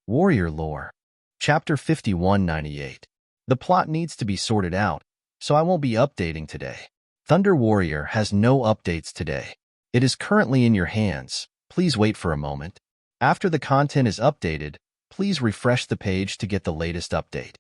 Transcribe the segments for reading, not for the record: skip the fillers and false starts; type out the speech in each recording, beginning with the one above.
Warrior Lore. Chapter 5198. The plot needs to be sorted out, so I won't be updating today. Thunder Warrior has no updates today. It is currently in your hands. Please wait for a moment. After the content is updated, please refresh the page to get the latest update.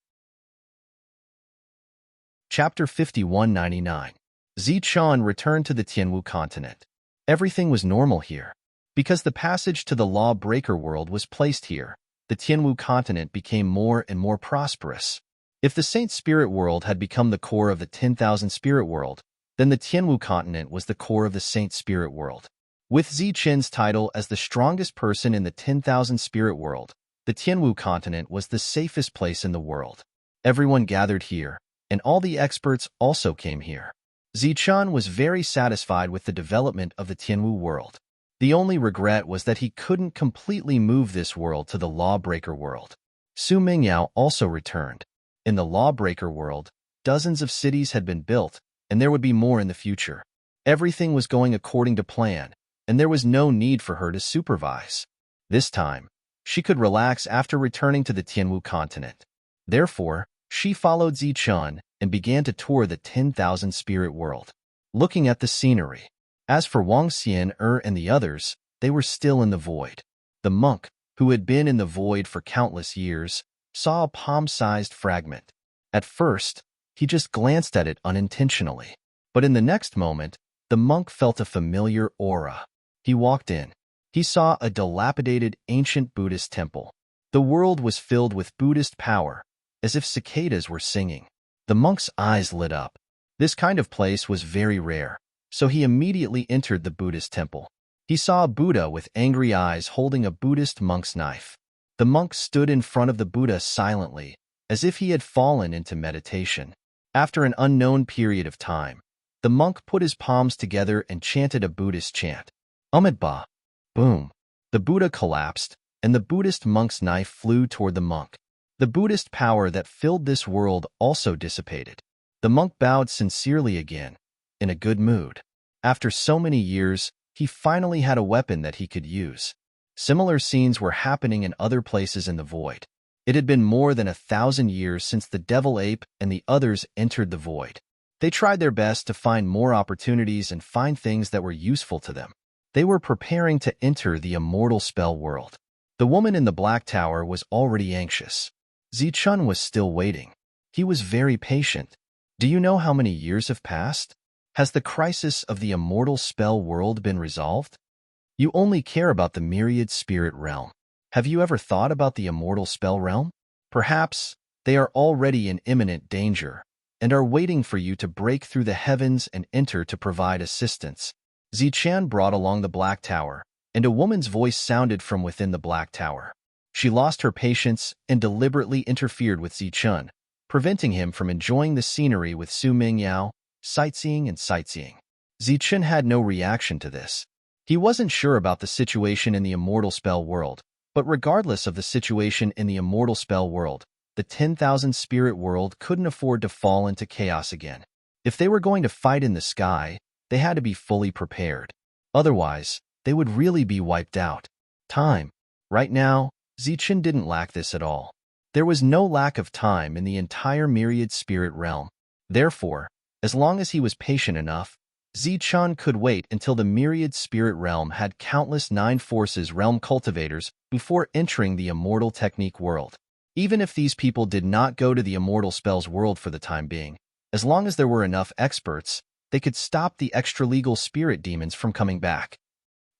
Chapter 5199. Zi-chan returned to the Tianwu continent. Everything was normal here. Because the passage to the Lawbreaker world was placed here, the Tianwu continent became more and more prosperous. If the Saint Spirit world had become the core of the 10,000 Spirit world, then the Tianwu continent was the core of the Saint Spirit world. With Zi-chen's title as the strongest person in the 10,000 Spirit world, the Tianwu continent was the safest place in the world. Everyone gathered here, and all the experts also came here. Zi-chan was very satisfied with the development of the Tianwu world. The only regret was that he couldn't completely move this world to the Lawbreaker world. Su Mingyao also returned. In the Lawbreaker world, dozens of cities had been built, and there would be more in the future. Everything was going according to plan, and there was no need for her to supervise. This time, she could relax after returning to the Tianwu continent. Therefore, she followed Zi-chan and began to tour the 10,000 Spirit world, looking at the scenery. As for Wang Xian and the others, they were still in the void. The monk, who had been in the void for countless years, saw a palm-sized fragment. At first, he just glanced at it unintentionally. But in the next moment, the monk felt a familiar aura. He walked in. He saw a dilapidated ancient Buddhist temple. The world was filled with Buddhist power, as if cicadas were singing. The monk's eyes lit up. This kind of place was very rare, so he immediately entered the Buddhist temple. He saw a Buddha with angry eyes holding a Buddhist monk's knife. The monk stood in front of the Buddha silently, as if he had fallen into meditation. After an unknown period of time, the monk put his palms together and chanted a Buddhist chant. Amitabha. Boom. The Buddha collapsed, and the Buddhist monk's knife flew toward the monk. The Buddhist power that filled this world also dissipated. The monk bowed sincerely again, in a good mood. After so many years, he finally had a weapon that he could use. Similar scenes were happening in other places in the void. It had been more than 1,000 years since the devil ape and the others entered the void. They tried their best to find more opportunities and find things that were useful to them. They were preparing to enter the immortal spell world. The woman in the Black Tower was already anxious. Zi-chan was still waiting. He was very patient. Do you know how many years have passed? Has the crisis of the immortal spell world been resolved? You only care about the myriad spirit realm. Have you ever thought about the immortal spell realm? Perhaps they are already in imminent danger and are waiting for you to break through the heavens and enter to provide assistance. Zi-chan brought along the Black Tower, and a woman's voice sounded from within the Black Tower. She lost her patience and deliberately interfered with Zi-chan, preventing him from enjoying the scenery with Su Mingyao, sightseeing. Zi-chan had no reaction to this. He wasn't sure about the situation in the immortal spell world, but regardless of the situation in the immortal spell world, the 10,000 Spirit world couldn't afford to fall into chaos again. If they were going to fight in the sky, they had to be fully prepared. Otherwise, they would really be wiped out. Time. Right now, Zi-chan didn't lack this at all. There was no lack of time in the entire myriad spirit realm. Therefore, as long as he was patient enough, Zi-chan could wait until the myriad spirit realm had countless 9 forces realm cultivators before entering the immortal technique world. Even if these people did not go to the immortal spells world for the time being, as long as there were enough experts, they could stop the extra-legal spirit demons from coming back.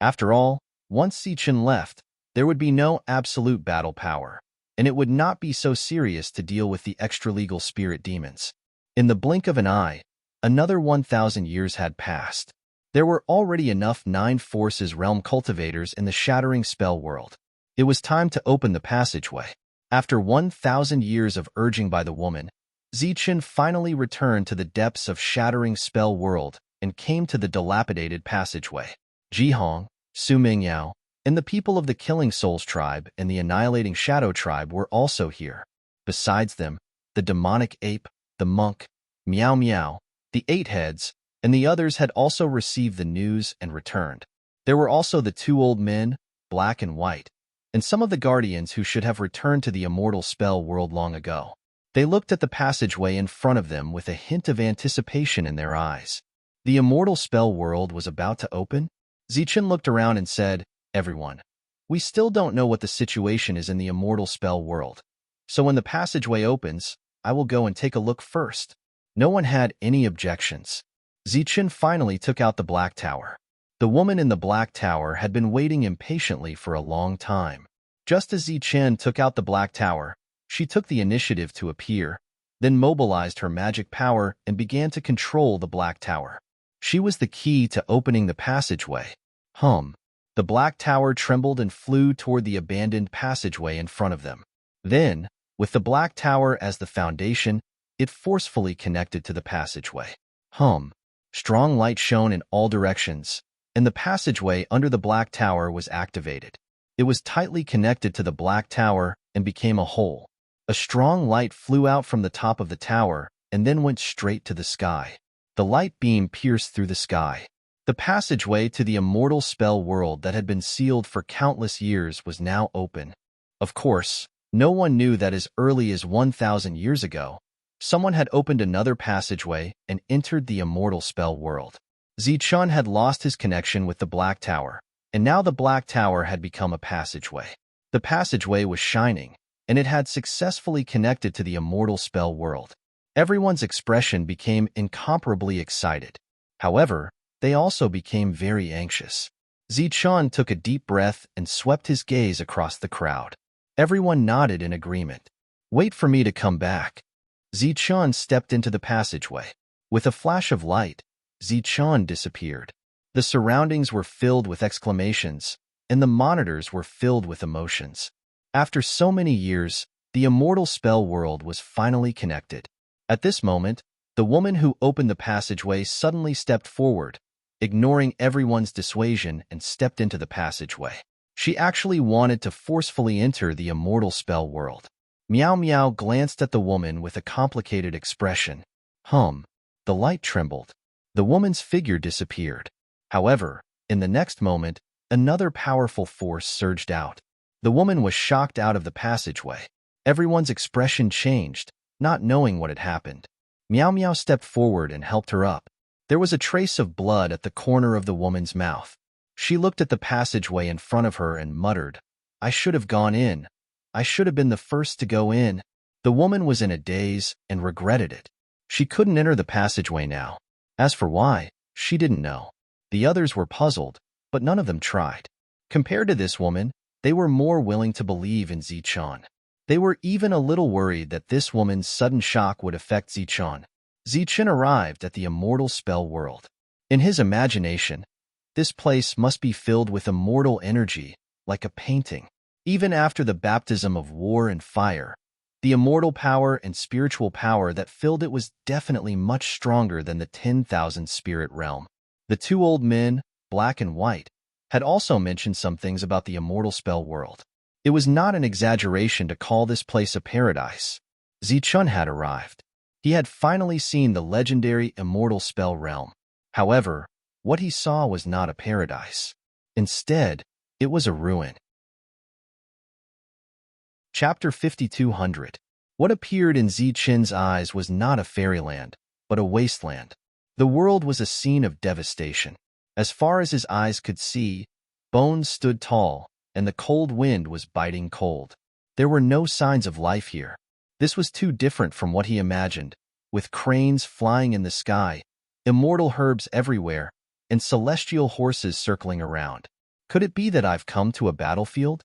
After all, once Zi-chan left, there would be no absolute battle power, and it would not be so serious to deal with the extra-legal spirit demons. In the blink of an eye, another 1,000 years had passed. There were already enough 9 forces realm cultivators in the shattering spell world. It was time to open the passageway. After 1,000 years of urging by the woman, Zi-chan finally returned to the depths of shattering spell world and came to the dilapidated passageway. Jihong, Su Mingyao, and the people of the Killing Souls tribe and the Annihilating Shadow tribe were also here. Besides them, the demonic ape, the monk, Meow Meow, the 8 heads, and the others had also received the news and returned. There were also the 2 old men, Black and White, and some of the guardians who should have returned to the immortal spell world long ago. They looked at the passageway in front of them with a hint of anticipation in their eyes. The immortal spell world was about to open? Zichen looked around and said, "Everyone, we still don't know what the situation is in the immortal spell world. So when the passageway opens, I will go and take a look first." No one had any objections. Zichen finally took out the Black Tower. The woman in the Black Tower had been waiting impatiently for a long time. Just as Zichen took out the Black Tower, she took the initiative to appear, then mobilized her magic power and began to control the Black Tower. She was the key to opening the passageway. The Black Tower trembled and flew toward the abandoned passageway in front of them. Then, with the Black Tower as the foundation, it forcefully connected to the passageway. Strong light shone in all directions, and the passageway under the Black Tower was activated. It was tightly connected to the Black Tower and became a whole. A strong light flew out from the top of the tower and then went straight to the sky. The light beam pierced through the sky. The passageway to the immortal spell world that had been sealed for countless years was now open. Of course, no one knew that as early as 1,000 years ago, someone had opened another passageway and entered the immortal spell world. Zichen had lost his connection with the Black Tower, and now the Black Tower had become a passageway. The passageway was shining, and it had successfully connected to the immortal spell world. Everyone's expression became incomparably excited. However, they also became very anxious. Zichen took a deep breath and swept his gaze across the crowd. Everyone nodded in agreement. "Wait for me to come back." Zichen stepped into the passageway. With a flash of light, Zichen disappeared. The surroundings were filled with exclamations, and the monitors were filled with emotions. After so many years, the immortal spell world was finally connected. At this moment, the woman who opened the passageway suddenly stepped forward, ignoring everyone's dissuasion, and stepped into the passageway. She actually wanted to forcefully enter the immortal spell world. Meow Meow glanced at the woman with a complicated expression. The light trembled. The woman's figure disappeared. However, in the next moment, another powerful force surged out. The woman was shocked out of the passageway. Everyone's expression changed, not knowing what had happened. Meow Meow stepped forward and helped her up. There was a trace of blood at the corner of the woman's mouth. She looked at the passageway in front of her and muttered, "I should have gone in. I should have been the first to go in." The woman was in a daze and regretted it. She couldn't enter the passageway now. As for why, she didn't know. The others were puzzled, but none of them tried. Compared to this woman, they were more willing to believe in Zichen. They were even a little worried that this woman's sudden shock would affect Zichen. Zichen arrived at the immortal spell world. In his imagination, this place must be filled with immortal energy, like a painting. Even after the baptism of war and fire, the immortal power and spiritual power that filled it was definitely much stronger than the 10,000 spirit realm. The two old men, Black and White, had also mentioned some things about the immortal spell world. It was not an exaggeration to call this place a paradise. Zichen had arrived. He had finally seen the legendary immortal spell realm. However, what he saw was not a paradise. Instead, it was a ruin. Chapter 5200. What appeared in Zichen's eyes was not a fairyland, but a wasteland. The world was a scene of devastation. As far as his eyes could see, bones stood tall, and the cold wind was biting cold. There were no signs of life here. This was too different from what he imagined, with cranes flying in the sky, immortal herbs everywhere, and celestial horses circling around. Could it be that I've come to a battlefield?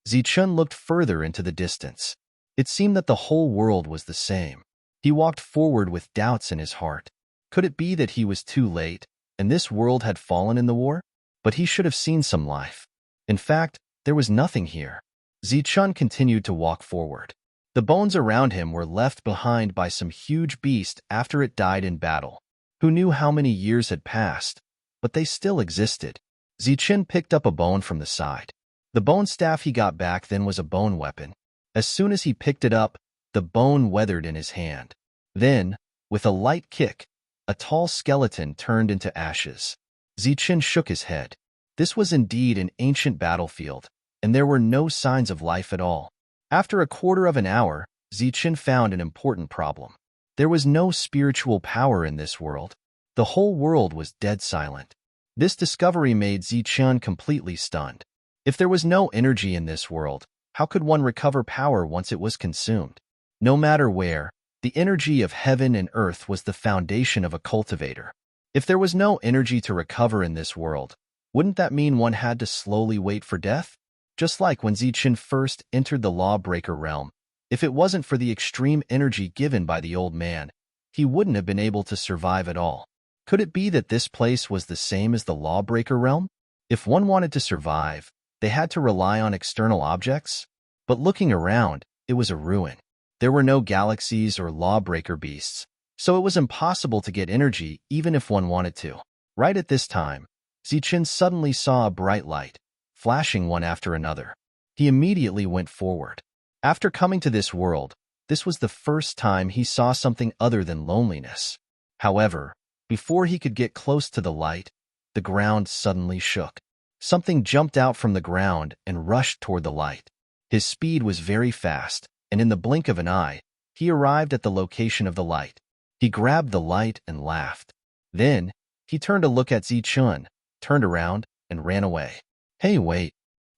Zichen looked further into the distance. It seemed that the whole world was the same. He walked forward with doubts in his heart. Could it be that he was too late, and this world had fallen in the war? But he should have seen some life. In fact, there was nothing here. Zichen continued to walk forward. The bones around him were left behind by some huge beast after it died in battle. Who knew how many years had passed? But they still existed. Zichen picked up a bone from the side. The bone staff he got back then was a bone weapon. As soon as he picked it up, the bone weathered in his hand. Then, with a light kick, a tall skeleton turned into ashes. Zichen shook his head. This was indeed an ancient battlefield, and there were no signs of life at all. After a quarter of an hour, Zichen found an important problem. There was no spiritual power in this world. The whole world was dead silent. This discovery made Zichen completely stunned. If there was no energy in this world, how could one recover power once it was consumed? No matter where, the energy of heaven and earth was the foundation of a cultivator. If there was no energy to recover in this world, wouldn't that mean one had to slowly wait for death? Just like when Zichen first entered the lawbreaker realm, if it wasn't for the extreme energy given by the old man, he wouldn't have been able to survive at all. Could it be that this place was the same as the lawbreaker realm? If one wanted to survive, they had to rely on external objects? But looking around, it was a ruin. There were no galaxies or lawbreaker beasts, so it was impossible to get energy even if one wanted to. Right at this time, Zichen suddenly saw a bright light, flashing one after another. He immediately went forward. After coming to this world, this was the first time he saw something other than loneliness. However, before he could get close to the light, the ground suddenly shook. Something jumped out from the ground and rushed toward the light. His speed was very fast, and in the blink of an eye, he arrived at the location of the light. He grabbed the light and laughed. Then, he turned to look at Zichen, turned around, and ran away. "Hey, wait!"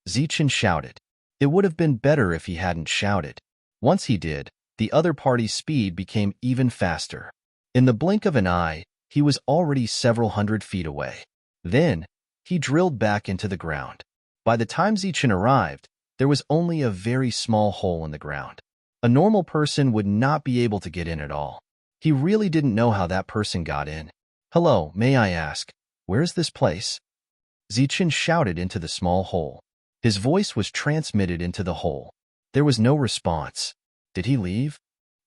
Zichen shouted. It would have been better if he hadn't shouted. Once he did, the other party's speed became even faster. In the blink of an eye, he was already several hundred feet away. Then, he drilled back into the ground. By the time Zichen arrived, there was only a very small hole in the ground. A normal person would not be able to get in at all. He really didn't know how that person got in. "Hello, may I ask, where is this place?" Zichen shouted into the small hole. His voice was transmitted into the hole. There was no response. Did he leave?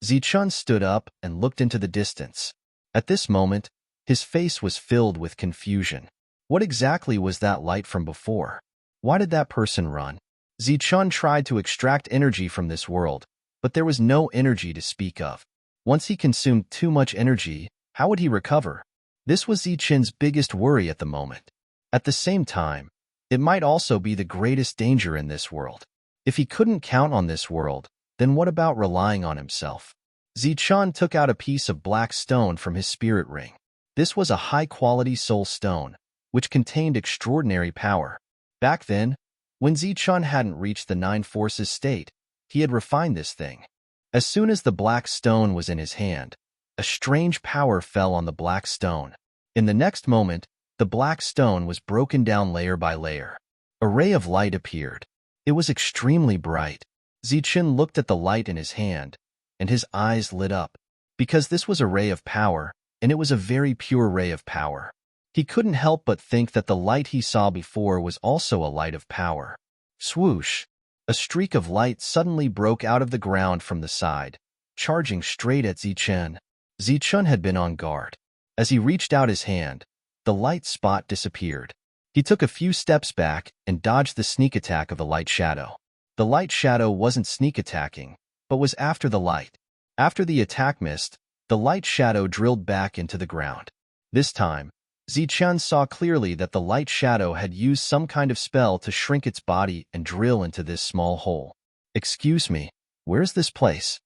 Zichen stood up and looked into the distance. At this moment, his face was filled with confusion. What exactly was that light from before? Why did that person run? Zichen tried to extract energy from this world, but there was no energy to speak of. Once he consumed too much energy, how would he recover? This was Zichen's biggest worry at the moment. At the same time, it might also be the greatest danger in this world. If he couldn't count on this world, then what about relying on himself? Zichen took out a piece of black stone from his spirit ring. This was a high-quality soul stone, which contained extraordinary power. Back then, when Zichen hadn't reached the nine forces state, he had refined this thing. As soon as the black stone was in his hand, a strange power fell on the black stone. In the next moment, the black stone was broken down layer by layer. A ray of light appeared. It was extremely bright. Zichen looked at the light in his hand, and his eyes lit up, because this was a ray of power, and it was a very pure ray of power. He couldn't help but think that the light he saw before was also a light of power. Swoosh! A streak of light suddenly broke out of the ground from the side, charging straight at Zichen. Zichen had been on guard. As he reached out his hand, the light spot disappeared. He took a few steps back and dodged the sneak attack of the light shadow. The light shadow wasn't sneak attacking, but was after the light. After the attack missed, the light shadow drilled back into the ground. This time, Zichen saw clearly that the light shadow had used some kind of spell to shrink its body and drill into this small hole. "Excuse me, where's this place?"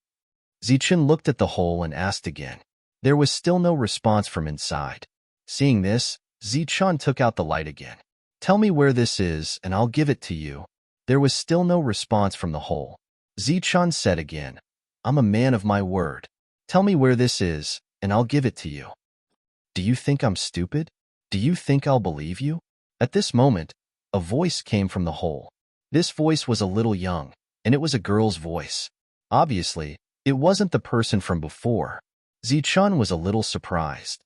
Zichen looked at the hole and asked again. There was still no response from inside. Seeing this, Zichen took out the light again. "Tell me where this is, and I'll give it to you." There was still no response from the hole. Zichen said again, "I'm a man of my word. Tell me where this is, and I'll give it to you." "Do you think I'm stupid? Do you think I'll believe you?" At this moment, a voice came from the hole. This voice was a little young, and it was a girl's voice. Obviously, it wasn't the person from before. Zichen was a little surprised.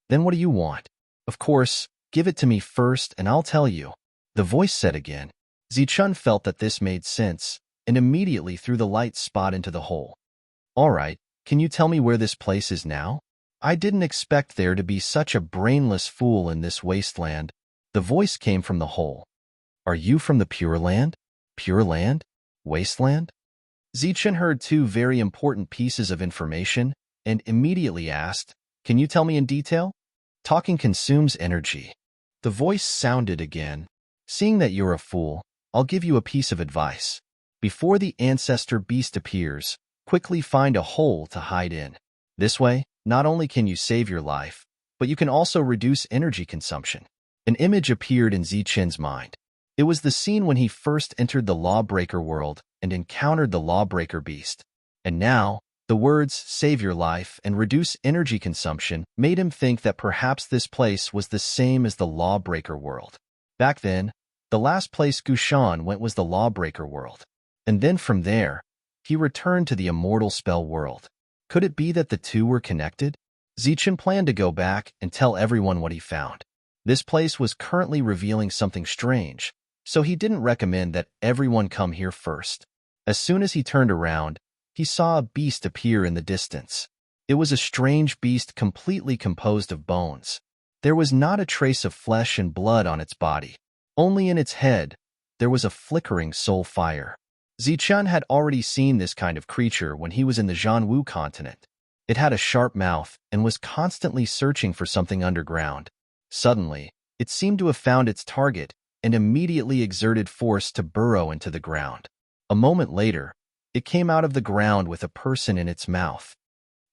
"Then what do you want?" "Of course, give it to me first and I'll tell you," the voice said again. Zichen felt that this made sense, and immediately threw the light spot into the hole. "All right, can you tell me where this place is now? I didn't expect there to be such a brainless fool in this wasteland." The voice came from the hole. "Are you from the Pure Land? Pure Land? Wasteland?" Zichen heard two very important pieces of information and immediately asked, "Can you tell me in detail?" "Talking consumes energy." The voice sounded again. "Seeing that you're a fool, I'll give you a piece of advice. Before the ancestor beast appears, quickly find a hole to hide in. This way, not only can you save your life, but you can also reduce energy consumption. An image appeared in Zichen's mind. It was the scene when he first entered the lawbreaker world and encountered the lawbreaker beast. And now, the words "save your life" and "reduce energy consumption" made him think that perhaps this place was the same as the lawbreaker world. Back then, the last place Gushan went was the lawbreaker world. And then from there, he returned to the immortal spell world. Could it be that the two were connected? Zichen planned to go back and tell everyone what he found. This place was currently revealing something strange, so he didn't recommend that everyone come here first. As soon as he turned around, he saw a beast appear in the distance. It was a strange beast completely composed of bones. There was not a trace of flesh and blood on its body. Only in its head, there was a flickering soul fire. Zichen had already seen this kind of creature when he was in the Zhanwu continent. It had a sharp mouth and was constantly searching for something underground. Suddenly, it seemed to have found its target and immediately exerted force to burrow into the ground. A moment later, it came out of the ground with a person in its mouth.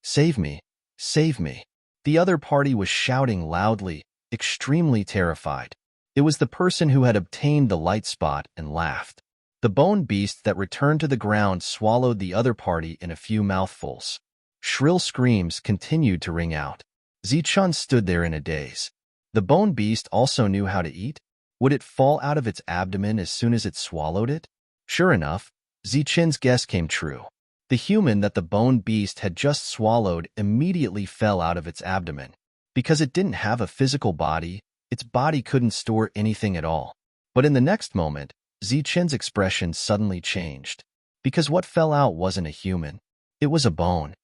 "Save me! Save me!" The other party was shouting loudly, extremely terrified. It was the person who had obtained the light spot and laughed. The bone beast that returned to the ground swallowed the other party in a few mouthfuls. Shrill screams continued to ring out. Zichen stood there in a daze. The bone beast also knew how to eat? Would it fall out of its abdomen as soon as it swallowed it? Sure enough, Zichen's guess came true. The human that the bone beast had just swallowed immediately fell out of its abdomen. Because it didn't have a physical body, its body couldn't store anything at all. But in the next moment, Zichen's expression suddenly changed. Because what fell out wasn't a human. It was a bone.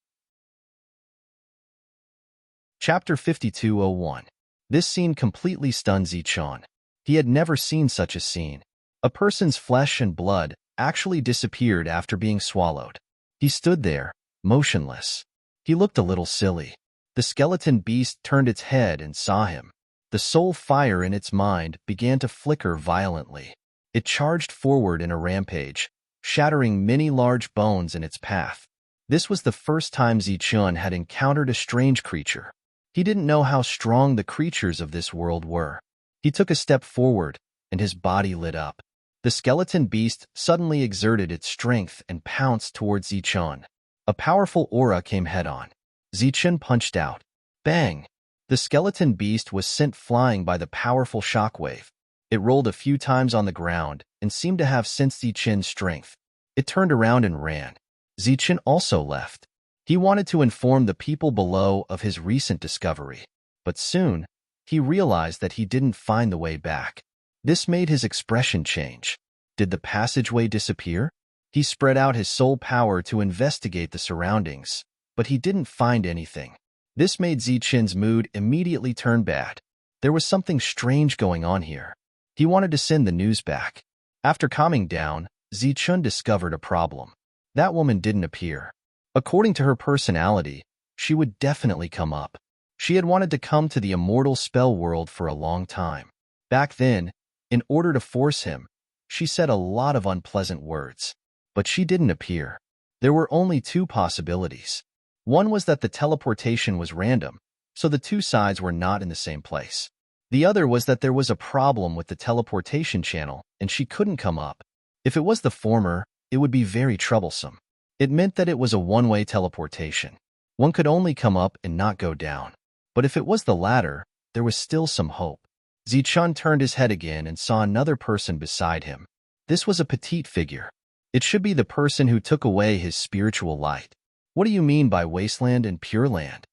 Chapter 52:01. This scene completely stunned Zichen. He had never seen such a scene. A person's flesh and blood actually disappeared after being swallowed. He stood there, motionless. He looked a little silly. The skeleton beast turned its head and saw him. The soul fire in its mind began to flicker violently. It charged forward in a rampage, shattering many large bones in its path. This was the first time Zichen had encountered a strange creature. He didn't know how strong the creatures of this world were. He took a step forward, and his body lit up. The skeleton beast suddenly exerted its strength and pounced towards Zichen. A powerful aura came head-on. Zichen punched out. Bang! The skeleton beast was sent flying by the powerful shockwave. It rolled a few times on the ground and seemed to have sensed Zichen's strength. It turned around and ran. Zichen also left. He wanted to inform the people below of his recent discovery, but soon, he realized that he didn't find the way back. This made his expression change. Did the passageway disappear? He spread out his soul power to investigate the surroundings, but he didn't find anything. This made Zichen's mood immediately turn bad. There was something strange going on here. He wanted to send the news back. After calming down, Zichen discovered a problem. That woman didn't appear. According to her personality, she would definitely come up. She had wanted to come to the immortal spell world for a long time. Back then, in order to force him, she said a lot of unpleasant words. But she didn't appear. There were only two possibilities. One was that the teleportation was random, so the two sides were not in the same place. The other was that there was a problem with the teleportation channel and she couldn't come up. If it was the former, it would be very troublesome. It meant that it was a one-way teleportation. One could only come up and not go down. But if it was the latter, there was still some hope. Zichen turned his head again and saw another person beside him. This was a petite figure. It should be the person who took away his spiritual light. What do you mean by wasteland and pure land?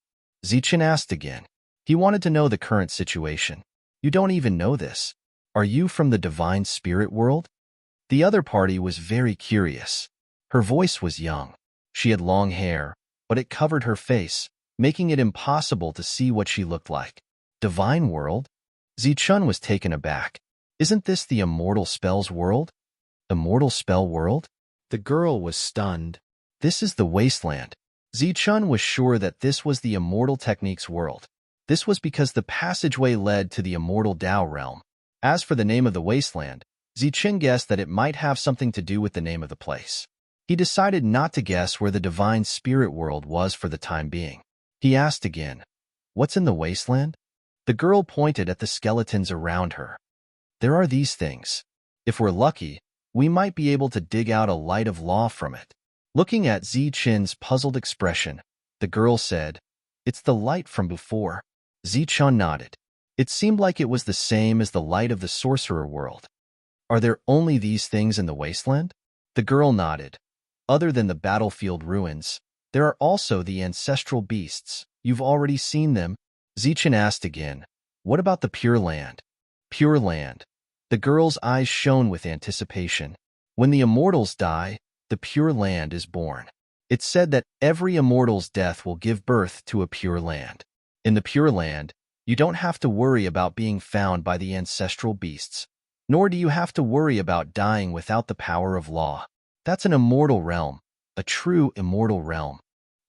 Zichen asked again. He wanted to know the current situation. You don't even know this. Are you from the divine spirit world? The other party was very curious. Her voice was young. She had long hair, but it covered her face, making it impossible to see what she looked like. Divine world? Zichen was taken aback. Isn't this the immortal spells world? Immortal spell world? The girl was stunned. This is the wasteland. Zichen was sure that this was the immortal techniques world. This was because the passageway led to the immortal Tao realm. As for the name of the wasteland, Zichen guessed that it might have something to do with the name of the place. He decided not to guess where the divine spirit world was for the time being. He asked again, "What's in the wasteland?" The girl pointed at the skeletons around her. "There are these things. If we're lucky, we might be able to dig out a light of law from it." Looking at Zichen's puzzled expression, the girl said, "It's the light from before." Zichen nodded. It seemed like it was the same as the light of the sorcerer world. "Are there only these things in the wasteland?" The girl nodded. "Other than the battlefield ruins, there are also the ancestral beasts. You've already seen them." Zichen asked again, "What about the Pure Land?" Pure Land. The girl's eyes shone with anticipation. When the immortals die, the Pure Land is born. It's said that every immortal's death will give birth to a Pure Land. In the Pure Land, you don't have to worry about being found by the ancestral beasts, nor do you have to worry about dying without the power of law. That's an immortal realm, a true immortal realm.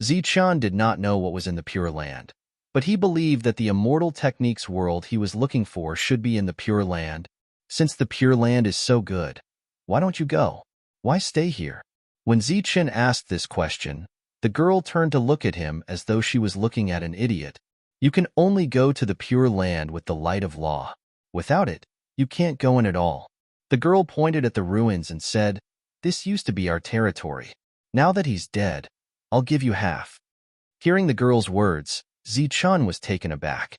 Zichen did not know what was in the Pure Land, but he believed that the immortal techniques world he was looking for should be in the Pure Land. Since the Pure Land is so good, why don't you go? Why stay here? When Zichen asked this question, the girl turned to look at him as though she was looking at an idiot. You can only go to the Pure Land with the light of law. Without it, you can't go in at all. The girl pointed at the ruins and said, "This used to be our territory. Now that he's dead, I'll give you half." Hearing the girl's words, Zichen was taken aback.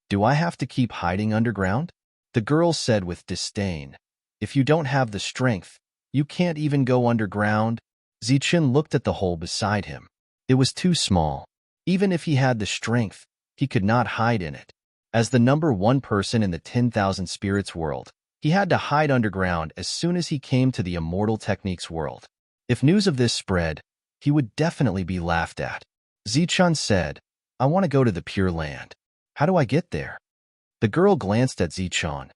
"Do I have to keep hiding underground?" The girl said with disdain, "If you don't have the strength, you can't even go underground." Zichen looked at the hole beside him. It was too small. Even if he had the strength, he could not hide in it. As the number one person in the 10,000 spirits world, he had to hide underground as soon as he came to the immortal techniques world. If news of this spread, he would definitely be laughed at. Zichen said, "I want to go to the Pure Land. How do I get there?" The girl glanced at Zichen.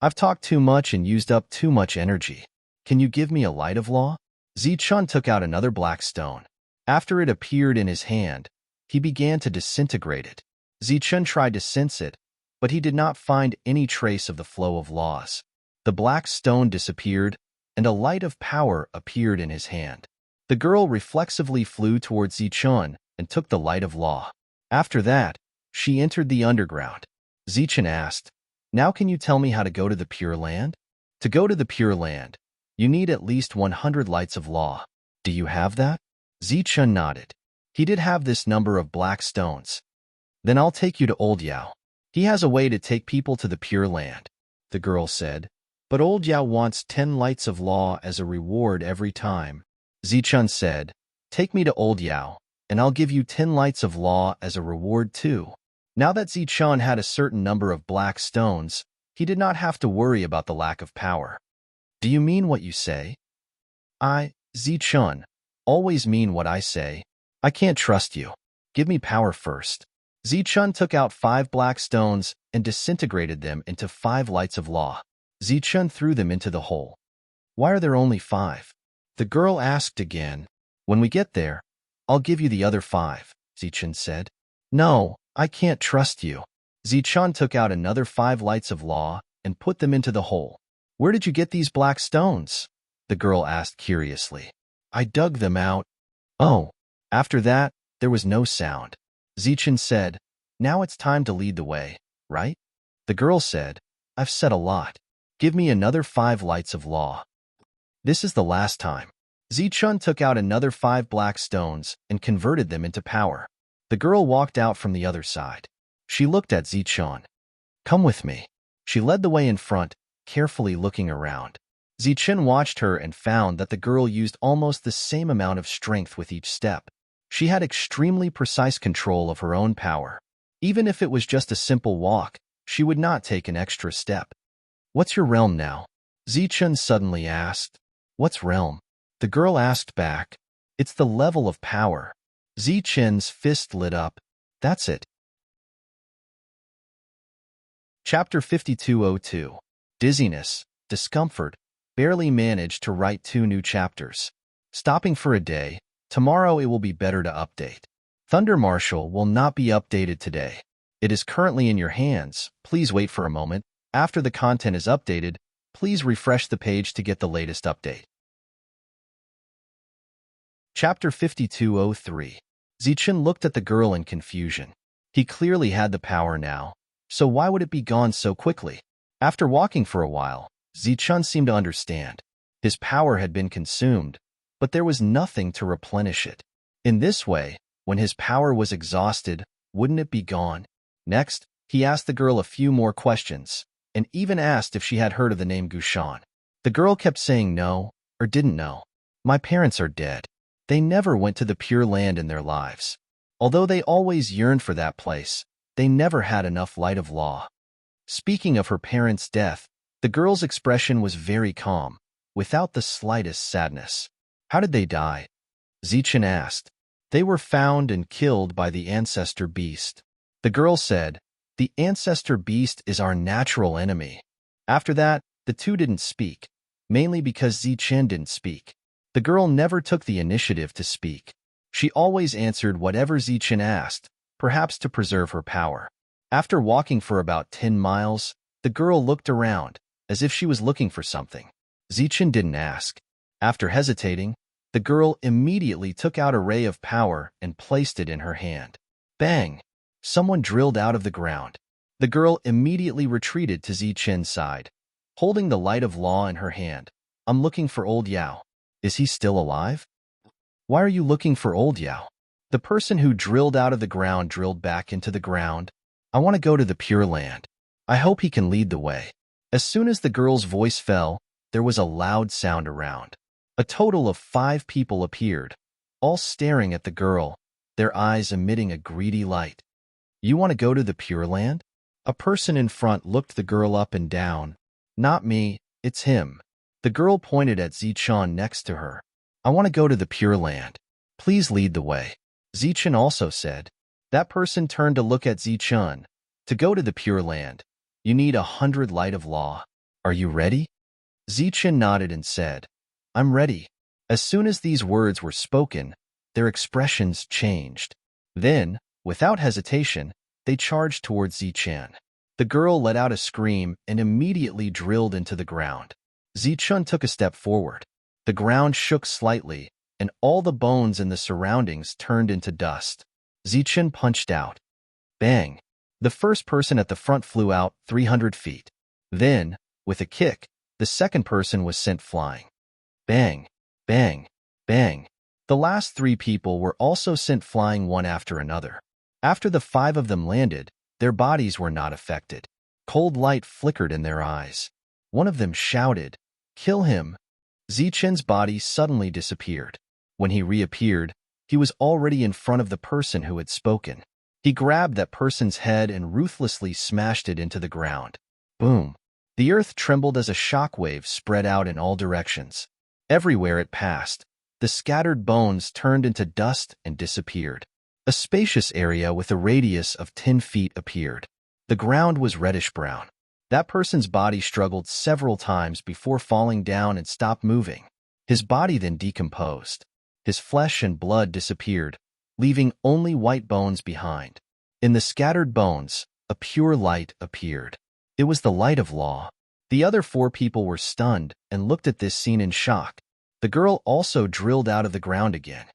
"I've talked too much and used up too much energy. Can you give me a light of law?" Zichen took out another black stone. After it appeared in his hand, he began to disintegrate it. Zichen tried to sense it, but he did not find any trace of the flow of laws. The black stone disappeared, and a light of power appeared in his hand. The girl reflexively flew towards Zichen and took the light of law. After that, she entered the underground. Zichen asked, "Now can you tell me how to go to the Pure Land?" To go to the Pure Land, you need at least 100 lights of law. Do you have that? Zichen nodded. He did have this number of black stones. Then I'll take you to Old Yao. He has a way to take people to the Pure Land, the girl said. But Old Yao wants 10 lights of law as a reward every time. Zichen said, "Take me to Old Yao, and I'll give you 10 lights of law as a reward too." Now that Zichen had a certain number of black stones, he did not have to worry about the lack of power. "Do you mean what you say?" "I, Zichen, always mean what I say. I can't trust you. Give me power first." Zichen took out 5 black stones and disintegrated them into 5 lights of law. Zichen threw them into the hole. "Why are there only 5? The girl asked again. "When we get there, I'll give you the other 5, Zichen said. "No, I can't trust you." Zichen took out another 5 lights of law and put them into the hole. "Where did you get these black stones?" the girl asked curiously. "I dug them out." "Oh." After that, there was no sound. Zichen said, "Now it's time to lead the way, right?" The girl said, "I've said a lot. Give me another 5 lights of law. This is the last time." Zichen took out another 5 black stones and converted them into power. The girl walked out from the other side. She looked at Zichen. "Come with me." She led the way in front, carefully looking around. Zichen watched her and found that the girl used almost the same amount of strength with each step. She had extremely precise control of her own power. Even if it was just a simple walk, she would not take an extra step. "What's your realm now?" Zichen suddenly asked. "What's realm?" The girl asked back. "It's the level of power." Zichen's fist lit up. "That's it." Chapter 5202. Dizziness, discomfort, barely managed to write 2 new chapters. Stopping for a day, tomorrow it will be better to update. Thunder Marshal will not be updated today. It is currently in your hands. Please wait for a moment. After the content is updated, Please refresh the page to get the latest update. Chapter 5203. Zichen looked at the girl in confusion. He clearly had the power now, so why would it be gone so quickly? After walking for a while, Zichen seemed to understand. His power had been consumed, but there was nothing to replenish it. In this way, when his power was exhausted, wouldn't it be gone? Next, he asked the girl a few more questions, and even asked if she had heard of the name Gushan. The girl kept saying no, or didn't know. My parents are dead. They never went to the Pure Land in their lives. Although they always yearned for that place, they never had enough light of law. Speaking of her parents' death, the girl's expression was very calm, without the slightest sadness. How did they die? Zichen asked. They were found and killed by the ancestor beast. The girl said, the ancestor beast is our natural enemy. After that, the two didn't speak, mainly because Zichen didn't speak. The girl never took the initiative to speak. She always answered whatever Zichen asked, perhaps to preserve her power. After walking for about 10 miles, the girl looked around, as if she was looking for something. Zichen didn't ask. After hesitating, the girl immediately took out a ray of power and placed it in her hand. Bang! Someone drilled out of the ground. The girl immediately retreated to Zichen's side, holding the light of law in her hand. I'm looking for old Yao. Is he still alive? Why are you looking for old Yao? The person who drilled out of the ground drilled back into the ground. I want to go to the Pure Land. I hope he can lead the way. As soon as the girl's voice fell, there was a loud sound around. A total of 5 people appeared, all staring at the girl, their eyes emitting a greedy light. You want to go to the Pure Land? A person in front looked the girl up and down. Not me, it's him. The girl pointed at Zichen next to her. I want to go to the Pure Land. Please lead the way. Zichen also said. That person turned to look at Zichen. To go to the Pure Land, you need 100 light of law. Are you ready? Zichen nodded and said, I'm ready. As soon as these words were spoken, their expressions changed. Then, without hesitation, they charged towards Zichen. The girl let out a scream and immediately drilled into the ground. Zichen took a step forward. The ground shook slightly, and all the bones in the surroundings turned into dust. Zichen punched out. Bang! The first person at the front flew out 300 feet. Then, with a kick, the second person was sent flying. Bang! Bang! Bang! The last 3 people were also sent flying one after another. After the 5 of them landed, their bodies were not affected. Cold light flickered in their eyes. One of them shouted, Kill him! Zichen's body suddenly disappeared. When he reappeared, he was already in front of the person who had spoken. He grabbed that person's head and ruthlessly smashed it into the ground. Boom! The earth trembled as a shockwave spread out in all directions. Everywhere it passed, the scattered bones turned into dust and disappeared. A spacious area with a radius of 10 feet appeared. The ground was reddish-brown. That person's body struggled several times before falling down and stopped moving. His body then decomposed. His flesh and blood disappeared, leaving only white bones behind. In the scattered bones, a pure light appeared. It was the light of law. The other 4 people were stunned and looked at this scene in shock. The girl also drilled out of the ground again.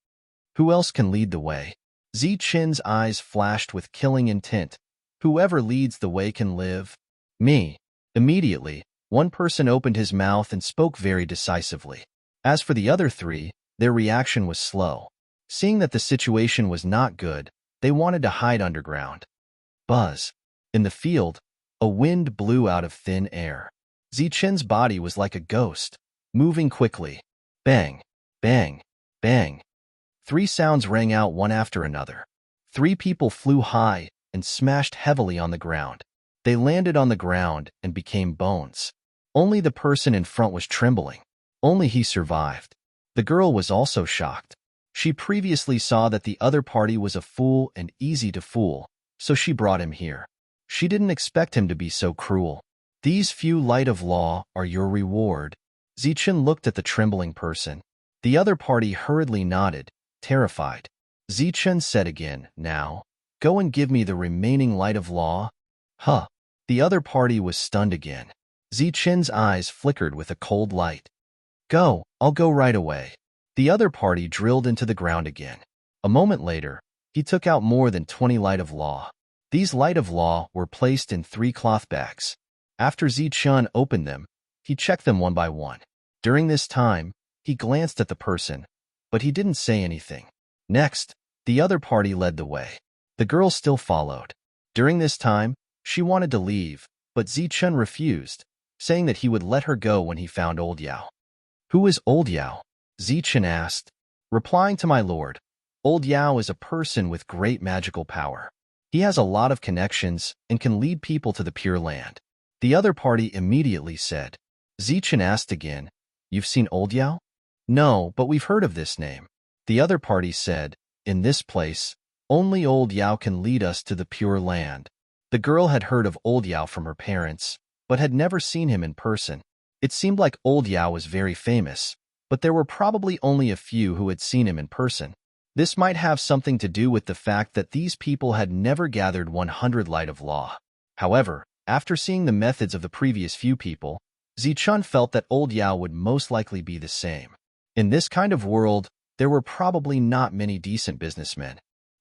Who else can lead the way? Zichen's eyes flashed with killing intent. Whoever leads the way can live. Me. Immediately, one person opened his mouth and spoke very decisively. As for the other 3, their reaction was slow. Seeing that the situation was not good, they wanted to hide underground. Buzz. In the field, a wind blew out of thin air. Zichen's body was like a ghost, moving quickly. Bang, bang, bang. 3 sounds rang out one after another. 3 people flew high and smashed heavily on the ground. They landed on the ground and became bones. Only the person in front was trembling. Only he survived. The girl was also shocked. She previously saw that the other party was a fool and easy to fool, so she brought him here. She didn't expect him to be so cruel. These few light of law are your reward. Zichen looked at the trembling person. The other party hurriedly nodded, terrified. Zichen said again, Now, go and give me the remaining light of law. Huh. The other party was stunned again. Zichen's eyes flickered with a cold light. Go, I'll go right away. The other party drilled into the ground again. A moment later, he took out more than 20 light of law. These light of law were placed in 3 cloth bags. After Zichen opened them, he checked them one by one. During this time, he glanced at the person, but he didn't say anything. Next, the other party led the way. The girl still followed. During this time, she wanted to leave, but Zichen refused, saying that he would let her go when he found Old Yao. Who is Old Yao? Zichen asked. Replying to my lord, Old Yao is a person with great magical power. He has a lot of connections and can lead people to the Pure Land. The other party immediately said. Zichen asked again, You've seen Old Yao? No, but we've heard of this name. The other party said, In this place, only Old Yao can lead us to the Pure Land. The girl had heard of Old Yao from her parents, but had never seen him in person. It seemed like Old Yao was very famous, but there were probably only a few who had seen him in person. This might have something to do with the fact that these people had never gathered 100 light of law. However, after seeing the methods of the previous few people, Zichen felt that Old Yao would most likely be the same. In this kind of world, there were probably not many decent businessmen.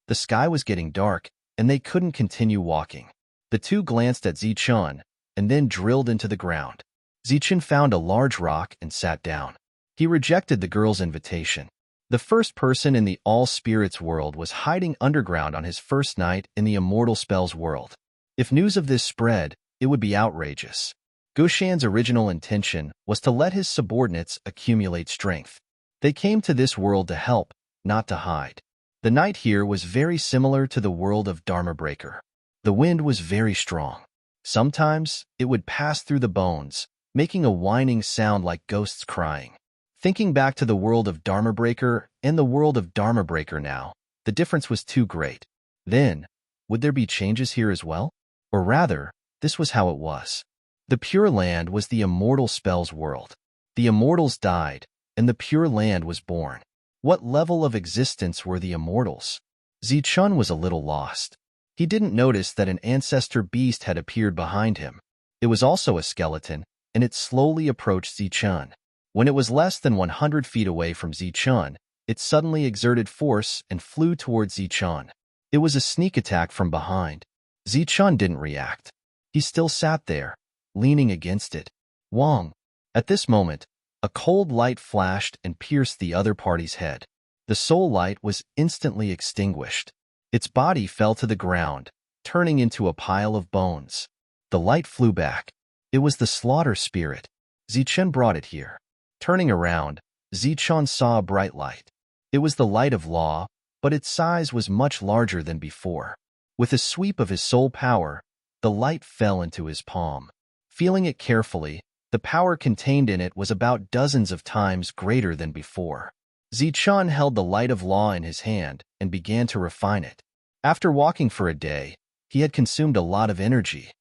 The sky was getting dark, and they couldn't continue walking. The two glanced at Zichen, and then drilled into the ground. Zichen found a large rock and sat down. He rejected the girl's invitation. The first person in the all-spirits world was hiding underground on his first night in the immortal spells world. If news of this spread, it would be outrageous. Goshan's original intention was to let his subordinates accumulate strength. They came to this world to help, not to hide. The night here was very similar to the world of Dharma Breaker. The wind was very strong. Sometimes, it would pass through the bones, making a whining sound like ghosts crying. Thinking back to the world of Dharma Breaker and the world of Dharma Breaker now, the difference was too great. Then, would there be changes here as well? Or rather, this was how it was. The Pure Land was the immortal spells world. The immortals died, and the Pure Land was born. What level of existence were the immortals? Zichen was a little lost. He didn't notice that an ancestor beast had appeared behind him. It was also a skeleton, and it slowly approached Zichen. When it was less than 100 feet away from Zichen, it suddenly exerted force and flew towards Zichen. It was a sneak attack from behind. Zichen didn't react. He still sat there, leaning against it. Wong. At this moment, a cold light flashed and pierced the other party's head. The soul light was instantly extinguished. Its body fell to the ground, turning into a pile of bones. The light flew back. It was the slaughter spirit. Zichen brought it here. Turning around, Zichen saw a bright light. It was the light of law, but its size was much larger than before. With a sweep of his soul power, the light fell into his palm. Feeling it carefully, the power contained in it was about dozens of times greater than before. Zichen held the light of law in his hand and began to refine it. After walking for a day, he had consumed a lot of energy.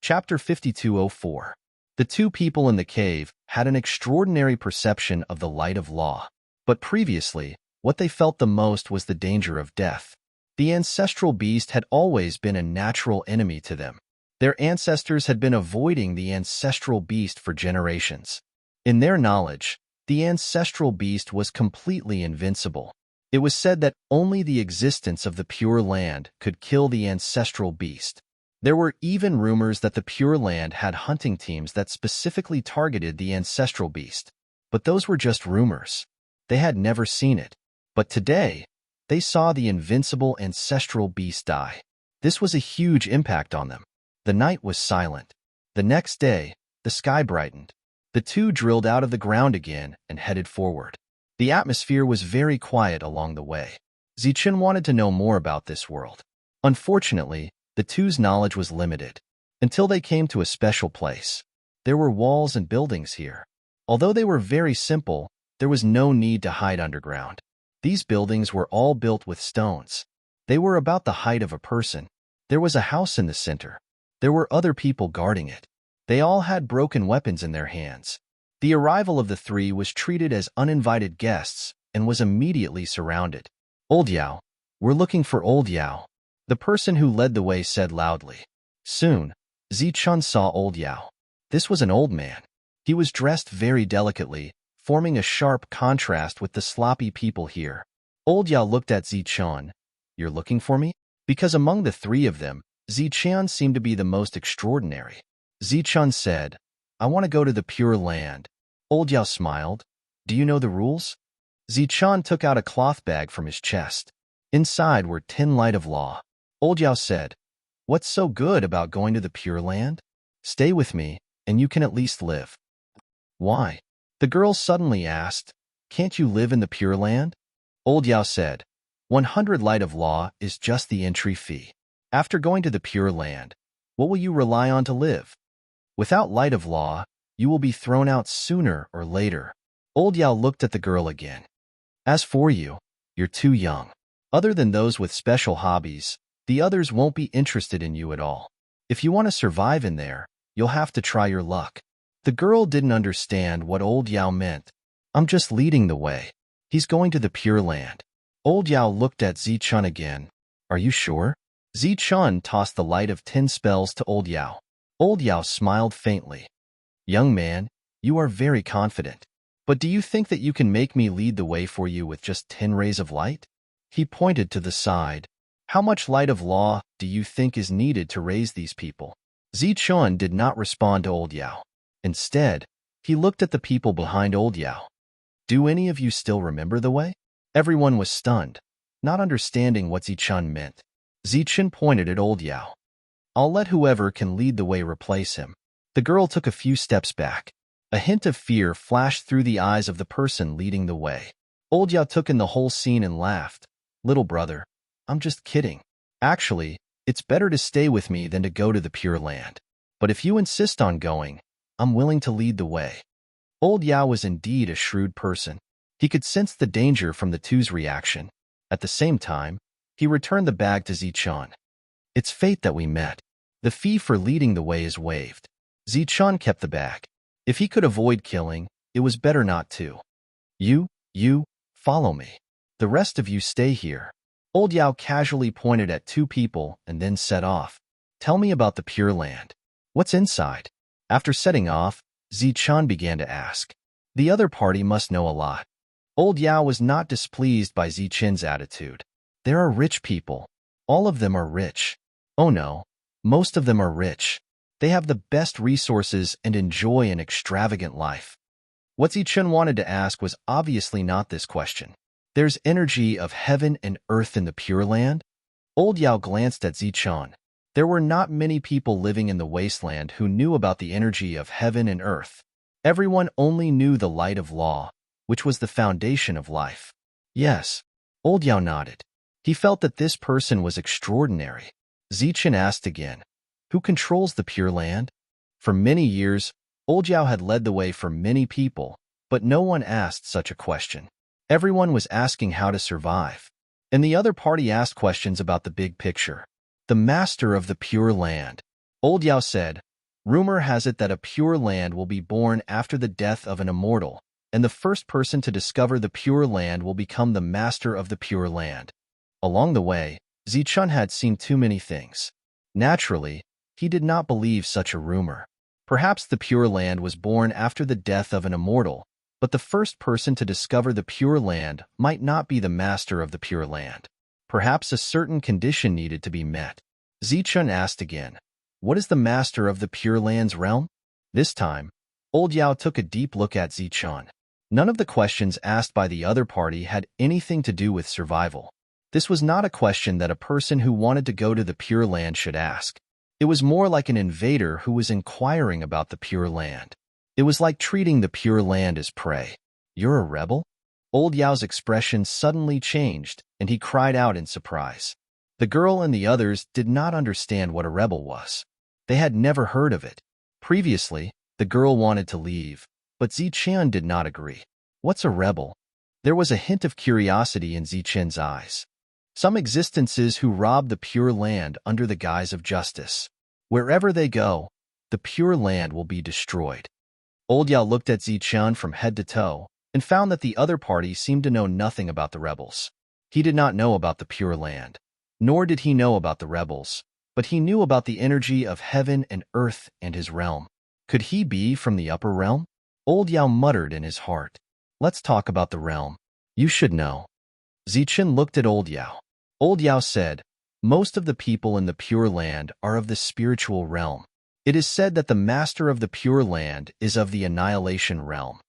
Chapter 5204. The two people in the cave had an extraordinary perception of the light of law. But previously, what they felt the most was the danger of death. The ancestral beast had always been a natural enemy to them. Their ancestors had been avoiding the ancestral beast for generations. In their knowledge, the ancestral beast was completely invincible. It was said that only the existence of the Pure Land could kill the ancestral beast. There were even rumors that the Pure Land had hunting teams that specifically targeted the ancestral beast. But those were just rumors. They had never seen it. But today, they saw the invincible ancestral beast die. This was a huge impact on them. The night was silent. The next day, the sky brightened. The two drilled out of the ground again and headed forward. The atmosphere was very quiet along the way. Zichen wanted to know more about this world. Unfortunately, the two's knowledge was limited. Until they came to a special place. There were walls and buildings here. Although they were very simple, there was no need to hide underground. These buildings were all built with stones. They were about the height of a person. There was a house in the center. There were other people guarding it. They all had broken weapons in their hands. The arrival of the three was treated as uninvited guests and was immediately surrounded. Old Yao. We're looking for Old Yao. The person who led the way said loudly. Soon, Zichun saw Old Yao. This was an old man. He was dressed very delicately, forming a sharp contrast with the sloppy people here. Old Yao looked at Zichun. You're looking for me? Because among the three of them, Zichun seemed to be the most extraordinary. Zichun said, I want to go to the Pure Land. Old Yao smiled. Do you know the rules? Zichun took out a cloth bag from his chest. Inside were 10 light of law. Old Yao said, What's so good about going to the Pure Land? Stay with me, and you can at least live. Why? The girl suddenly asked, Can't you live in the Pure Land? Old Yao said, 100 light of law is just the entry fee. After going to the Pure Land, what will you rely on to live? Without light of law, you will be thrown out sooner or later. Old Yao looked at the girl again. As for you, you're too young. Other than those with special hobbies, the others won't be interested in you at all. If you want to survive in there, you'll have to try your luck. The girl didn't understand what Old Yao meant. I'm just leading the way. He's going to the Pure Land. Old Yao looked at Zichun again. Are you sure? Zichun tossed the light of 10 spells to Old Yao. Old Yao smiled faintly. Young man, you are very confident. But do you think that you can make me lead the way for you with just 10 rays of light? He pointed to the side. How much light of law do you think is needed to raise these people? Zichun did not respond to Old Yao. Instead, he looked at the people behind Old Yao. Do any of you still remember the way? Everyone was stunned, not understanding what Zichun meant. Zichun pointed at Old Yao. I'll let whoever can lead the way replace him. The girl took a few steps back. A hint of fear flashed through the eyes of the person leading the way. Old Yao took in the whole scene and laughed. Little brother, I'm just kidding. Actually, it's better to stay with me than to go to the Pure Land. But if you insist on going, I'm willing to lead the way. Old Yao was indeed a shrewd person. He could sense the danger from the two's reaction. At the same time, he returned the bag to Zichun. It's fate that we met. The fee for leading the way is waived. Zichun kept the bag. If he could avoid killing, it was better not to. You, follow me. The rest of you stay here. Old Yao casually pointed at 2 people and then set off. Tell me about the Pure Land. What's inside? After setting off, Zichun began to ask. The other party must know a lot. Old Yao was not displeased by Zichun's attitude. There are rich people. All of them are rich. Oh no, most of them are rich. They have the best resources and enjoy an extravagant life. What Zichun wanted to ask was obviously not this question. There's energy of heaven and earth in the Pure Land? Old Yao glanced at Zichun. There were not many people living in the wasteland who knew about the energy of heaven and earth. Everyone only knew the light of law, which was the foundation of life. Yes, Old Yao nodded. He felt that this person was extraordinary. Zichun asked again, who controls the Pure Land? For many years, Old Yao had led the way for many people, but no one asked such a question. Everyone was asking how to survive. And the other party asked questions about the big picture. The master of the Pure Land. Old Yao said, rumor has it that a Pure Land will be born after the death of an immortal, and the first person to discover the Pure Land will become the master of the Pure Land. Along the way, Zichun had seen too many things. Naturally, he did not believe such a rumor. Perhaps the Pure Land was born after the death of an immortal, but the first person to discover the Pure Land might not be the master of the Pure Land. Perhaps a certain condition needed to be met. Zichun asked again, what is the master of the Pure Land's realm? This time, Old Yao took a deep look at Zichun. None of the questions asked by the other party had anything to do with survival. This was not a question that a person who wanted to go to the Pure Land should ask. It was more like an invader who was inquiring about the Pure Land. It was like treating the Pure Land as prey. You're a rebel? Old Yao's expression suddenly changed, and he cried out in surprise. The girl and the others did not understand what a rebel was. They had never heard of it. Previously, the girl wanted to leave, but Zichun did not agree. What's a rebel? There was a hint of curiosity in Zichun's eyes. Some existences who rob the Pure Land under the guise of justice. Wherever they go, the Pure Land will be destroyed. Old Yao looked at Zichun from head to toe and found that the other party seemed to know nothing about the rebels. He did not know about the Pure Land, nor did he know about the rebels, but he knew about the energy of heaven and earth and his realm. Could he be from the upper realm? Old Yao muttered in his heart. Let's talk about the realm. You should know. Zichen looked at Old Yao. Old Yao said, most of the people in the Pure Land are of the spiritual realm. It is said that the master of the Pure Land is of the annihilation realm.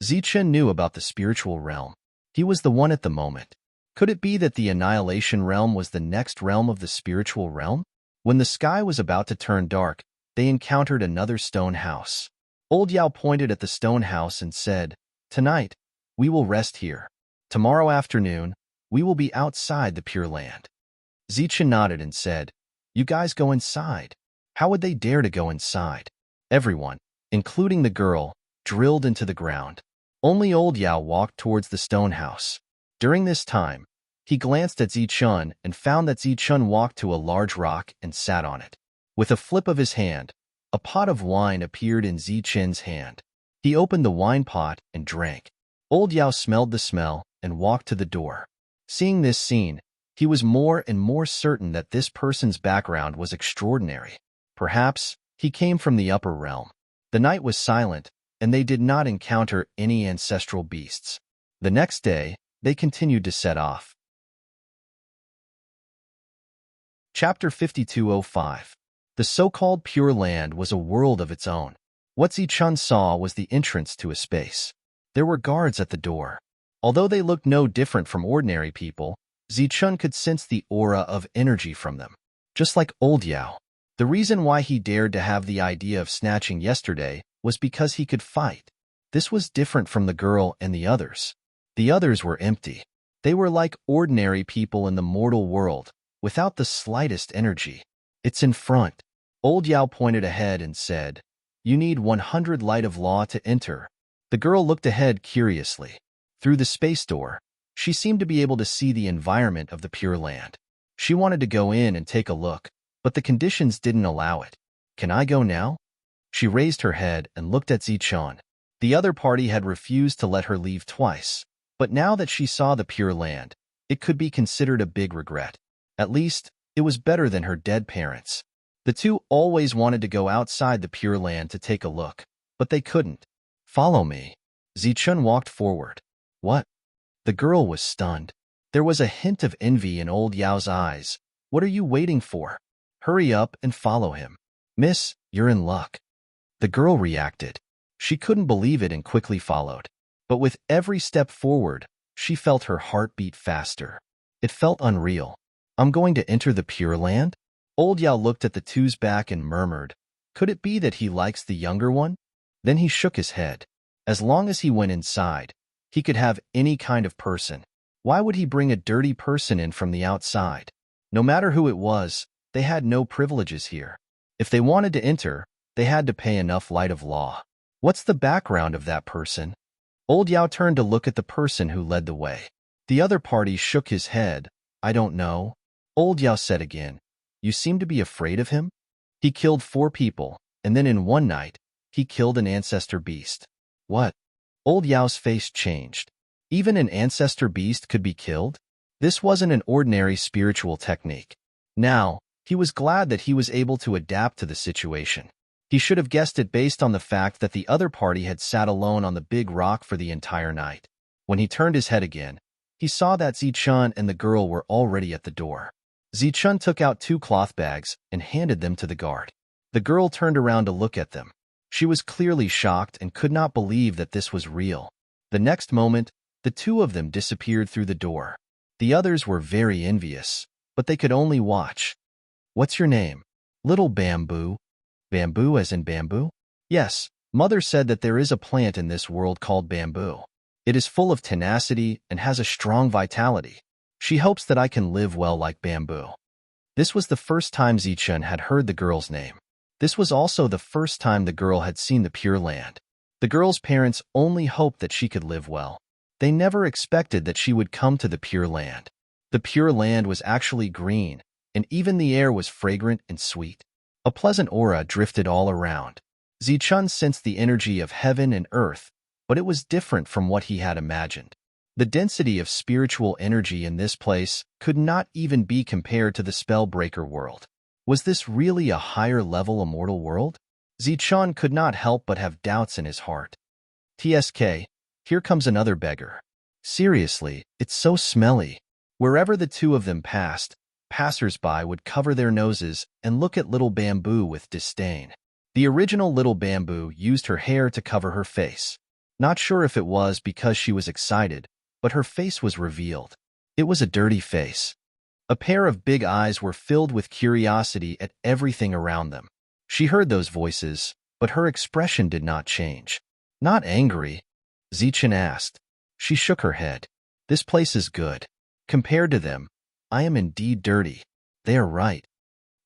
Zichen knew about the spiritual realm. He was the one at the moment. Could it be that the annihilation realm was the next realm of the spiritual realm? When the sky was about to turn dark, they encountered another stone house. Old Yao pointed at the stone house and said, tonight, we will rest here. Tomorrow afternoon, we will be outside the Pure Land. Zichen nodded and said, you guys go inside. How would they dare to go inside? Everyone, including the girl, drilled into the ground. Only Old Yao walked towards the stone house. During this time, he glanced at Zichen and found that Zichen walked to a large rock and sat on it. With a flip of his hand, a pot of wine appeared in Zichen's hand. He opened the wine pot and drank. Old Yao smelled the smell and walked to the door. Seeing this scene, he was more and more certain that this person's background was extraordinary. Perhaps he came from the upper realm. The night was silent, and they did not encounter any ancestral beasts. The next day, they continued to set off. Chapter 5205. The so-called Pure Land was a world of its own. What Zichen saw was the entrance to a space. There were guards at the door. Although they looked no different from ordinary people, Zichen could sense the aura of energy from them. Just like Old Yao. The reason why he dared to have the idea of snatching yesterday was because he could fight. This was different from the girl and the others. The others were empty. They were like ordinary people in the mortal world, without the slightest energy. It's in front. Old Yao pointed ahead and said, you need 100 light of law to enter. The girl looked ahead curiously. Through the space door, she seemed to be able to see the environment of the Pure Land. She wanted to go in and take a look, but the conditions didn't allow it. Can I go now? She raised her head and looked at Zichen. The other party had refused to let her leave twice, but now that she saw the Pure Land, it could be considered a big regret. At least, it was better than her dead parents. The two always wanted to go outside the Pure Land to take a look, but they couldn't. Follow me. Zichen walked forward. What? The girl was stunned. There was a hint of envy in Old Yao's eyes. What are you waiting for? Hurry up and follow him. Miss, you're in luck. The girl reacted. She couldn't believe it and quickly followed. But with every step forward, she felt her heart beat faster. It felt unreal. I'm going to enter the Pure Land? Old Yao looked at the two's back and murmured, could it be that he likes the younger one? Then he shook his head. As long as he went inside, he could have any kind of person. Why would he bring a dirty person in from the outside? No matter who it was, they had no privileges here. If they wanted to enter, they had to pay enough light of law. What's the background of that person? Old Yao turned to look at the person who led the way. The other party shook his head. I don't know. Old Yao said again, you seem to be afraid of him? He killed 4 people, and then in one night, he killed an ancestor beast. What? Old Yao's face changed. Even an ancestor beast could be killed? This wasn't an ordinary spiritual technique. Now, he was glad that he was able to adapt to the situation. He should have guessed it based on the fact that the other party had sat alone on the big rock for the entire night. When he turned his head again, he saw that Zichen and the girl were already at the door. Zichen took out 2 cloth bags and handed them to the guard. The girl turned around to look at them. She was clearly shocked and could not believe that this was real. The next moment, the 2 of them disappeared through the door. The others were very envious, but they could only watch. What's your name? Little Bamboo. Bamboo as in bamboo? Yes, Mother said that there is a plant in this world called bamboo. It is full of tenacity and has a strong vitality. She hopes that I can live well like bamboo. This was the first time Zichen had heard the girl's name. This was also the first time the girl had seen the Pure Land. The girl's parents only hoped that she could live well. They never expected that she would come to the Pure Land. The Pure Land was actually green, and even the air was fragrant and sweet. A pleasant aura drifted all around. Zichen sensed the energy of heaven and earth, but it was different from what he had imagined. The density of spiritual energy in this place could not even be compared to the Spellbreaker world. Was this really a higher-level immortal world? Zichun could not help but have doubts in his heart. TSK, here comes another beggar. Seriously, it's so smelly. Wherever the two of them passed, passers-by would cover their noses and look at Little Bamboo with disdain. The original Little Bamboo used her hair to cover her face. Not sure if it was because she was excited, but her face was revealed. It was a dirty face. A pair of big eyes were filled with curiosity at everything around them. She heard those voices, but her expression did not change. Not angry, Zichun asked. She shook her head. This place is good. Compared to them, I am indeed dirty. They are right.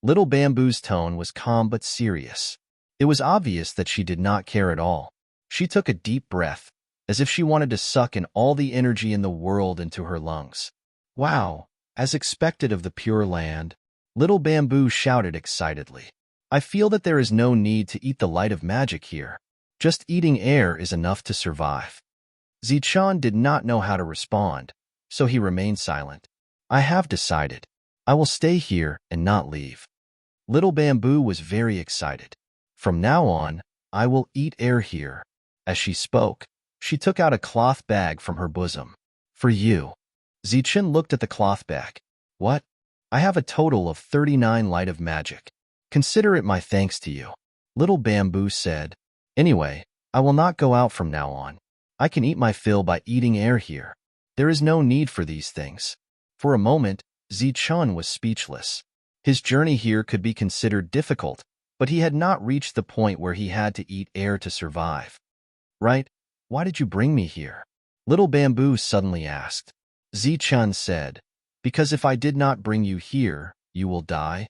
Little Bamboo's tone was calm but serious. It was obvious that she did not care at all. She took a deep breath, as if she wanted to suck in all the energy in the world into her lungs. Wow, as expected of the Pure Land, Little Bamboo shouted excitedly. I feel that there is no need to eat the light of magic here. Just eating air is enough to survive. Zichun did not know how to respond, so he remained silent. I have decided. I will stay here and not leave. Little Bamboo was very excited. From now on, I will eat air here. As she spoke, she took out a cloth bag from her bosom. For you. Zichun looked at the cloth bag. What? I have a total of 39 light of magic. Consider it my thanks to you. Little Bamboo said. Anyway, I will not go out from now on. I can eat my fill by eating air here. There is no need for these things. For a moment, Zichun was speechless. His journey here could be considered difficult, but he had not reached the point where he had to eat air to survive. Right? Why did you bring me here? Little Bamboo suddenly asked. Zichun said, because if I did not bring you here, you will die.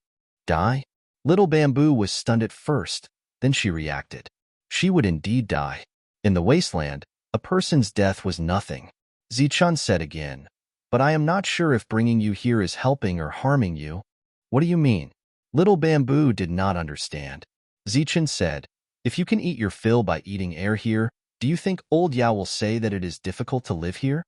Die? Little Bamboo was stunned at first, then she reacted. She would indeed die. In the wasteland, a person's death was nothing. Zichun said again, but I am not sure if bringing you here is helping or harming you. What do you mean? Little Bamboo did not understand. Zichun said, if you can eat your fill by eating air here, do you think Old Yao will say that it is difficult to live here?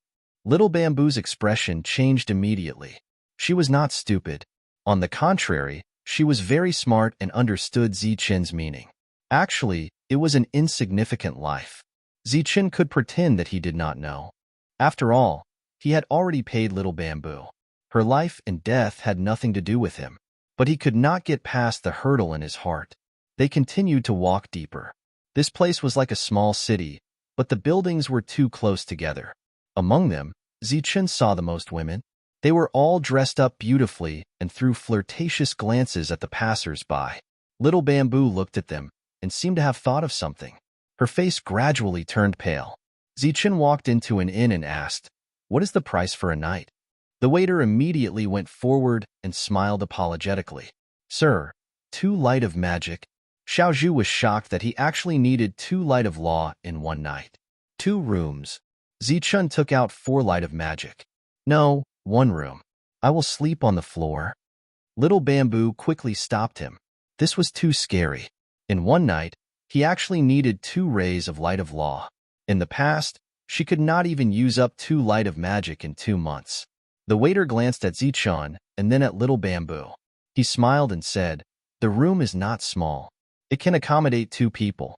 Little Bamboo's expression changed immediately. She was not stupid. On the contrary, she was very smart and understood Zichun's meaning. Actually, it was an insignificant life. Zichun could pretend that he did not know. After all, he had already paid Little Bamboo. Her life and death had nothing to do with him. But he could not get past the hurdle in his heart. They continued to walk deeper. This place was like a small city, but the buildings were too close together. Among them, Zichun saw the most women. They were all dressed up beautifully and threw flirtatious glances at the passers-by. Little Bamboo looked at them and seemed to have thought of something. Her face gradually turned pale. Zichun walked into an inn and asked, what is the price for a night? The waiter immediately went forward and smiled apologetically. Sir, 2 light of magic. Xiaozhu was shocked that he actually needed 2 light of law in one night. 2 rooms. Zichun took out 4 light of magic. No, 1 room. I will sleep on the floor. Little Bamboo quickly stopped him. This was too scary. In one night, he actually needed 2 rays of light of law. In the past, she could not even use up 2 light of magic in 2 months. The waiter glanced at Zichun and then at Little Bamboo. He smiled and said, the room is not small. It can accommodate 2 people.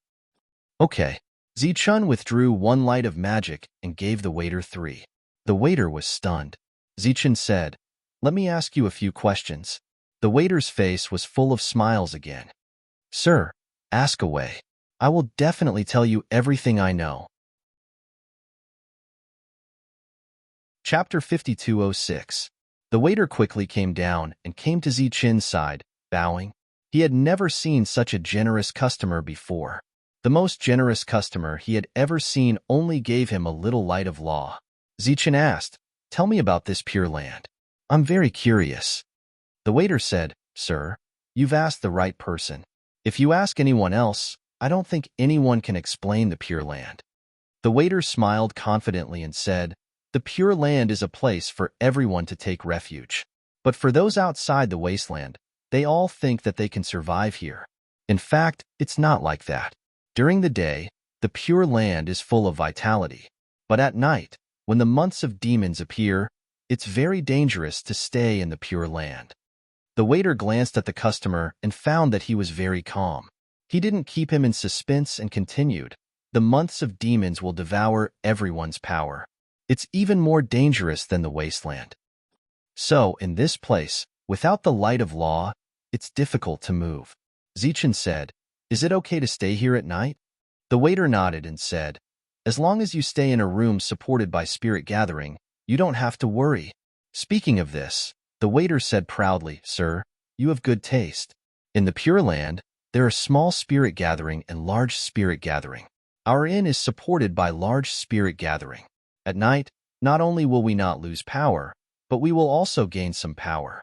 Okay. Zichun withdrew 1 light of magic and gave the waiter 3. The waiter was stunned. Zichun said, let me ask you a few questions. The waiter's face was full of smiles again. Sir, ask away. I will definitely tell you everything I know. Chapter 5206. The waiter quickly came down and came to Zichun's side, bowing. He had never seen such a generous customer before. The most generous customer he had ever seen only gave him a little light of law. Zichun asked, tell me about this Pure Land. I'm very curious. The waiter said, sir, you've asked the right person. If you ask anyone else, I don't think anyone can explain the Pure Land. The waiter smiled confidently and said, the Pure Land is a place for everyone to take refuge. But for those outside the wasteland, they all think that they can survive here. In fact, it's not like that. During the day, the Pure Land is full of vitality. But at night, when the months of demons appear, it's very dangerous to stay in the Pure Land. The waiter glanced at the customer and found that he was very calm. He didn't keep him in suspense and continued, "The months of demons will devour everyone's power. It's even more dangerous than the wasteland. So, in this place, without the light of law, it's difficult to move." Zichen said, "Is it okay to stay here at night?" The waiter nodded and said, "As long as you stay in a room supported by spirit gathering, you don't have to worry." Speaking of this, the waiter said proudly, "Sir, you have good taste. In the Pure Land, there are small spirit gathering and large spirit gathering. Our inn is supported by large spirit gathering. At night, not only will we not lose power, but we will also gain some power."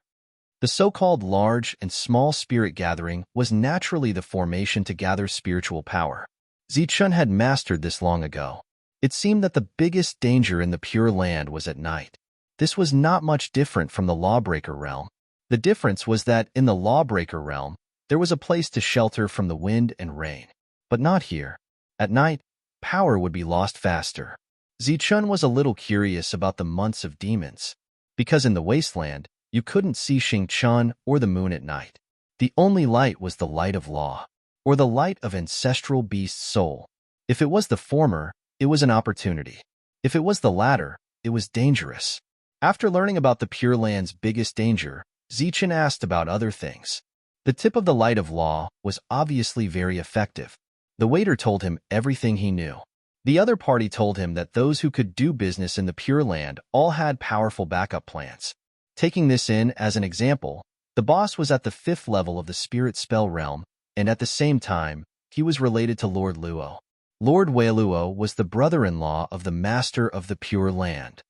The so-called large and small spirit gathering was naturally the formation to gather spiritual power. Zichun had mastered this long ago. It seemed that the biggest danger in the Pure Land was at night. This was not much different from the Lawbreaker realm. The difference was that in the Lawbreaker realm, there was a place to shelter from the wind and rain. But not here. At night, power would be lost faster. Zichun was a little curious about the months of demons, because in the wasteland, you couldn't see Xingchun or the moon at night. The only light was the light of law, or the light of ancestral beast's soul. If it was the former, it was an opportunity. If it was the latter, it was dangerous. After learning about the Pure Land's biggest danger, Zichen asked about other things. The tip of the light of law was obviously very effective. The waiter told him everything he knew. The other party told him that those who could do business in the Pure Land all had powerful backup plans. Taking this in as an example, the boss was at the 5th level of the Spirit Spell realm, and at the same time, he was related to Lord Luo. Lord Weiluo was the brother-in-law of the Master of the Pure Land.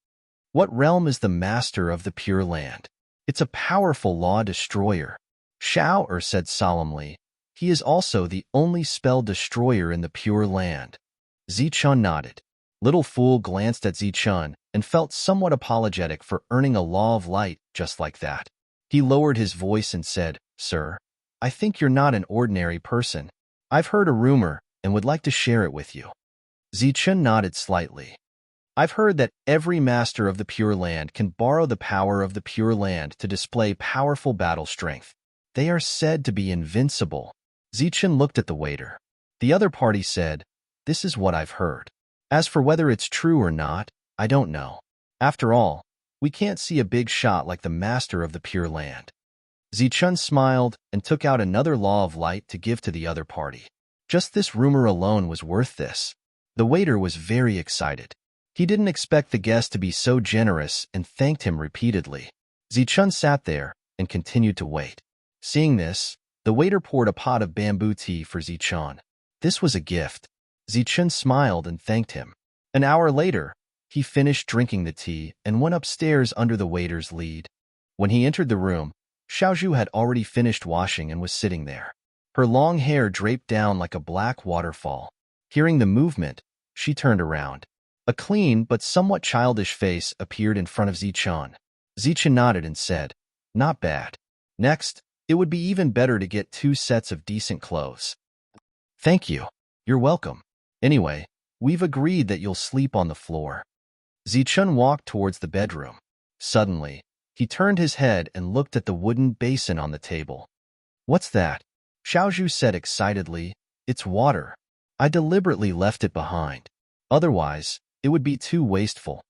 What realm is the Master of the Pure Land? It's a powerful law destroyer. Shao Er said solemnly, "He is also the only spell destroyer in the Pure Land." Zichun nodded. Little Fool glanced at Zichun and felt somewhat apologetic for earning a law of light just like that. He lowered his voice and said, "Sir, I think you're not an ordinary person. I've heard a rumor and would like to share it with you." Zichun nodded slightly. "I've heard that every master of the Pure Land can borrow the power of the Pure Land to display powerful battle strength. They are said to be invincible." Zichen looked at the waiter. The other party said, "This is what I've heard. As for whether it's true or not, I don't know. After all, we can't see a big shot like the Master of the Pure Land." Zichun smiled and took out another law of light to give to the other party. Just this rumor alone was worth this. The waiter was very excited. He didn't expect the guest to be so generous and thanked him repeatedly. Zichun sat there and continued to wait. Seeing this, the waiter poured a pot of bamboo tea for Zichun. This was a gift. Zichun smiled and thanked him. An hour later, he finished drinking the tea and went upstairs under the waiter's lead. When he entered the room, Xiaozhu had already finished washing and was sitting there. Her long hair draped down like a black waterfall. Hearing the movement, she turned around. A clean but somewhat childish face appeared in front of Zichun. Zichun nodded and said, "Not bad. Next, it would be even better to get 2 sets of decent clothes." "Thank you. You're welcome. Anyway, we've agreed that you'll sleep on the floor." Zichun walked towards the bedroom. Suddenly, he turned his head and looked at the wooden basin on the table. "What's that?" Xiaozhu said excitedly. "It's water. I deliberately left it behind. Otherwise, it would be too wasteful."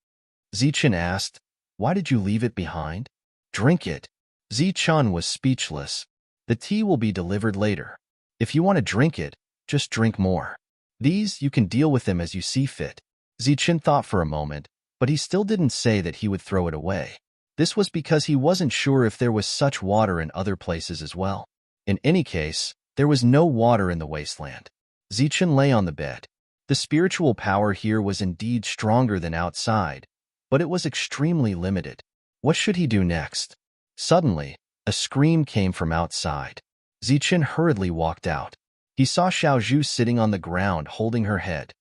Zichun asked, "Why did you leave it behind?" "Drink it." Zichun was speechless. "The tea will be delivered later. If you want to drink it, just drink more. These, you can deal with them as you see fit." Zichun thought for a moment, but he still didn't say that he would throw it away. This was because he wasn't sure if there was such water in other places as well. In any case, there was no water in the wasteland. Zichun lay on the bed. The spiritual power here was indeed stronger than outside, but it was extremely limited. What should he do next? Suddenly, a scream came from outside. Zichun hurriedly walked out. He saw Xiaozhu sitting on the ground holding her head.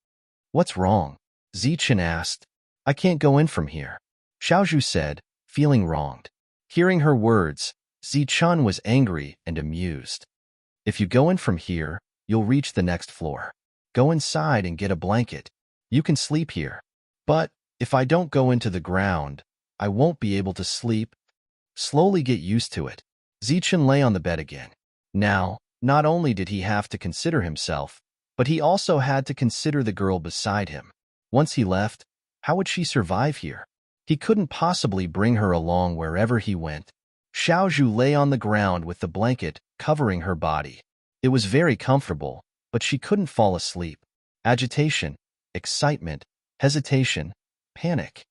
"What's wrong?" Zichun asked. "I can't go in from here," Xiaozhu said, feeling wronged. Hearing her words, Zichun was angry and amused. "If you go in from here, you'll reach the next floor. Go inside and get a blanket. You can sleep here. But if I don't go into the ground, I won't be able to sleep. Slowly get used to it." Zichen lay on the bed again. Now, not only did he have to consider himself, but he also had to consider the girl beside him. Once he left, how would she survive here? He couldn't possibly bring her along wherever he went. Xiaozhu lay on the ground with the blanket covering her body. It was very comfortable, but she couldn't fall asleep. Agitation, excitement, hesitation, panic.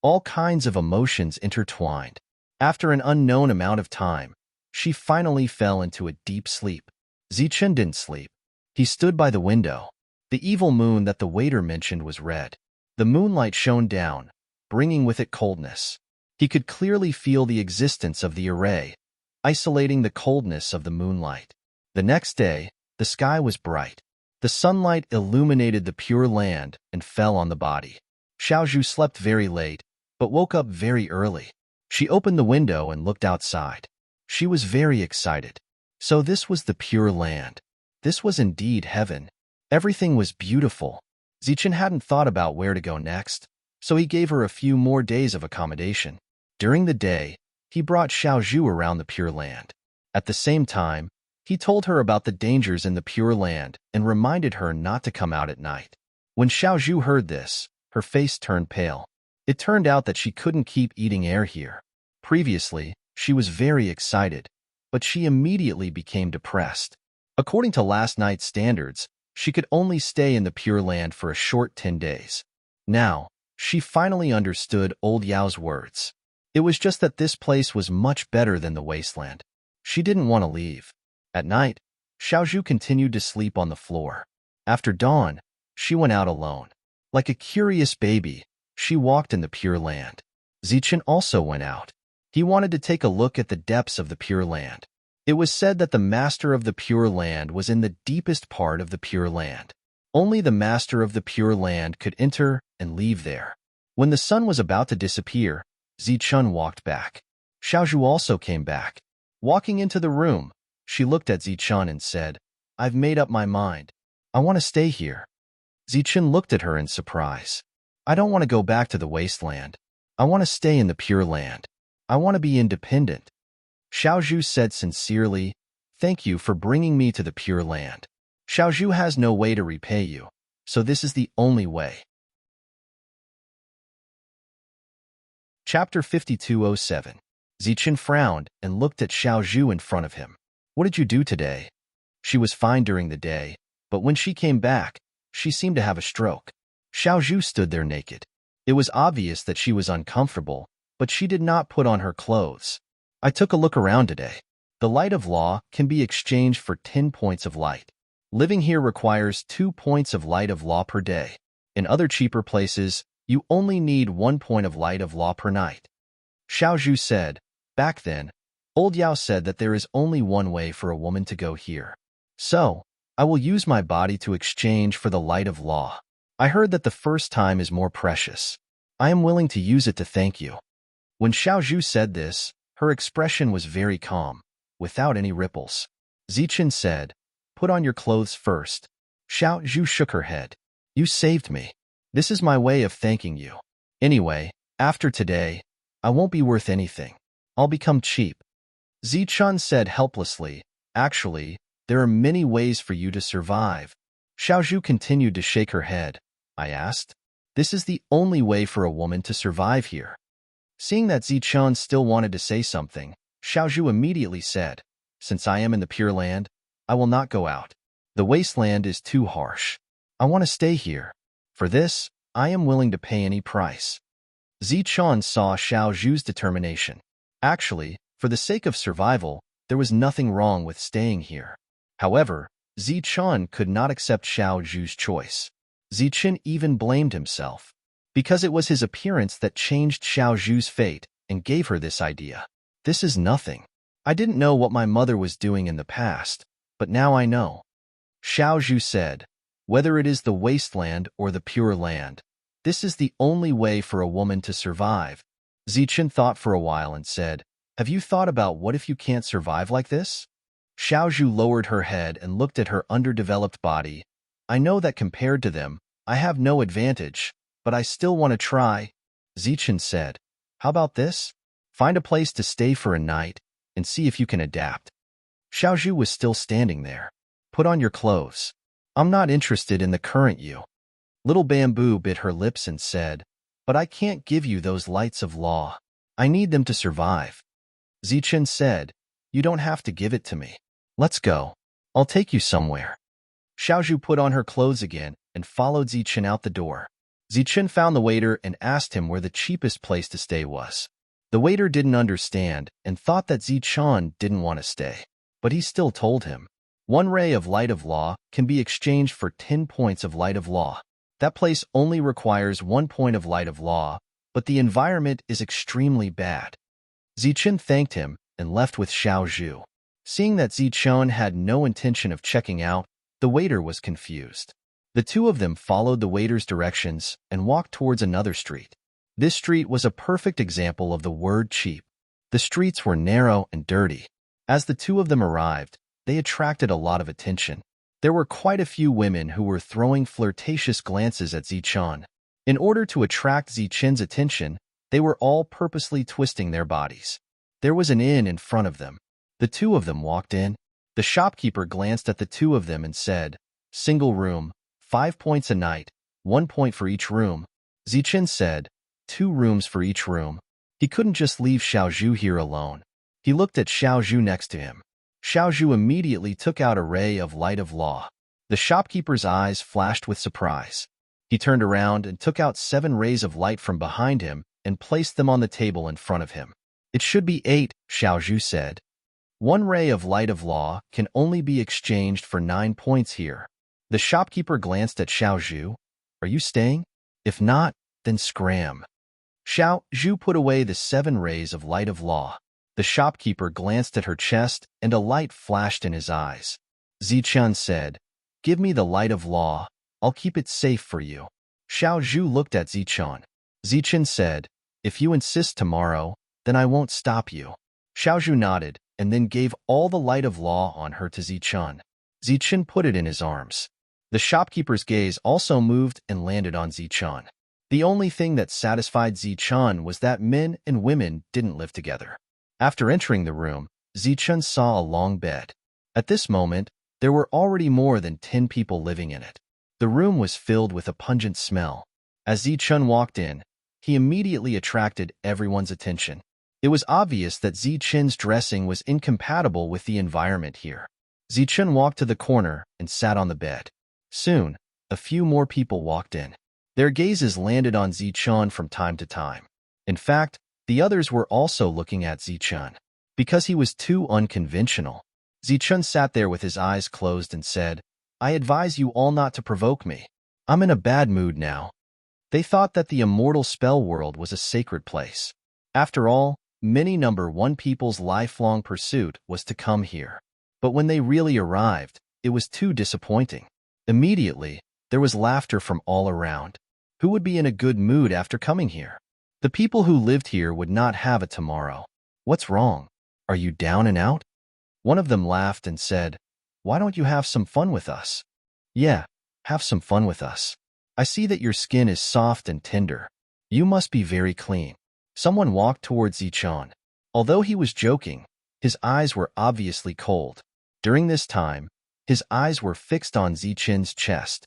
All kinds of emotions intertwined. After an unknown amount of time, she finally fell into a deep sleep. Zichen didn't sleep. He stood by the window. The evil moon that the waiter mentioned was red. The moonlight shone down, bringing with it coldness. He could clearly feel the existence of the array, isolating the coldness of the moonlight. The next day, the sky was bright. The sunlight illuminated the pure land and fell on the body. Xiaozhu slept very late, but woke up very early. She opened the window and looked outside. She was very excited. So this was the pure land. This was indeed heaven. Everything was beautiful. Zichen hadn't thought about where to go next, so he gave her a few more days of accommodation. During the day, he brought Xiaozhu around the Pure Land. At the same time, he told her about the dangers in the Pure Land and reminded her not to come out at night. When Xiaozhu heard this, her face turned pale. It turned out that she couldn't keep eating air here. Previously, she was very excited, but she immediately became depressed. According to last night's standards, she could only stay in the Pure Land for a short 10 days. Now, she finally understood Old Yao's words. It was just that this place was much better than the wasteland. She didn't want to leave. At night, Xiaozhu continued to sleep on the floor. After dawn, she went out alone. Like a curious baby, she walked in the Pure Land. Zichen also went out. He wanted to take a look at the depths of the Pure Land. It was said that the master of the Pure Land was in the deepest part of the Pure Land. Only the master of the Pure Land could enter and leave there. When the sun was about to disappear, Zichen walked back. Xiaozhu also came back. Walking into the room, she looked at Zichen and said, "I've made up my mind. I want to stay here." Zichen looked at her in surprise. "I don't want to go back to the wasteland. I want to stay in the Pure Land. I want to be independent." Xiaozhu said sincerely, "Thank you for bringing me to the Pure Land. Xiaozhu has no way to repay you, so this is the only way." Chapter 5207. Zichen frowned and looked at Xiaozhu in front of him. "What did you do today?" She was fine during the day, but when she came back, she seemed to have a stroke. Xiaozhu stood there naked. It was obvious that she was uncomfortable, but she did not put on her clothes. "I took a look around today. The light of law can be exchanged for 10 points of light. Living here requires 2 points of light of law per day. In other cheaper places, you only need 1 point of light of law per night." Xiaozhu said, "Back then, Old Yao said that there is only one way for a woman to go here. So, I will use my body to exchange for the light of law. I heard that the first time is more precious. I am willing to use it to thank you." When Xiaozhu said this, her expression was very calm, without any ripples. Zichen said, "Put on your clothes first." Xiaozhu shook her head. "You saved me. This is my way of thanking you. Anyway, after today, I won't be worth anything. I'll become cheap." Zichen said helplessly, "Actually, there are many ways for you to survive." Xiaozhu continued to shake her head. I asked, "This is the only way for a woman to survive here." Seeing that Zichen still wanted to say something, Xiaozhu immediately said, "Since I am in the Pure Land, I will not go out. The wasteland is too harsh. I want to stay here. For this, I am willing to pay any price." Zichen saw Xiaozhu's determination. Actually, for the sake of survival, there was nothing wrong with staying here. However, Zichen could not accept Xiaozhu's choice. Zichen even blamed himself, because it was his appearance that changed Xiaozhu's fate and gave her this idea. "This is nothing. I didn't know what my mother was doing in the past, but now I know." Xiaozhu said, "Whether it is the wasteland or the Pure Land, this is the only way for a woman to survive." Zichen thought for a while and said, "Have you thought about what if you can't survive like this?" Xiaozhu lowered her head and looked at her underdeveloped body. "I know that compared to them, I have no advantage, but I still want to try." Zichen said, "How about this? Find a place to stay for a night, and see if you can adapt. Xiaozhu was still standing there. Put on your clothes. I'm not interested in the current you. Little Bamboo bit her lips and said, but I can't give you those lights of law. I need them to survive. Zichen said, you don't have to give it to me. Let's go. I'll take you somewhere. Xiaozhu put on her clothes again and followed Zichen out the door. Zichen found the waiter and asked him where the cheapest place to stay was. The waiter didn't understand and thought that Zichen didn't want to stay, but he still told him. 1 ray of light of law can be exchanged for 10 points of light of law. That place only requires 1 point of light of law, but the environment is extremely bad. Zichen thanked him and left with Xiaozhu. Seeing that Zichen had no intention of checking out, the waiter was confused. The two of them followed the waiter's directions and walked towards another street. This street was a perfect example of the word cheap. The streets were narrow and dirty. As the two of them arrived, they attracted a lot of attention. There were quite a few women who were throwing flirtatious glances at Zichen. In order to attract Zichen's attention, they were all purposely twisting their bodies. There was an inn in front of them. The two of them walked in. The shopkeeper glanced at the two of them and said, single room, 5 points a night, 1 point for each room. Zichen said, 2 rooms for each room. He couldn't just leave Xiaozhu here alone. He looked at Xiaozhu next to him. Xiaozhu immediately took out a ray of light of law. The shopkeeper's eyes flashed with surprise. He turned around and took out 7 rays of light from behind him and placed them on the table in front of him. It should be 8, Xiaozhu said. 1 ray of light of law can only be exchanged for 9 points here. The shopkeeper glanced at Xiaozhu. Are you staying? If not, then scram. Xiaozhu put away the 7 rays of light of law. The shopkeeper glanced at her chest and a light flashed in his eyes. Zichen said, give me the light of law. I'll keep it safe for you. Xiaozhu looked at Zichen. Zichen said, if you insist tomorrow, then I won't stop you. Xiaozhu nodded and then gave all the light of law on her to Zichen. Zichen put it in his arms. The shopkeeper's gaze also moved and landed on Zichen. The only thing that satisfied Zichen was that men and women didn't live together. After entering the room, Zichen saw a long bed. At this moment, there were already more than 10 people living in it. The room was filled with a pungent smell. As Zichen walked in, he immediately attracted everyone's attention. It was obvious that Zichen's dressing was incompatible with the environment here. Zichen walked to the corner and sat on the bed. Soon, a few more people walked in. Their gazes landed on Zichen from time to time. In fact, the others were also looking at Zichen. Because he was too unconventional, Zichen sat there with his eyes closed and said, I advise you all not to provoke me. I'm in a bad mood now. They thought that the immortal spell world was a sacred place. After all, many number 1 people's lifelong pursuit was to come here. But when they really arrived, it was too disappointing. Immediately, there was laughter from all around. Who would be in a good mood after coming here? The people who lived here would not have a tomorrow. What's wrong? Are you down and out? One of them laughed and said, why don't you have some fun with us? Yeah, have some fun with us. I see that your skin is soft and tender. You must be very clean. Someone walked towards Zichen. Although he was joking, his eyes were obviously cold. During this time, his eyes were fixed on Zichen's chest.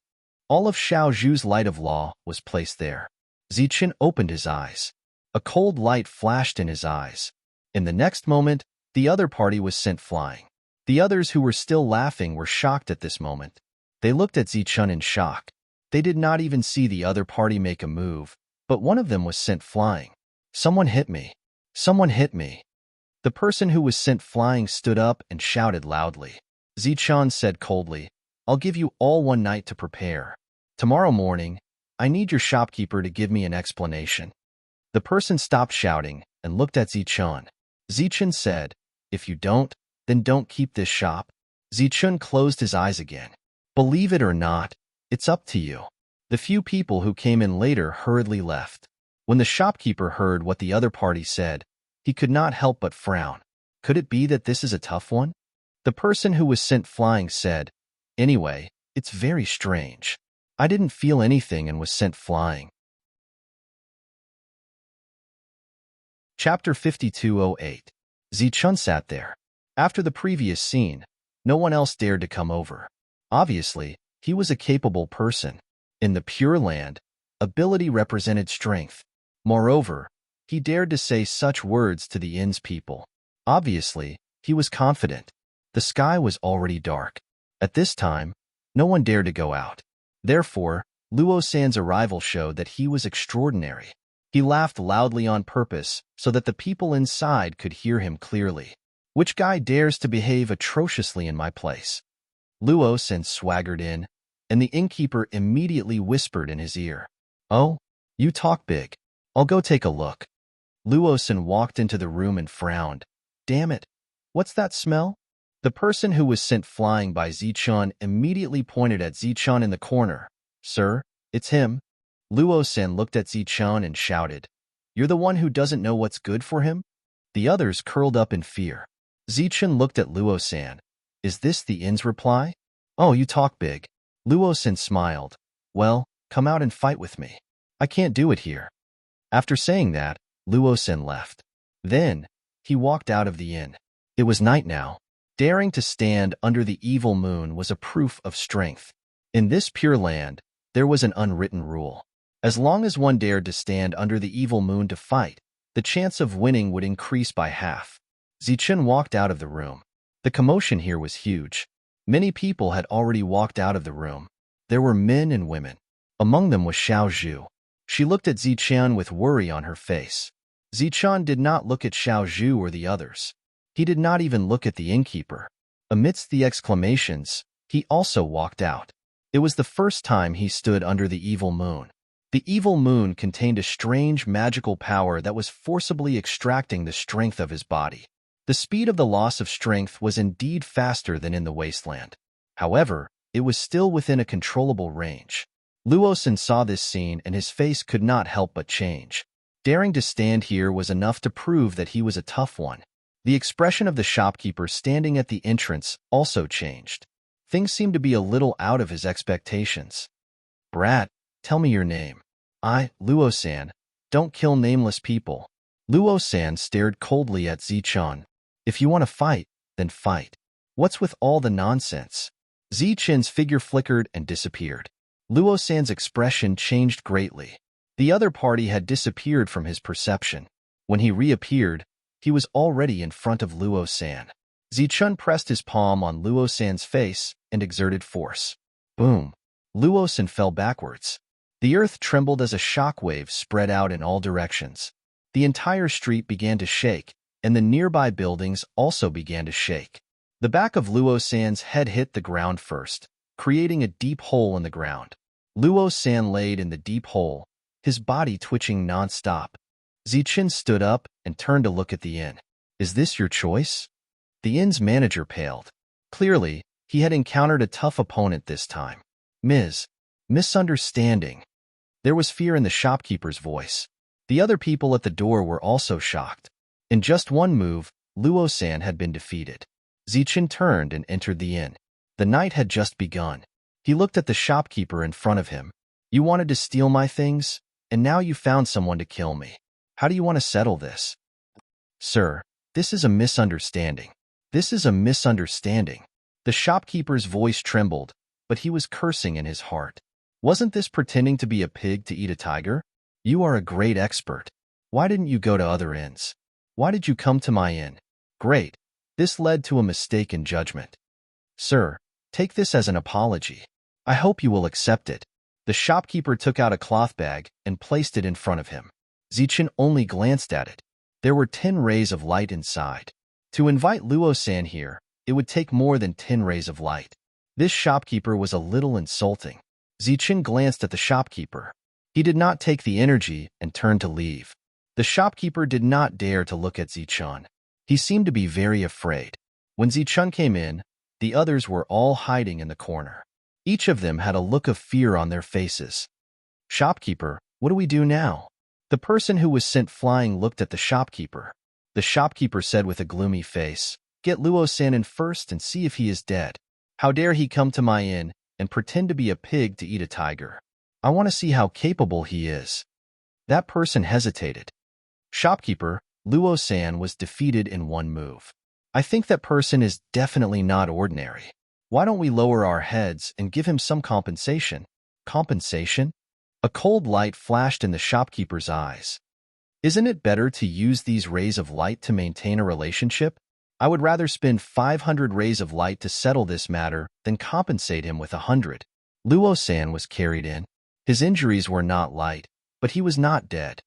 All of Xiaozhu's light of law was placed there. Zichen opened his eyes. A cold light flashed in his eyes. In the next moment, the other party was sent flying. The others who were still laughing were shocked at this moment. They looked at Zichen in shock. They did not even see the other party make a move, but one of them was sent flying. Someone hit me. Someone hit me. The person who was sent flying stood up and shouted loudly. Zichen said coldly, I'll give you all 1 night to prepare. Tomorrow morning, I need your shopkeeper to give me an explanation. The person stopped shouting and looked at Zichen. Zichen said, if you don't, then don't keep this shop. Zichen closed his eyes again. Believe it or not, it's up to you. The few people who came in later hurriedly left. When the shopkeeper heard what the other party said, he could not help but frown. Could it be that this is a tough one? The person who was sent flying said, anyway, it's very strange. I didn't feel anything and was sent flying. Chapter 5208. Zichun sat there. After the previous scene, no one else dared to come over. Obviously, he was a capable person. In the Pure Land, ability represented strength. Moreover, he dared to say such words to the inn's people. Obviously, he was confident. The sky was already dark. At this time, no one dared to go out. Therefore, Luo San's arrival showed that he was extraordinary. He laughed loudly on purpose so that the people inside could hear him clearly. Which guy dares to behave atrociously in my place? Luo San swaggered in, and the innkeeper immediately whispered in his ear. Oh, you talk big. I'll go take a look. Luo San walked into the room and frowned. Damn it. What's that smell? The person who was sent flying by Zichun immediately pointed at Zichun in the corner. Sir, it's him. Luo San looked at Zichun and shouted, You're the one who doesn't know what's good for him? The others curled up in fear. Zichun looked at Luo San. Is this the inn's reply? Oh, you talk big. Luo San smiled. Well, come out and fight with me. I can't do it here. After saying that, Luo San left. Then, he walked out of the inn. It was night now. Daring to stand under the evil moon was a proof of strength. In this Pure Land, there was an unwritten rule. As long as one dared to stand under the evil moon to fight, the chance of winning would increase by half. Zichun walked out of the room. The commotion here was huge. Many people had already walked out of the room. There were men and women. Among them was Xiao Zhu. She looked at Zichun with worry on her face. Zichun did not look at Xiao Zhu or the others. He did not even look at the innkeeper. Amidst the exclamations, he also walked out. It was the first time he stood under the evil moon. The evil moon contained a strange magical power that was forcibly extracting the strength of his body. The speed of the loss of strength was indeed faster than in the wasteland. However, it was still within a controllable range. Luo San saw this scene and his face could not help but change. Daring to stand here was enough to prove that he was a tough one. The expression of the shopkeeper standing at the entrance also changed. Things seemed to be a little out of his expectations. Brat, tell me your name. Luo San. Don't kill nameless people. Luo San stared coldly at Zichun. If you want to fight, then fight. What's with all the nonsense? Zichin's figure flickered and disappeared. Luo San's expression changed greatly. The other party had disappeared from his perception. When he reappeared, he was already in front of Luo San. Zichun pressed his palm on Luo San's face and exerted force. Boom! Luo San fell backwards. The earth trembled as a shockwave spread out in all directions. The entire street began to shake, and the nearby buildings also began to shake. The back of Luo San's head hit the ground first, creating a deep hole in the ground. Luo San laid in the deep hole, his body twitching non-stop. Zichun stood up and turned to look at the inn. Is this your choice? The inn's manager paled. Clearly, he had encountered a tough opponent this time. Misunderstanding. There was fear in the shopkeeper's voice. The other people at the door were also shocked. In just one move, Luo San had been defeated. Zichun turned and entered the inn. The night had just begun. He looked at the shopkeeper in front of him. You wanted to steal my things, and now you found someone to kill me. How do you want to settle this? Sir, this is a misunderstanding. This is a misunderstanding. The shopkeeper's voice trembled, but he was cursing in his heart. Wasn't this pretending to be a pig to eat a tiger? You are a great expert. Why didn't you go to other inns? Why did you come to my inn? Great. This led to a mistake in judgment. Sir, take this as an apology. I hope you will accept it. The shopkeeper took out a cloth bag and placed it in front of him. Zichun only glanced at it. There were 10 rays of light inside. To invite Luo San here, it would take more than 10 rays of light. This shopkeeper was a little insulting. Zichun glanced at the shopkeeper. He did not take the energy and turned to leave. The shopkeeper did not dare to look at Zichun. He seemed to be very afraid. When Zichun came in, the others were all hiding in the corner. Each of them had a look of fear on their faces. Shopkeeper, what do we do now? The person who was sent flying looked at the shopkeeper. The shopkeeper said with a gloomy face, Get Luo San in first and see if he is dead. How dare he come to my inn and pretend to be a pig to eat a tiger? I want to see how capable he is. That person hesitated. Shopkeeper, Luo San was defeated in one move. I think that person is definitely not ordinary. Why don't we lower our heads and give him some compensation? Compensation? A cold light flashed in the shopkeeper's eyes. Isn't it better to use these rays of light to maintain a relationship? I would rather spend 500 rays of light to settle this matter than compensate him with 100. Luo San was carried in. His injuries were not light, but he was not dead.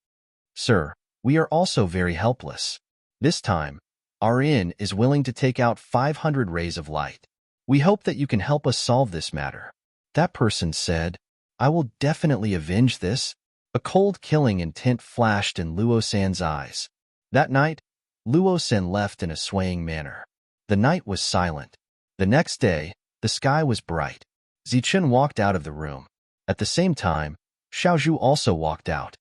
Sir, we are also very helpless. This time, our inn is willing to take out 500 rays of light. We hope that you can help us solve this matter. That person said, I will definitely avenge this. A cold killing intent flashed in Luo San's eyes. That night, Luo San left in a swaying manner. The night was silent. The next day, the sky was bright. Zichen walked out of the room. At the same time, Xiaozhu also walked out.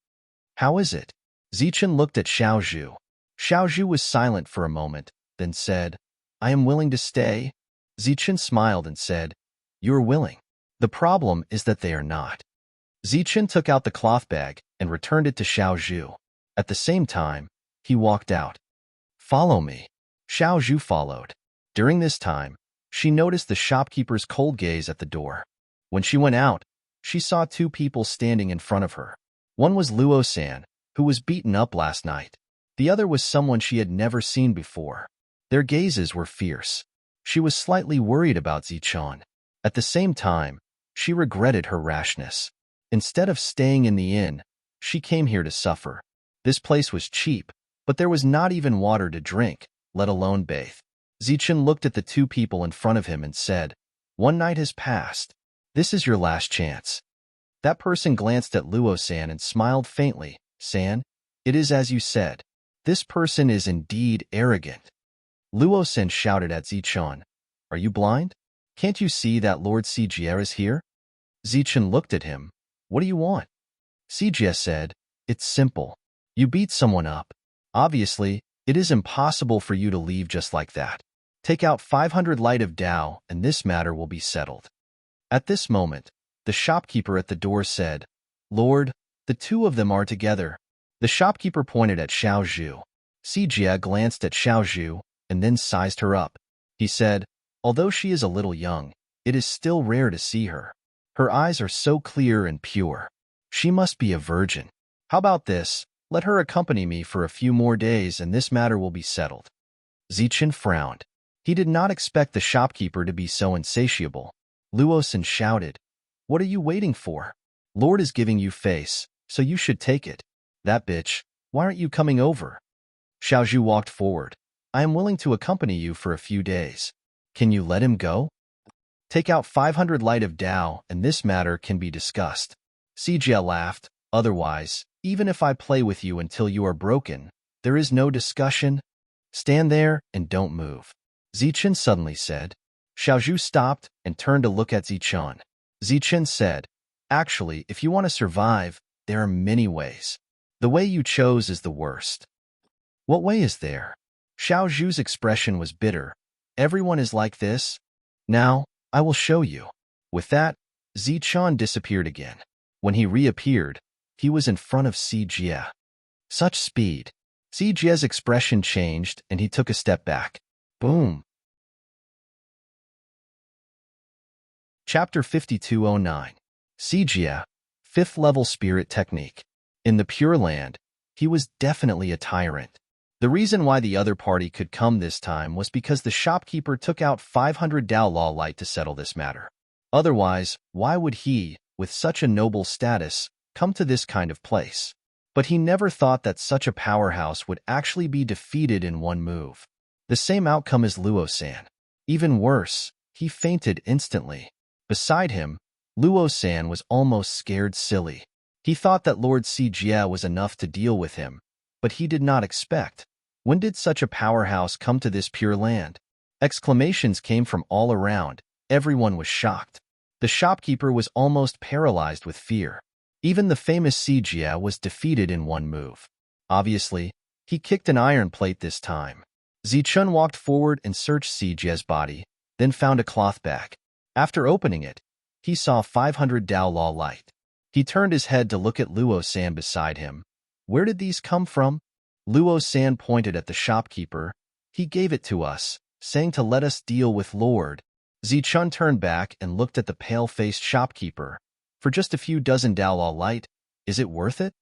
How is it? Zichen looked at Xiaozhu. Xiaozhu was silent for a moment, then said, I am willing to stay. Zichen smiled and said, You are willing. The problem is that they are not. Zichen took out the cloth bag and returned it to Xiaozhu. At the same time, he walked out. Follow me. Xiaozhu followed. During this time, she noticed the shopkeeper's cold gaze at the door. When she went out, she saw two people standing in front of her. One was Luo San, who was beaten up last night. The other was someone she had never seen before. Their gazes were fierce. She was slightly worried about Zichen. At the same time, she regretted her rashness. Instead of staying in the inn, she came here to suffer. This place was cheap, but there was not even water to drink, let alone bathe. Zichen looked at the two people in front of him and said, One night has passed. This is your last chance. That person glanced at Luo San and smiled faintly. San, it is as you said. This person is indeed arrogant. Luo San shouted at Zichen, Are you blind? Can't you see that Lord Sijie is here? Zichen looked at him. What do you want? Sijie said, It's simple. You beat someone up. Obviously, it is impossible for you to leave just like that. Take out 500 light of Tao and this matter will be settled. At this moment, the shopkeeper at the door said, Lord, the two of them are together. The shopkeeper pointed at Xiaozhu. Sijie glanced at Xiaozhu and then sized her up. He said, Although she is a little young, it is still rare to see her. Her eyes are so clear and pure. She must be a virgin. How about this? Let her accompany me for a few more days and this matter will be settled. Zichen frowned. He did not expect the shopkeeper to be so insatiable. Luo San shouted, What are you waiting for? Lord is giving you face, so you should take it. That bitch, why aren't you coming over? Xiaozhu walked forward. I am willing to accompany you for a few days. Can you let him go? Take out 500 light of Tao and this matter can be discussed. Sijie laughed. Otherwise, even if I play with you until you are broken, there is no discussion. Stand there and don't move. Zichen suddenly said. Xiaozhu stopped and turned to look at Zichen. Zichen said, Actually, if you want to survive, there are many ways. The way you chose is the worst. What way is there? Xiaozhu's expression was bitter. Everyone is like this. Now, I will show you. With that, Zichen disappeared again. When he reappeared, he was in front of Sijie. Such speed. Sijie's expression changed and he took a step back. Boom. Chapter 5209. Sijie, 5th level spirit technique. In the Pure Land, he was definitely a tyrant. The reason why the other party could come this time was because the shopkeeper took out 500 Dao Law light to settle this matter. Otherwise, why would he, with such a noble status, come to this kind of place? But he never thought that such a powerhouse would actually be defeated in one move. The same outcome as Luo San. Even worse, he fainted instantly. Beside him, Luo San was almost scared silly. He thought that Lord Sijie was enough to deal with him, but he did not expect. When did such a powerhouse come to this Pure Land? Exclamations came from all around. Everyone was shocked. The shopkeeper was almost paralyzed with fear. Even the famous Sijie was defeated in one move. Obviously, he kicked an iron plate this time. Zichen walked forward and searched Sijie's body, then found a cloth bag. After opening it, he saw 500 Dao Law light. He turned his head to look at Luo San beside him. Where did these come from? Luo San pointed at the shopkeeper. He gave it to us, saying to let us deal with Lord. Zichun turned back and looked at the pale-faced shopkeeper. For just a few dozen Daolao light, is it worth it?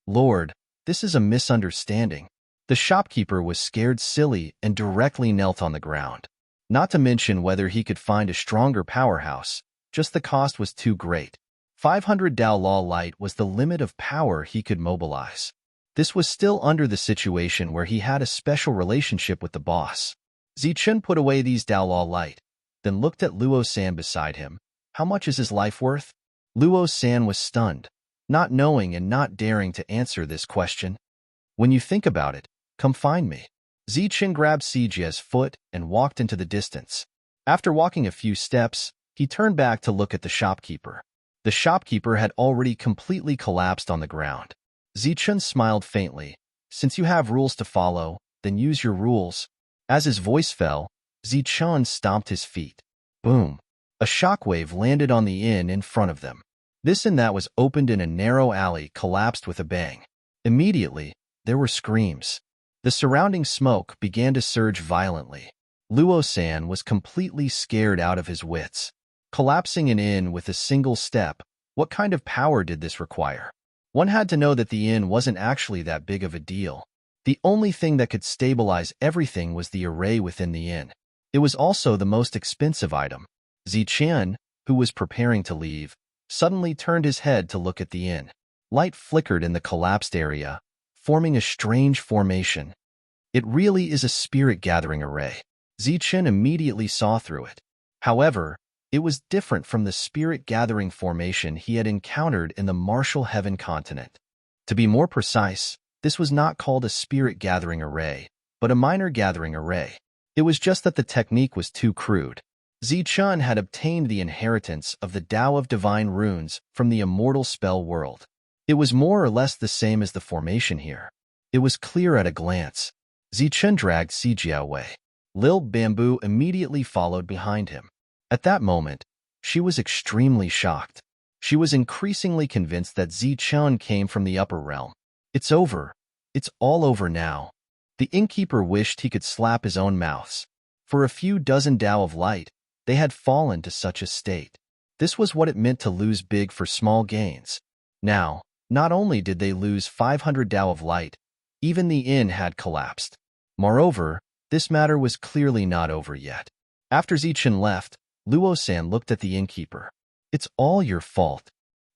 Lord, this is a misunderstanding. The shopkeeper was scared silly and directly knelt on the ground. Not to mention whether he could find a stronger powerhouse, just the cost was too great. 500 Daolao light was the limit of power he could mobilize. This was still under the situation where he had a special relationship with the boss. Zichun put away these Daolao light, then looked at Luo San beside him. How much is his life worth? Luo San was stunned, not knowing and not daring to answer this question. When you think about it, come find me. Zichun grabbed Sijia's foot and walked into the distance. After walking a few steps, he turned back to look at the shopkeeper. The shopkeeper had already completely collapsed on the ground. Zichun smiled faintly. Since you have rules to follow, then use your rules. As his voice fell, Zichun stomped his feet. Boom! A shockwave landed on the inn in front of them. This and that was opened in a narrow alley collapsed with a bang. Immediately, there were screams. The surrounding smoke began to surge violently. Luo San was completely scared out of his wits. Collapsing an inn with a single step, what kind of power did this require? One had to know that the inn wasn't actually that big of a deal. The only thing that could stabilize everything was the array within the inn. It was also the most expensive item. Zichun, who was preparing to leave, suddenly turned his head to look at the inn. Light flickered in the collapsed area, forming a strange formation. It really is a spirit-gathering array. Zichun immediately saw through it. However, it was different from the spirit-gathering formation he had encountered in the Martial Heaven continent. To be more precise, this was not called a spirit-gathering array, but a minor-gathering array. It was just that the technique was too crude. Zichun had obtained the inheritance of the Tao of Divine Runes from the immortal spell world. It was more or less the same as the formation here. It was clear at a glance. Zichun dragged Sijia away. Lil Bamboo immediately followed behind him. At that moment, she was extremely shocked. She was increasingly convinced that Zichun came from the upper realm. It's over. It's all over now. The innkeeper wished he could slap his own mouths. For a few dozen Tao of light, they had fallen to such a state. This was what it meant to lose big for small gains. Now, not only did they lose 500 Tao of light, even the inn had collapsed. Moreover, this matter was clearly not over yet. After Zichun left, Luo San looked at the innkeeper. It's all your fault.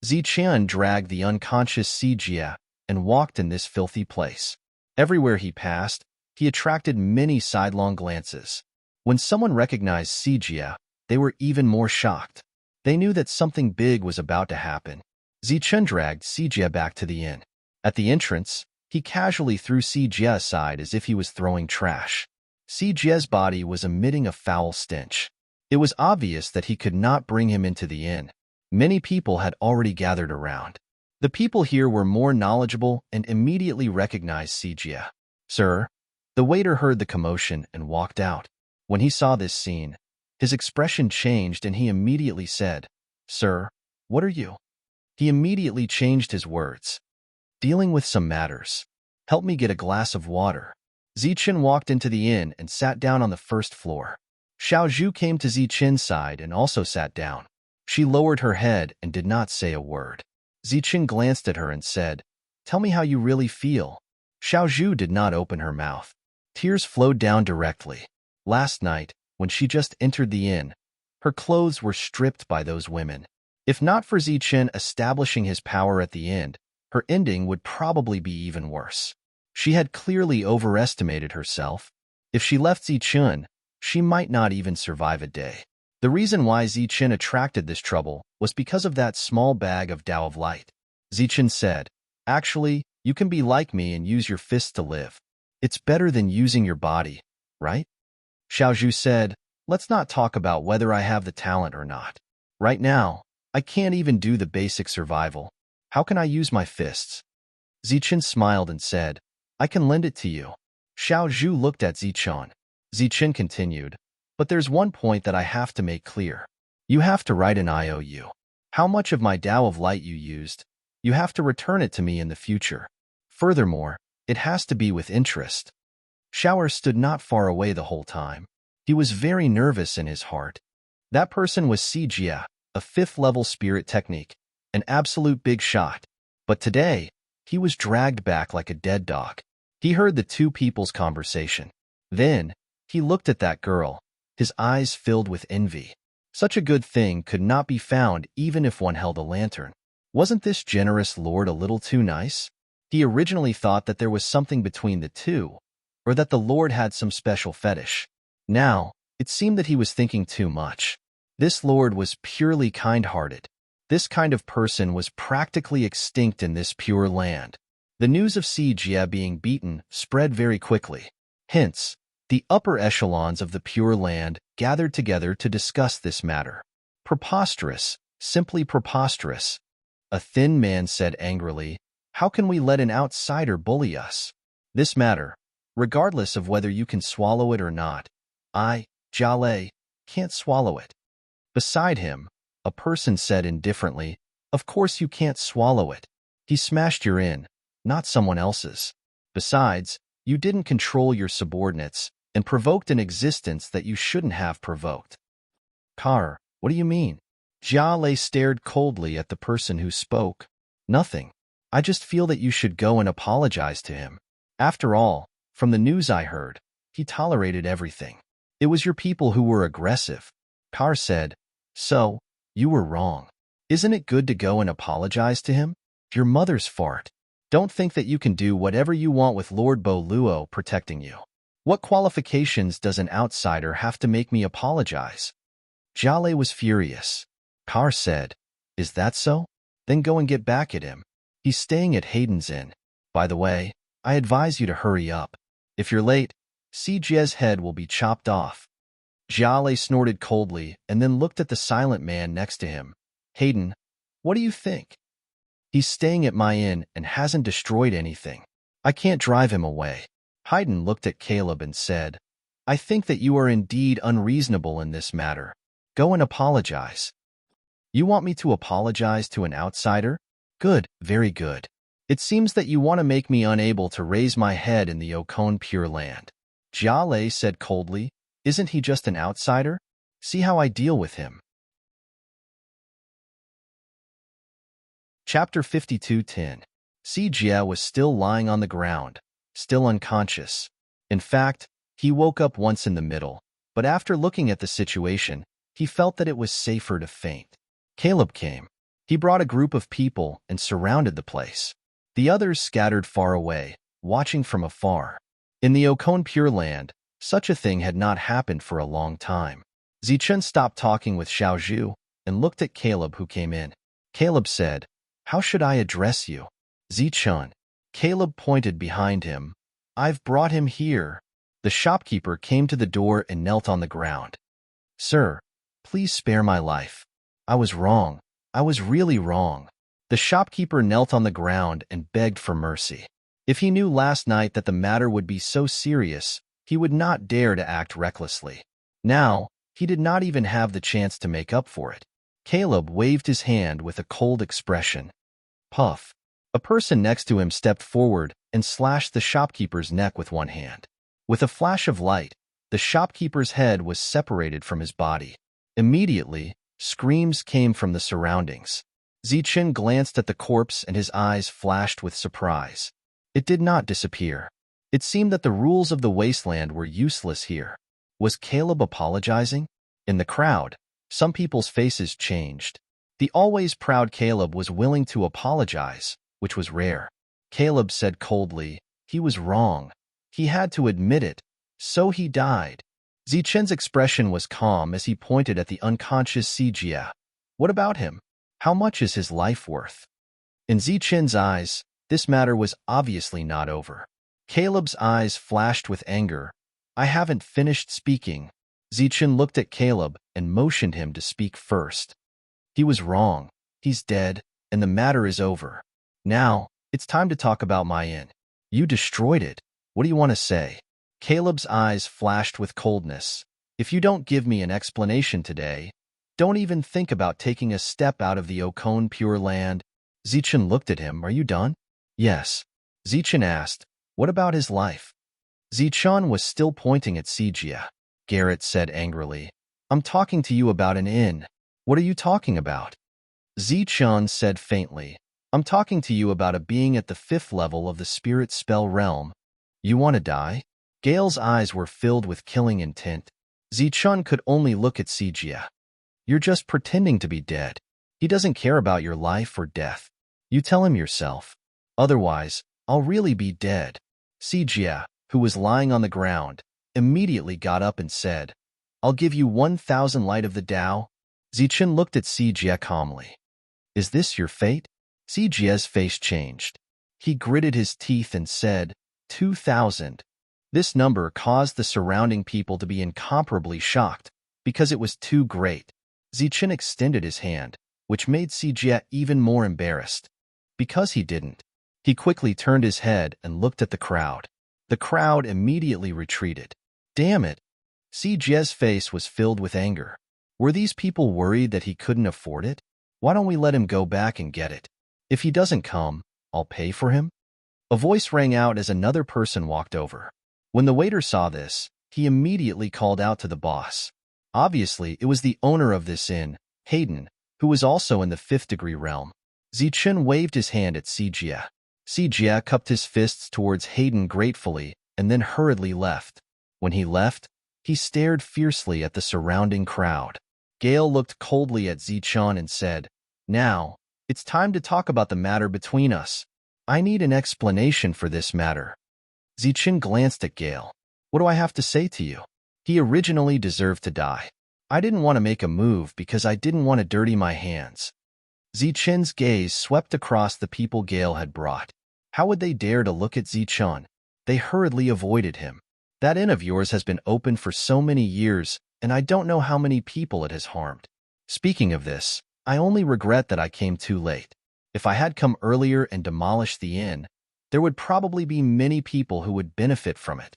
Zichun dragged the unconscious Sijia and walked in this filthy place. Everywhere he passed, he attracted many sidelong glances. When someone recognized Sijia, they were even more shocked. They knew that something big was about to happen. Zichun dragged Sijia back to the inn. At the entrance, he casually threw Sijia aside as if he was throwing trash. Sijia's body was emitting a foul stench. It was obvious that he could not bring him into the inn. Many people had already gathered around. The people here were more knowledgeable and immediately recognized Sijia. Sir, the waiter heard the commotion and walked out. When he saw this scene, his expression changed and he immediately said, Sir, what are you? He immediately changed his words. Dealing with some matters. Help me get a glass of water. Zichun walked into the inn and sat down on the first floor. Xiaozhu came to Zichun's side and also sat down. She lowered her head and did not say a word. Zichun glanced at her and said, Tell me how you really feel. Xiaozhu did not open her mouth. Tears flowed down directly. Last night, when she just entered the inn, her clothes were stripped by those women. If not for Zichun establishing his power at the end, her ending would probably be even worse. She had clearly overestimated herself. If she left Zichun, she might not even survive a day. The reason why Zichun attracted this trouble was because of that small bag of Tao of Light. Zichun said, Actually, you can be like me and use your fists to live. It's better than using your body, right? Xiaozhu said, Let's not talk about whether I have the talent or not. Right now, I can't even do the basic survival. How can I use my fists? Zichun smiled and said, I can lend it to you. Xiaozhu looked at Zichun. Zichun continued, But there's one point that I have to make clear. You have to write an IOU. How much of my Tao of Light you used, you have to return it to me in the future. Furthermore, It has to be with interest. Shower stood not far away the whole time. He was very nervous in his heart. That person was Sijia, a 5th-level spirit technique, an absolute big shot. But today, he was dragged back like a dead dog. He heard the two people's conversation. Then, he looked at that girl, his eyes filled with envy. Such a good thing could not be found even if one held a lantern. Wasn't this generous lord a little too nice? He originally thought that there was something between the two, or that the lord had some special fetish. Now, it seemed that he was thinking too much. This lord was purely kind-hearted. This kind of person was practically extinct in this pure land. The news of Sijia being beaten spread very quickly. Hence, the upper echelons of the Pure Land gathered together to discuss this matter. Preposterous, simply preposterous. A thin man said angrily, "How can we let an outsider bully us? This matter, regardless of whether you can swallow it or not, Jale, can't swallow it." Beside him, a person said indifferently, "Of course you can't swallow it. He smashed your in, not someone else's. Besides, you didn't control your subordinates and provoked an existence that you shouldn't have provoked." "Kar, what do you mean?" Jale stared coldly at the person who spoke. "Nothing. I just feel that you should go and apologize to him. After all, from the news I heard, he tolerated everything. It was your people who were aggressive." Kar said, "So, you were wrong. Isn't it good to go and apologize to him? Your mother's fart. Don't think that you can do whatever you want with Lord Boluo protecting you. What qualifications does an outsider have to make me apologize?" Jale was furious. Kar said, "Is that so? Then go and get back at him. He's staying at Hayden's Inn. By the way, I advise you to hurry up. If you're late, Sijia's head will be chopped off." Jale snorted coldly and then looked at the silent man next to him. "Hayden, what do you think? He's staying at my inn and hasn't destroyed anything. I can't drive him away." Hayden looked at Caleb and said, "I think that you are indeed unreasonable in this matter. Go and apologize." "You want me to apologize to an outsider? Good, very good. It seems that you want to make me unable to raise my head in the Okon Pure Land." Jale said coldly, "Isn't he just an outsider? See how I deal with him." Chapter 52:10. Sijia was still lying on the ground, still unconscious. In fact, he woke up once in the middle, but after looking at the situation, he felt that it was safer to faint. Caleb came. He brought a group of people and surrounded the place. The others scattered far away, watching from afar. In the Okon Pure Land, such a thing had not happened for a long time. Zichun stopped talking with Xiaozhu and looked at Caleb, who came in. Caleb said, "How should I address you?" "Zichun." Caleb pointed behind him. "I've brought him here." The shopkeeper came to the door and knelt on the ground. "Sir, please spare my life. I was wrong. I was really wrong." The shopkeeper knelt on the ground and begged for mercy. If he knew last night that the matter would be so serious, he would not dare to act recklessly. Now, he did not even have the chance to make up for it. Caleb waved his hand with a cold expression. Puff. A person next to him stepped forward and slashed the shopkeeper's neck with one hand. With a flash of light, the shopkeeper's head was separated from his body. Immediately, screams came from the surroundings. Zichun glanced at the corpse and his eyes flashed with surprise. It did not disappear. It seemed that the rules of the wasteland were useless here. Was Caleb apologizing? In the crowd, some people's faces changed. The always proud Caleb was willing to apologize, which was rare. Caleb said coldly, "He was wrong. He had to admit it. So he died." Zichun's expression was calm as he pointed at the unconscious Sijia. "What about him? How much is his life worth?" In Zichun's eyes, this matter was obviously not over. Caleb's eyes flashed with anger. "I haven't finished speaking." Zichun looked at Caleb and motioned him to speak first. "He was wrong. He's dead, and the matter is over. Now, it's time to talk about my inn. You destroyed it. What do you want to say?" Caleb's eyes flashed with coldness. "If you don't give me an explanation today, don't even think about taking a step out of the Okon Pure Land." Zichun looked at him. "Are you done?" "Yes." Zichun asked, What about his life? Zichun was still pointing at Sijia. Garrett said angrily, I'm talking to you about an inn. What are you talking about? Zichun said faintly, I'm talking to you about a being at the 5th level of the spirit spell realm. You want to die? Gale's eyes were filled with killing intent. Zichun could only look at Sijia. You're just pretending to be dead. He doesn't care about your life or death. You tell him yourself. Otherwise, I'll really be dead. Sijia, who was lying on the ground, immediately got up and said, I'll give you 1,000 light of the Tao. Zichun looked at Sijia calmly. Is this your fate? Sijia's face changed. He gritted his teeth and said, 2,000. This number caused the surrounding people to be incomparably shocked, because it was too great. Zichun extended his hand, which made Sijia even more embarrassed. Because he didn't. He quickly turned his head and looked at the crowd. The crowd immediately retreated. Damn it! Sijia's face was filled with anger. Were these people worried that he couldn't afford it? Why don't we let him go back and get it? If he doesn't come, I'll pay for him? A voice rang out as another person walked over. When the waiter saw this, he immediately called out to the boss. Obviously, it was the owner of this inn, Hayden, who was also in the 5th degree realm. Zichun waved his hand at Sijia. Sijia cupped his fists towards Hayden gratefully and then hurriedly left. When he left, he stared fiercely at the surrounding crowd. Gale looked coldly at Zichun and said, Now, it's time to talk about the matter between us. I need an explanation for this matter. Zichun glanced at Gale. What do I have to say to you? He originally deserved to die. I didn't want to make a move because I didn't want to dirty my hands. Zichun's gaze swept across the people Gale had brought. How would they dare to look at Zichun? They hurriedly avoided him. That inn of yours has been open for so many years, and I don't know how many people it has harmed. Speaking of this, I only regret that I came too late. If I had come earlier and demolished the inn, there would probably be many people who would benefit from it.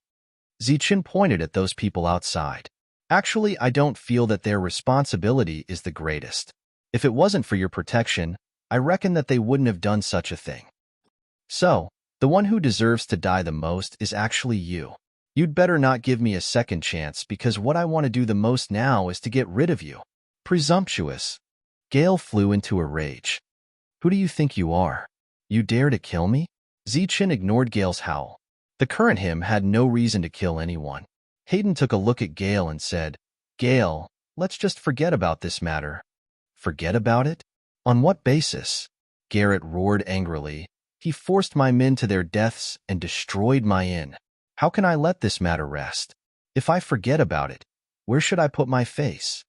Zichun pointed at those people outside. Actually, I don't feel that their responsibility is the greatest. If it wasn't for your protection, I reckon that they wouldn't have done such a thing. So, the one who deserves to die the most is actually you. You'd better not give me a second chance because what I want to do the most now is to get rid of you. Presumptuous. Gale flew into a rage. Who do you think you are? You dare to kill me? Zichun ignored Gale's howl. The current him had no reason to kill anyone. Hayden took a look at Gale and said, Gale, let's just forget about this matter. Forget about it? On what basis? Garrett roared angrily. He forced my men to their deaths and destroyed my inn. How can I let this matter rest? If I forget about it, where should I put my face?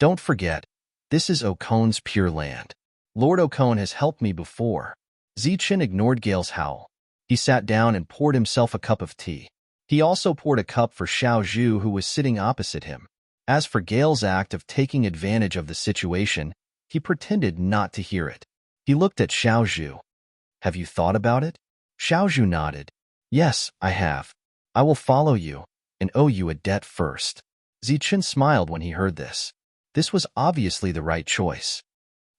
Don't forget, this is Ocon's pure land. Lord Ocon has helped me before. Zichun ignored Gale's howl. He sat down and poured himself a cup of tea. He also poured a cup for Xiao Zhu, who was sitting opposite him. As for Gale's act of taking advantage of the situation, he pretended not to hear it. He looked at Xiao Zhu. Have you thought about it? Xiao Zhu nodded. Yes, I have. I will follow you and owe you a debt first. Zichun smiled when he heard this. This was obviously the right choice.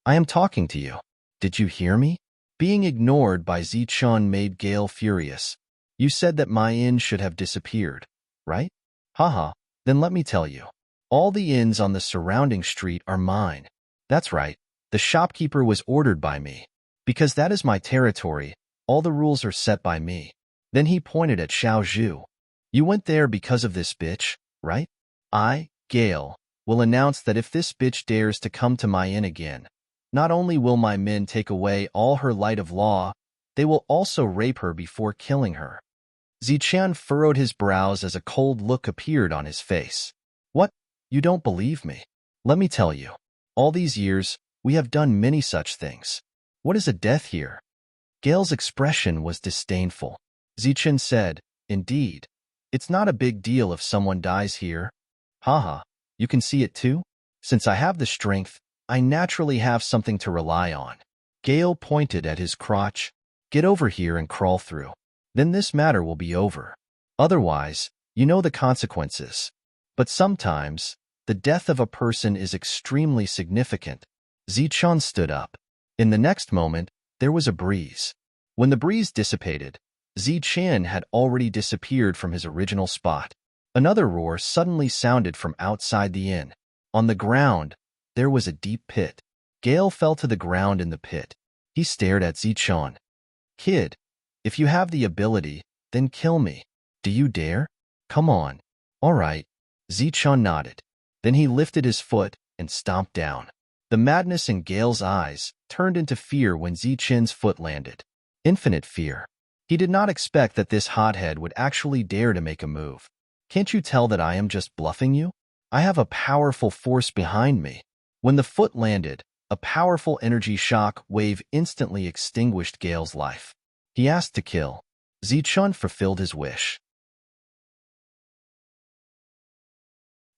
I am talking to you. Did you hear me? Being ignored by Zichun made Gale furious. You said that my inn should have disappeared, right? Haha, then let me tell you. All the inns on the surrounding street are mine. That's right, the shopkeeper was ordered by me. Because that is my territory, all the rules are set by me. Then he pointed at Xiao Zhu. You went there because of this bitch, right? I, Gale, will announce that if this bitch dares to come to my inn again, not only will my men take away all her light of law, they will also rape her before killing her. Zichun furrowed his brows as a cold look appeared on his face. What? You don't believe me? Let me tell you. All these years, we have done many such things. What is a death here? Gale's expression was disdainful. Zichun said, Indeed. It's not a big deal if someone dies here. Haha, you can see it too? Since I have the strength, I naturally have something to rely on. Gale pointed at his crotch. Get over here and crawl through. Then this matter will be over. Otherwise, you know the consequences. But sometimes, the death of a person is extremely significant. Zichun stood up. In the next moment, there was a breeze. When the breeze dissipated, Zi-Chan had already disappeared from his original spot. Another roar suddenly sounded from outside the inn. On the ground, there was a deep pit. Gale fell to the ground in the pit. He stared at Zi-Chan. "Kid, if you have the ability, then kill me. Do you dare? Come on." "All right." Zi-Chan nodded. Then he lifted his foot and stomped down. The madness in Gale's eyes turned into fear when Zi-Chan's foot landed. Infinite fear. He did not expect that this hothead would actually dare to make a move. "Can't you tell that I am just bluffing you? I have a powerful force behind me." When the foot landed, a powerful energy shock wave instantly extinguished Gale's life. He asked to kill. Zi-Chan fulfilled his wish.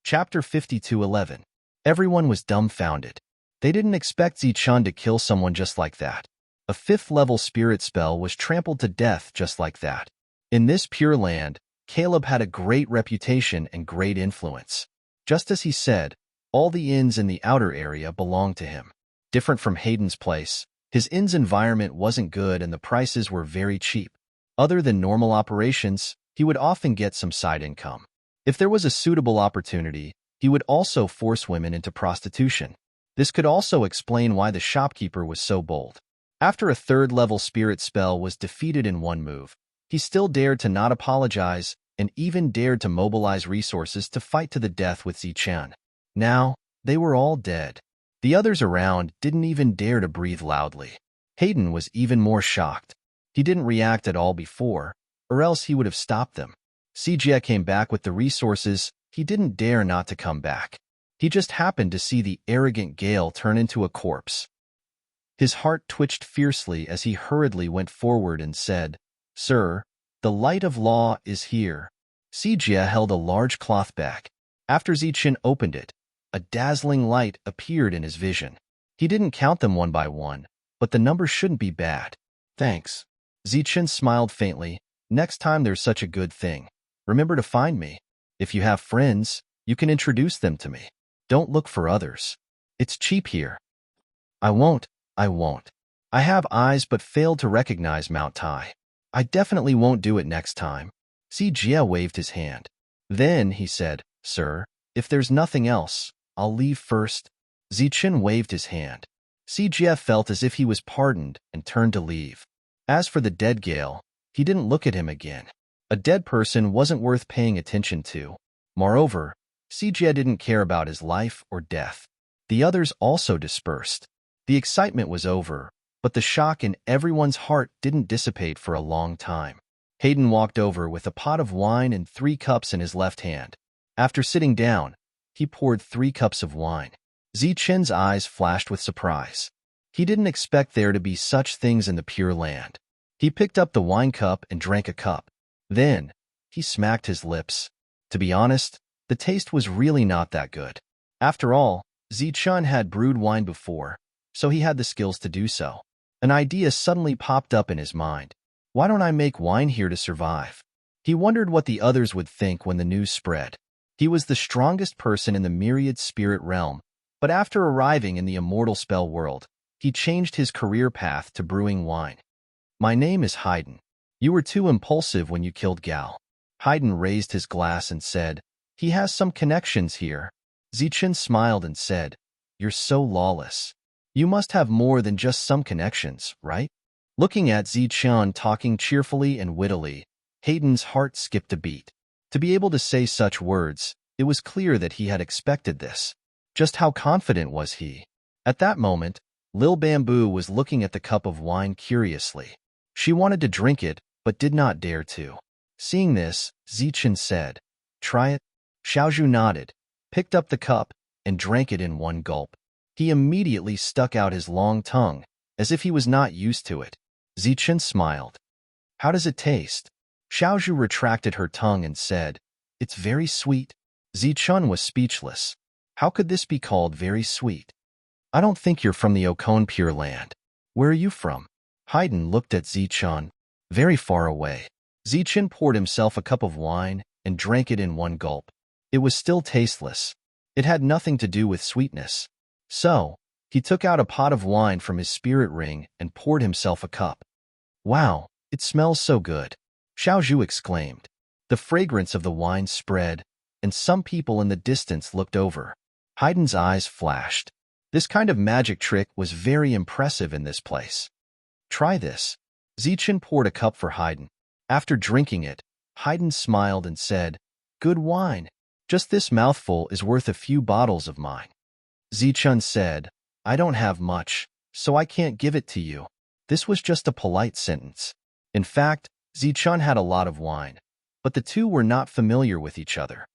Chapter 52:11. Everyone was dumbfounded. They didn't expect Zi-Chan to kill someone just like that. A 5th-level spirit spell was trampled to death just like that. In this pure land, Caleb had a great reputation and great influence. Just as he said, all the inns in the outer area belonged to him. Different from Hayden's place, his inn's environment wasn't good and the prices were very cheap. Other than normal operations, he would often get some side income. If there was a suitable opportunity, he would also force women into prostitution. This could also explain why the shopkeeper was so bold. After a 3rd-level spirit spell was defeated in one move, he still dared to not apologize and even dared to mobilize resources to fight to the death with Zi-Chan. Now, they were all dead. The others around didn't even dare to breathe loudly. Hayden was even more shocked. He didn't react at all before, or else he would have stopped them. Sijia came back with the resources. He didn't dare not to come back. He just happened to see the arrogant Gale turn into a corpse. His heart twitched fiercely as he hurriedly went forward and said, "Sir, the light of law is here." Sijia held a large cloth bag. After Zi-Chan opened it, a dazzling light appeared in his vision. He didn't count them one by one, but the numbers shouldn't be bad. "Thanks." Zi-Chan smiled faintly. "Next time there's such a good thing, remember to find me. If you have friends, you can introduce them to me. Don't look for others. It's cheap here." I won't. I have eyes but failed to recognize Mount Tai. I definitely won't do it next time." Sijia waved his hand. Then he said, "Sir, if there's nothing else, I'll leave first." Zi-Chan waved his hand. Sijia felt as if he was pardoned and turned to leave. As for the dead Gale, he didn't look at him again. A dead person wasn't worth paying attention to. Moreover, Sijia didn't care about his life or death. The others also dispersed. The excitement was over, but the shock in everyone's heart didn't dissipate for a long time. Hayden walked over with a pot of wine and 3 cups in his left hand. After sitting down, he poured 3 cups of wine. Zi-Chen's eyes flashed with surprise. He didn't expect there to be such things in the Pure Land. He picked up the wine cup and drank a cup. Then, he smacked his lips. To be honest, the taste was really not that good. After all, Zi-Chan had brewed wine before, so he had the skills to do so. An idea suddenly popped up in his mind. Why don't I make wine here to survive? He wondered what the others would think when the news spread. He was the strongest person in the myriad spirit realm, but after arriving in the immortal spell world, he changed his career path to brewing wine. "My name is Hayden. You were too impulsive when you killed Gal." Hayden raised his glass and said, "He has some connections here." Zi-Chan smiled and said, "You're so lawless. You must have more than just some connections, right?" Looking at Zi-Chan talking cheerfully and wittily, Hayden's heart skipped a beat. To be able to say such words, it was clear that he had expected this. Just how confident was he? At that moment, Lil Bamboo was looking at the cup of wine curiously. She wanted to drink it, but did not dare to. Seeing this, Zi-Chan said, "Try it." Xiaozhu nodded, picked up the cup, and drank it in one gulp. He immediately stuck out his long tongue, as if he was not used to it. Zi-Chan smiled. "How does it taste?" Xiaozhu retracted her tongue and said, "It's very sweet." Zi-Chan was speechless. How could this be called very sweet? "I don't think you're from the Okon Pure Land. Where are you from?" Hayden looked at Zi-Chan. "Very far away." Zi-Chan poured himself a cup of wine and drank it in one gulp. It was still tasteless. It had nothing to do with sweetness. So, he took out a pot of wine from his spirit ring and poured himself a cup. "Wow, it smells so good." Xiao Zhu exclaimed. The fragrance of the wine spread, and some people in the distance looked over. Haydn's eyes flashed. This kind of magic trick was very impressive in this place. Try this. Zichen poured a cup for Haydn. After drinking it, Haydn smiled and said, "Good wine. Just this mouthful is worth a few bottles of mine." Zichen said, "I don't have much, so I can't give it to you." This was just a polite sentence. In fact, Zichen had a lot of wine, but the two were not familiar with each other.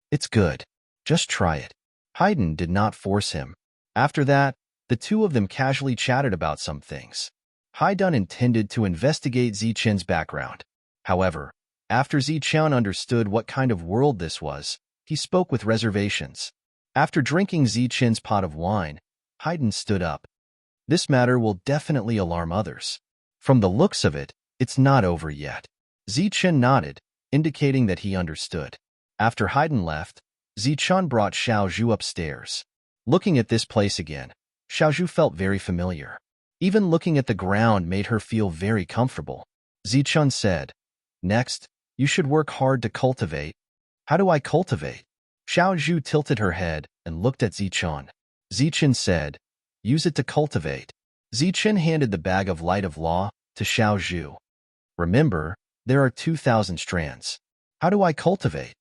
"It's good. Just try it." Haydn did not force him. After that, the two of them casually chatted about some things. Haydn intended to investigate Zichen's background. However, after Zichen understood what kind of world this was, he spoke with reservations. After drinking Zichen's pot of wine, Haydn stood up. "This matter will definitely alarm others. From the looks of it, it's not over yet." Zichen nodded, indicating that he understood. After Haydn left, Zichen brought Xiao Zhu upstairs. Looking at this place again, Xiao Zhu felt very familiar. Even looking at the ground made her feel very comfortable. Zichen said, "Next, you should work hard to cultivate." "How do I cultivate?" Xiao Zhu tilted her head and looked at Zichen. Zichen said, "Use it to cultivate." Zichen handed the bag of light of law to Xiao Zhu. "Remember, there are 2,000 strands. How do I cultivate?"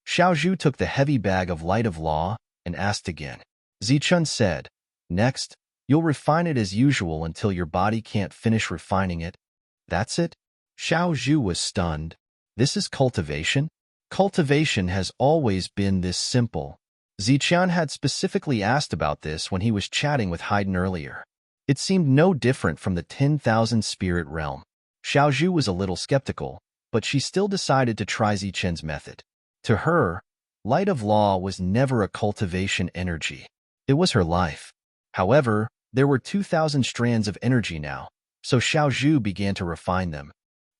Xiao Zhu took the heavy bag of light of law and asked again. Zichen said, "Next, you'll refine it as usual until your body can't finish refining it." "That's it?" Xiao Zhu was stunned. "This is cultivation?" Cultivation has always been this simple. Zichen had specifically asked about this when he was chatting with Haydn earlier. It seemed no different from the 10,000 spirit realm. Xiao Zhu was a little skeptical, but she still decided to try Zichen's method. To her, light of law was never a cultivation energy. It was her life. However, there were 2,000 strands of energy now, so Xiao Zhu began to refine them.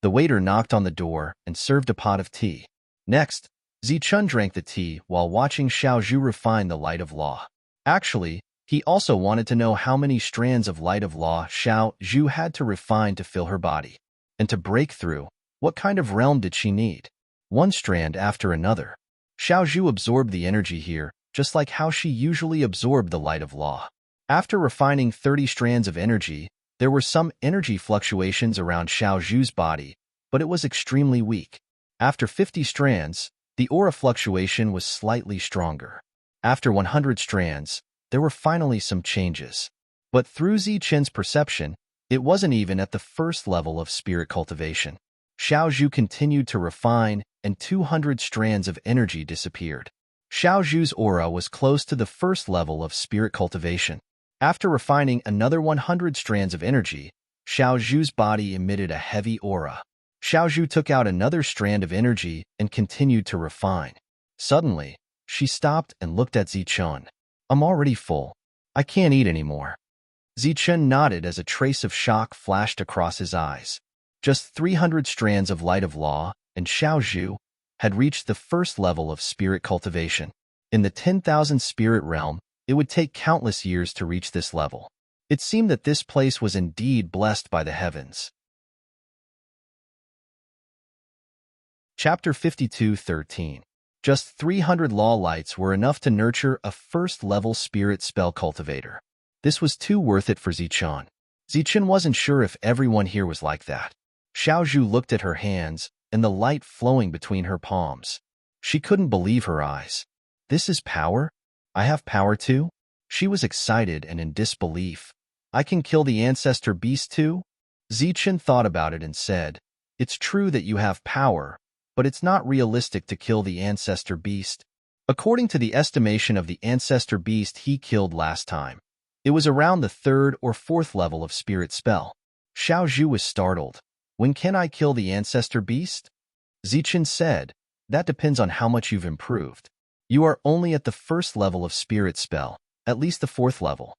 The waiter knocked on the door and served a pot of tea. Next, Zichen drank the tea while watching Xiao Zhu refine the light of law. Actually, he also wanted to know how many strands of light of law Xiao Zhu had to refine to fill her body. And to break through, what kind of realm did she need? One strand after another. Xiao Zhu absorbed the energy here, just like how she usually absorbed the light of law. After refining 30 strands of energy, there were some energy fluctuations around Xiao Zhu's body, but it was extremely weak. After 50 strands, the aura fluctuation was slightly stronger. After 100 strands, there were finally some changes. But through Zichen's perception, it wasn't even at the first level of spirit cultivation. Xiao Zhu continued to refine, and 200 strands of energy disappeared. Xiao Zhu's aura was close to the first level of spirit cultivation. After refining another 100 strands of energy, Xiao Zhu's body emitted a heavy aura. Xiao Zhu took out another strand of energy and continued to refine. Suddenly, she stopped and looked at Zichen. "I'm already full. I can't eat anymore." Zichen nodded as a trace of shock flashed across his eyes. Just 300 strands of light of law, and Xiao Zhu had reached the first level of spirit cultivation. In the 10,000 spirit realm, it would take countless years to reach this level. It seemed that this place was indeed blessed by the heavens. Chapter 52:13. Just 300 law lights were enough to nurture a first-level spirit spell cultivator. This was too worth it for Zichen. Zichen wasn't sure if everyone here was like that. Xiao Zhu looked at her hands and the light flowing between her palms. She couldn't believe her eyes. "This is power? I have power too?" She was excited and in disbelief. "I can kill the ancestor beast too?" Zichen thought about it and said, "It's true that you have power, but it's not realistic to kill the ancestor beast. According to the estimation of the ancestor beast he killed last time, it was around the 3rd or 4th level of spirit spell." Xiao Zhu was startled. "When can I kill the ancestor beast?" Zichen said, "That depends on how much you've improved. You are only at the 1st level of spirit spell, at least the 4th level."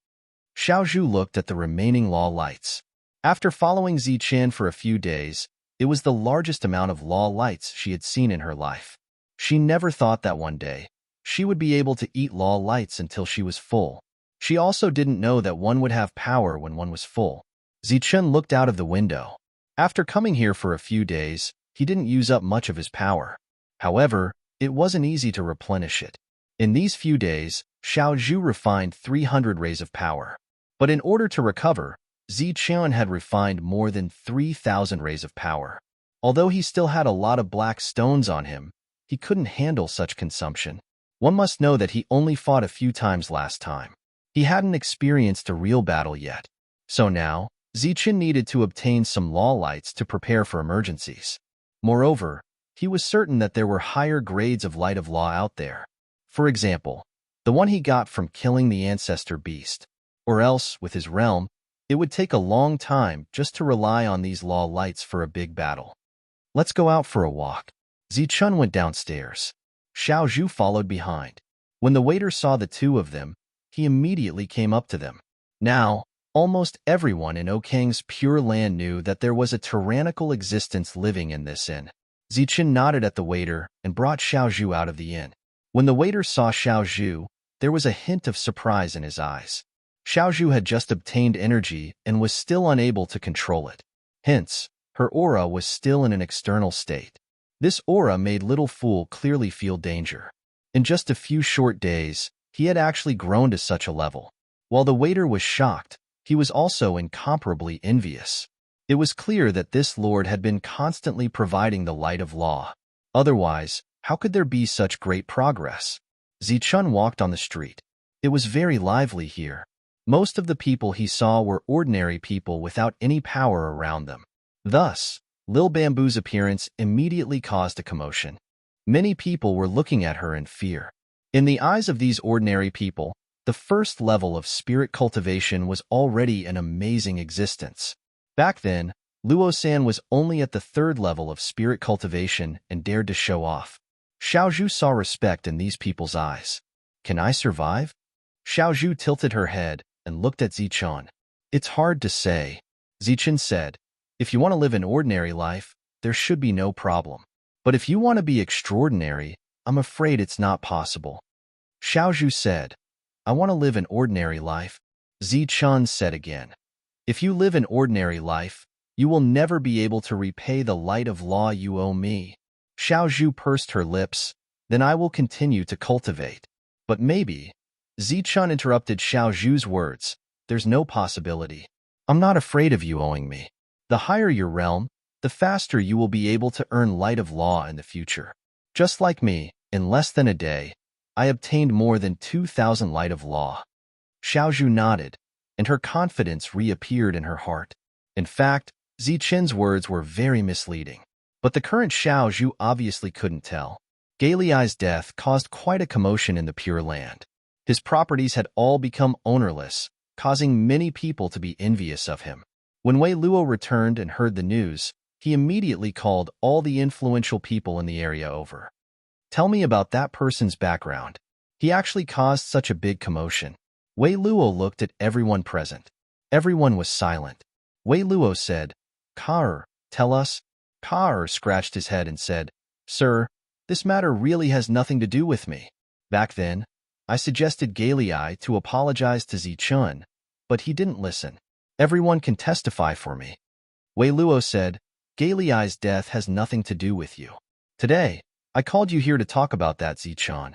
Xiao Zhu looked at the remaining law lights. After following Zichen for a few days, it was the largest amount of law lights she had seen in her life. She never thought that one day she would be able to eat law lights until she was full. She also didn't know that one would have power when one was full. Zichen looked out of the window. After coming here for a few days, he didn't use up much of his power. However, it wasn't easy to replenish it. In these few days, Xiao Zhu refined 300 rays of power. But in order to recover, Ziqian had refined more than 3,000 rays of power. Although he still had a lot of black stones on him, he couldn't handle such consumption. One must know that he only fought a few times last time. He hadn't experienced a real battle yet. So now, Ziqian needed to obtain some law lights to prepare for emergencies. Moreover, he was certain that there were higher grades of light of law out there. For example, the one he got from killing the ancestor beast. Or else, with his realm, it would take a long time just to rely on these law lights for a big battle. Let's go out for a walk. Zichun went downstairs. Xiao Zhu followed behind. When the waiter saw the two of them, he immediately came up to them. Now, almost everyone in Okang's Pure Land knew that there was a tyrannical existence living in this inn. Zichun nodded at the waiter and brought Xiao Zhu out of the inn. When the waiter saw Xiao Zhu, there was a hint of surprise in his eyes. Xiao Zhu had just obtained energy and was still unable to control it. Hence, her aura was still in an external state. This aura made Little Fool clearly feel danger. In just a few short days, he had actually grown to such a level. While the waiter was shocked, he was also incomparably envious. It was clear that this lord had been constantly providing the light of law. Otherwise, how could there be such great progress? Zichun walked on the street. It was very lively here. Most of the people he saw were ordinary people without any power around them. Thus, Lil Bamboo's appearance immediately caused a commotion. Many people were looking at her in fear. In the eyes of these ordinary people, the first level of spirit cultivation was already an amazing existence. Back then, Luo-san was only at the third level of spirit cultivation and dared to show off. Xiao Zhu saw respect in these people's eyes. Can I survive? Xiao Zhu tilted her head and looked at Zichun. It's hard to say. Zichun said, if you want to live an ordinary life, there should be no problem. But if you want to be extraordinary, I'm afraid it's not possible. Xiao Zhu said, I want to live an ordinary life. Zichun said again, if you live an ordinary life, you will never be able to repay the light of law you owe me. Xiao Zhu pursed her lips, then I will continue to cultivate. But maybe. Zichun interrupted Xiao Zhu's words, there's no possibility. I'm not afraid of you owing me. The higher your realm, the faster you will be able to earn light of law in the future. Just like me, in less than a day, I obtained more than 2,000 light of law. Xiao Zhu nodded, and her confidence reappeared in her heart. In fact, Zichun's words were very misleading. But the current Xiao Zhu obviously couldn't tell. Galei's death caused quite a commotion in the Pure Land. His properties had all become ownerless, causing many people to be envious of him. When Wei Luo returned and heard the news, he immediately called all the influential people in the area over. Tell me about that person's background. He actually caused such a big commotion. Wei Luo looked at everyone present. Everyone was silent. Wei Luo said, Kaer, tell us. Kaer scratched his head and said, Sir, this matter really has nothing to do with me. Back then, I suggested Galei to apologize to Zichun, but he didn't listen. Everyone can testify for me. Wei Luo said, Galei's death has nothing to do with you. Today, I called you here to talk about that, Zichun.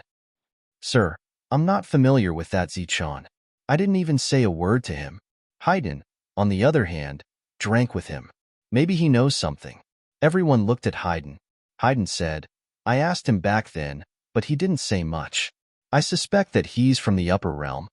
Sir, I'm not familiar with that Zichun. I didn't even say a word to him. Haydn, on the other hand, drank with him. Maybe he knows something. Everyone looked at Haydn. Haydn said, I asked him back then, but he didn't say much. I suspect that he's from the upper realm.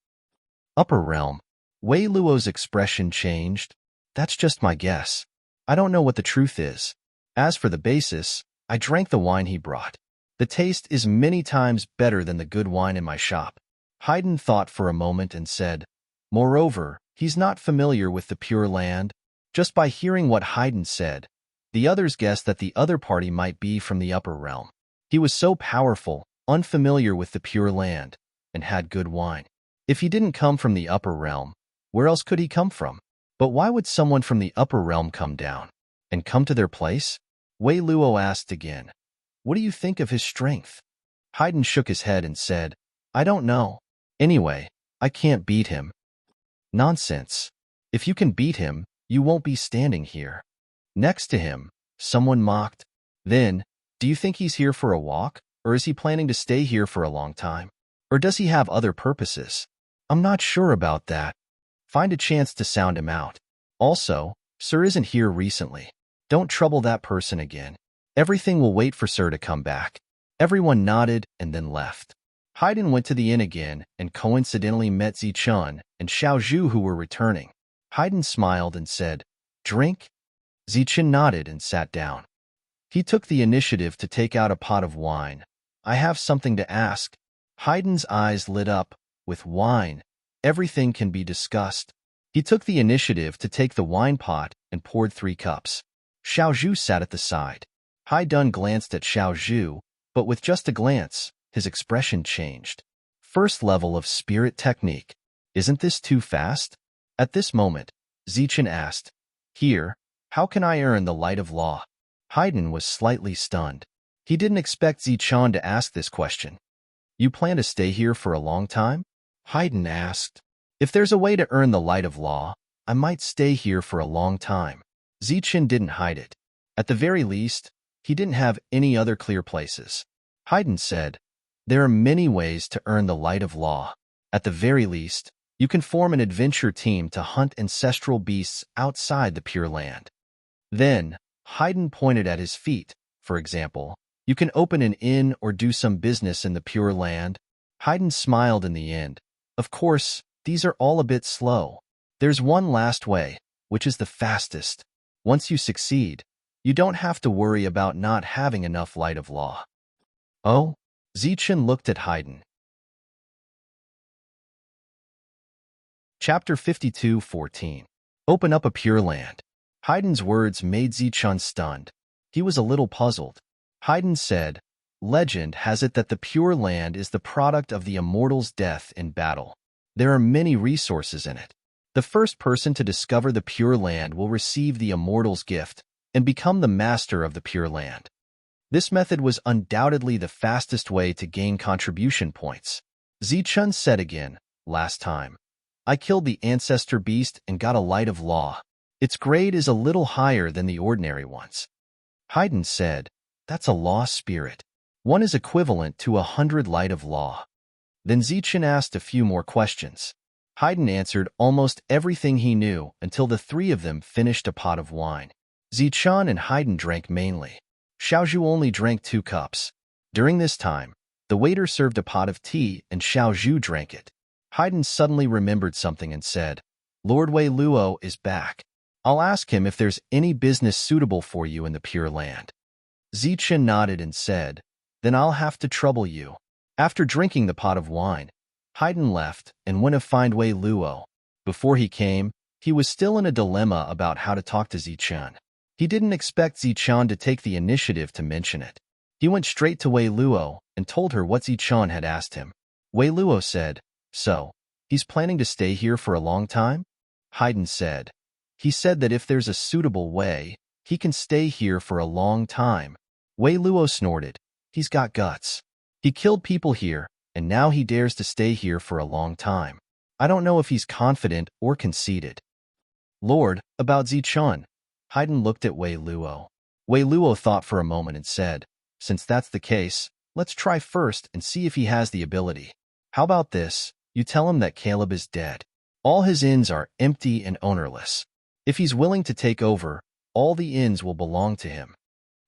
Upper realm? Wei Luo's expression changed. That's just my guess. I don't know what the truth is. As for the basis, I drank the wine he brought. The taste is many times better than the good wine in my shop. Haydn thought for a moment and said, Moreover, he's not familiar with the Pure Land. Just by hearing what Haydn said, the others guessed that the other party might be from the upper realm. He was so powerful, unfamiliar with the Pure Land, and had good wine. If he didn't come from the upper realm, where else could he come from? But why would someone from the upper realm come down and come to their place? Wei Luo asked again, What do you think of his strength? Haydn shook his head and said, I don't know. Anyway, I can't beat him. Nonsense. If you can beat him, you won't be standing here. Next to him, someone mocked. Then, do you think he's here for a walk, or is he planning to stay here for a long time? Or does he have other purposes? I'm not sure about that. Find a chance to sound him out. Also, Sir isn't here recently. Don't trouble that person again. Everything will wait for Sir to come back. Everyone nodded and then left. Haydn went to the inn again and coincidentally met Zichun and Xiao Zhu, who were returning. Haydn smiled and said, "Drink?" Zichun nodded and sat down. He took the initiative to take out a pot of wine. "I have something to ask." Haydn's eyes lit up. With wine, everything can be discussed. He took the initiative to take the wine pot and poured 3 cups. Xiao Zhu sat at the side. Haydn glanced at Xiao Zhu, but with just a glance, his expression changed. First level of spirit technique. Isn't this too fast? At this moment, Zichun asked, "Here, how can I earn the light of law?" Haydn was slightly stunned. He didn't expect Zichun to ask this question. "You plan to stay here for a long time?" Haydn asked. "If there's a way to earn the light of law, I might stay here for a long time." Zichun didn't hide it. At the very least, he didn't have any other clear places. Haydn said, "There are many ways to earn the light of law. At the very least, you can form an adventure team to hunt ancestral beasts outside the Pure Land." Then, Haydn pointed at his feet. "For example, you can open an inn or do some business in the Pure Land." Haydn smiled in the end. "Of course, these are all a bit slow. There's one last way, which is the fastest. Once you succeed, you don't have to worry about not having enough light of law." "Oh?" Zichun looked at Haydn. Chapter 52:14. Open up a Pure Land. Haydn's words made Zichun stunned. He was a little puzzled. Haydn said, "Legend has it that the Pure Land is the product of the immortal's death in battle. There are many resources in it. The first person to discover the Pure Land will receive the immortal's gift and become the master of the Pure Land. This method was undoubtedly the fastest way to gain contribution points." Zichun said again, "Last time, I killed the ancestor beast and got a light of law. Its grade is a little higher than the ordinary ones." Haydn said, "That's a law spirit. One is equivalent to 100 light of law." Then Zichun asked a few more questions. Haydn answered almost everything he knew until the 3 of them finished a pot of wine. Zichun and Haydn drank mainly. Xiao Zhu only drank 2 cups. During this time, the waiter served a pot of tea and Xiao Zhu drank it. Haydn suddenly remembered something and said, "Lord Wei Luo is back. I'll ask him if there's any business suitable for you in the Pure Land." Zichun nodded and said, "Then I'll have to trouble you." After drinking the pot of wine, Haydn left and went to find Wei Luo. Before he came, he was still in a dilemma about how to talk to Zichun. He didn't expect Zichun to take the initiative to mention it. He went straight to Wei Luo and told her what Zichun had asked him. Wei Luo said, "So, he's planning to stay here for a long time?" Haydn said, "He said that if there's a suitable way, he can stay here for a long time." Wei Luo snorted. "He's got guts. He killed people here, and now he dares to stay here for a long time. I don't know if he's confident or conceited." "Lord, about Zichun." Haydn looked at Wei Luo. Wei Luo thought for a moment and said, "Since that's the case, let's try first and see if he has the ability. How about this? You tell him that Caleb is dead. All his inns are empty and ownerless. If he's willing to take over, all the inns will belong to him."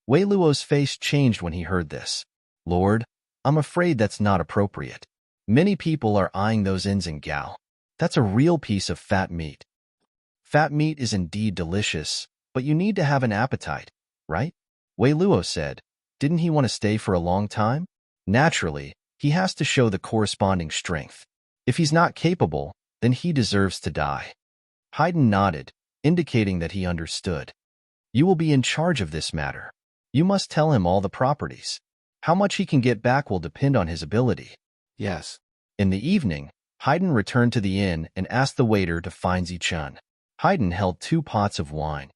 Wei Luo's face changed when he heard this. "Lord, I'm afraid that's not appropriate. Many people are eyeing those inns in Gao. That's a real piece of fat meat." "Fat meat is indeed delicious, but you need to have an appetite, right?" Wei Luo said. "Didn't he want to stay for a long time? Naturally, he has to show the corresponding strength. If he's not capable, then he deserves to die." Haydn nodded, indicating that he understood. "You will be in charge of this matter. You must tell him all the properties. How much he can get back will depend on his ability." Yes. In the evening, Haydn returned to the inn and asked the waiter to find Zichun. Haydn held 2 pots of wine.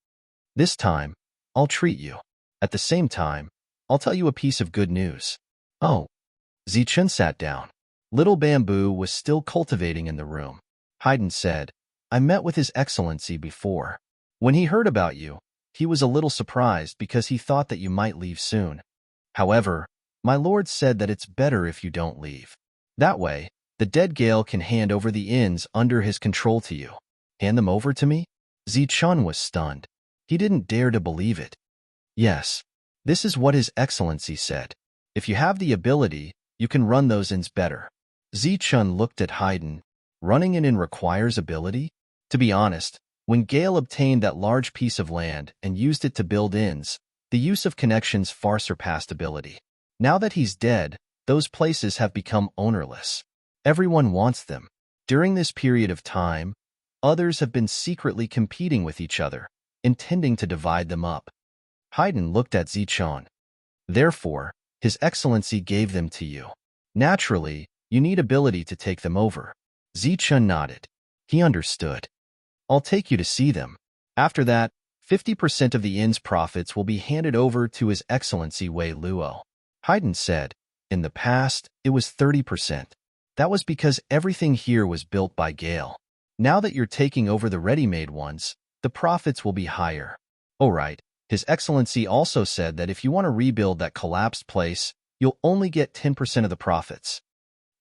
"This time, I'll treat you. At the same time, I'll tell you a piece of good news." "Oh." Zichun sat down. Little Bamboo was still cultivating in the room. Haydn said, "I met with His Excellency before. When he heard about you, He was a little surprised because he thought that you might leave soon. However, my lord said that it's better if you don't leave. That way, the dead Gale can hand over the inns under his control to you. Hand them over to me? Zichun was stunned. He didn't dare to believe it. Yes, this is what His Excellency said. If you have the ability, you can run those inns better. Zichun looked at Haydn. Running an inn requires ability? To be honest, when Gale obtained that large piece of land and used it to build inns, the use of connections far surpassed ability. Now that he's dead, those places have become ownerless. Everyone wants them. During this period of time, others have been secretly competing with each other, intending to divide them up. Haydn looked at Zichun. Therefore, His Excellency gave them to you. Naturally, you need ability to take them over. Zichun nodded. He understood. I'll take you to see them. After that, 50% of the inn's profits will be handed over to His Excellency Wei Luo. Haydn said, in the past, it was 30%. That was because everything here was built by Gale. Now that you're taking over the ready-made ones, the profits will be higher. All right, His Excellency also said that if you want to rebuild that collapsed place, you'll only get 10% of the profits.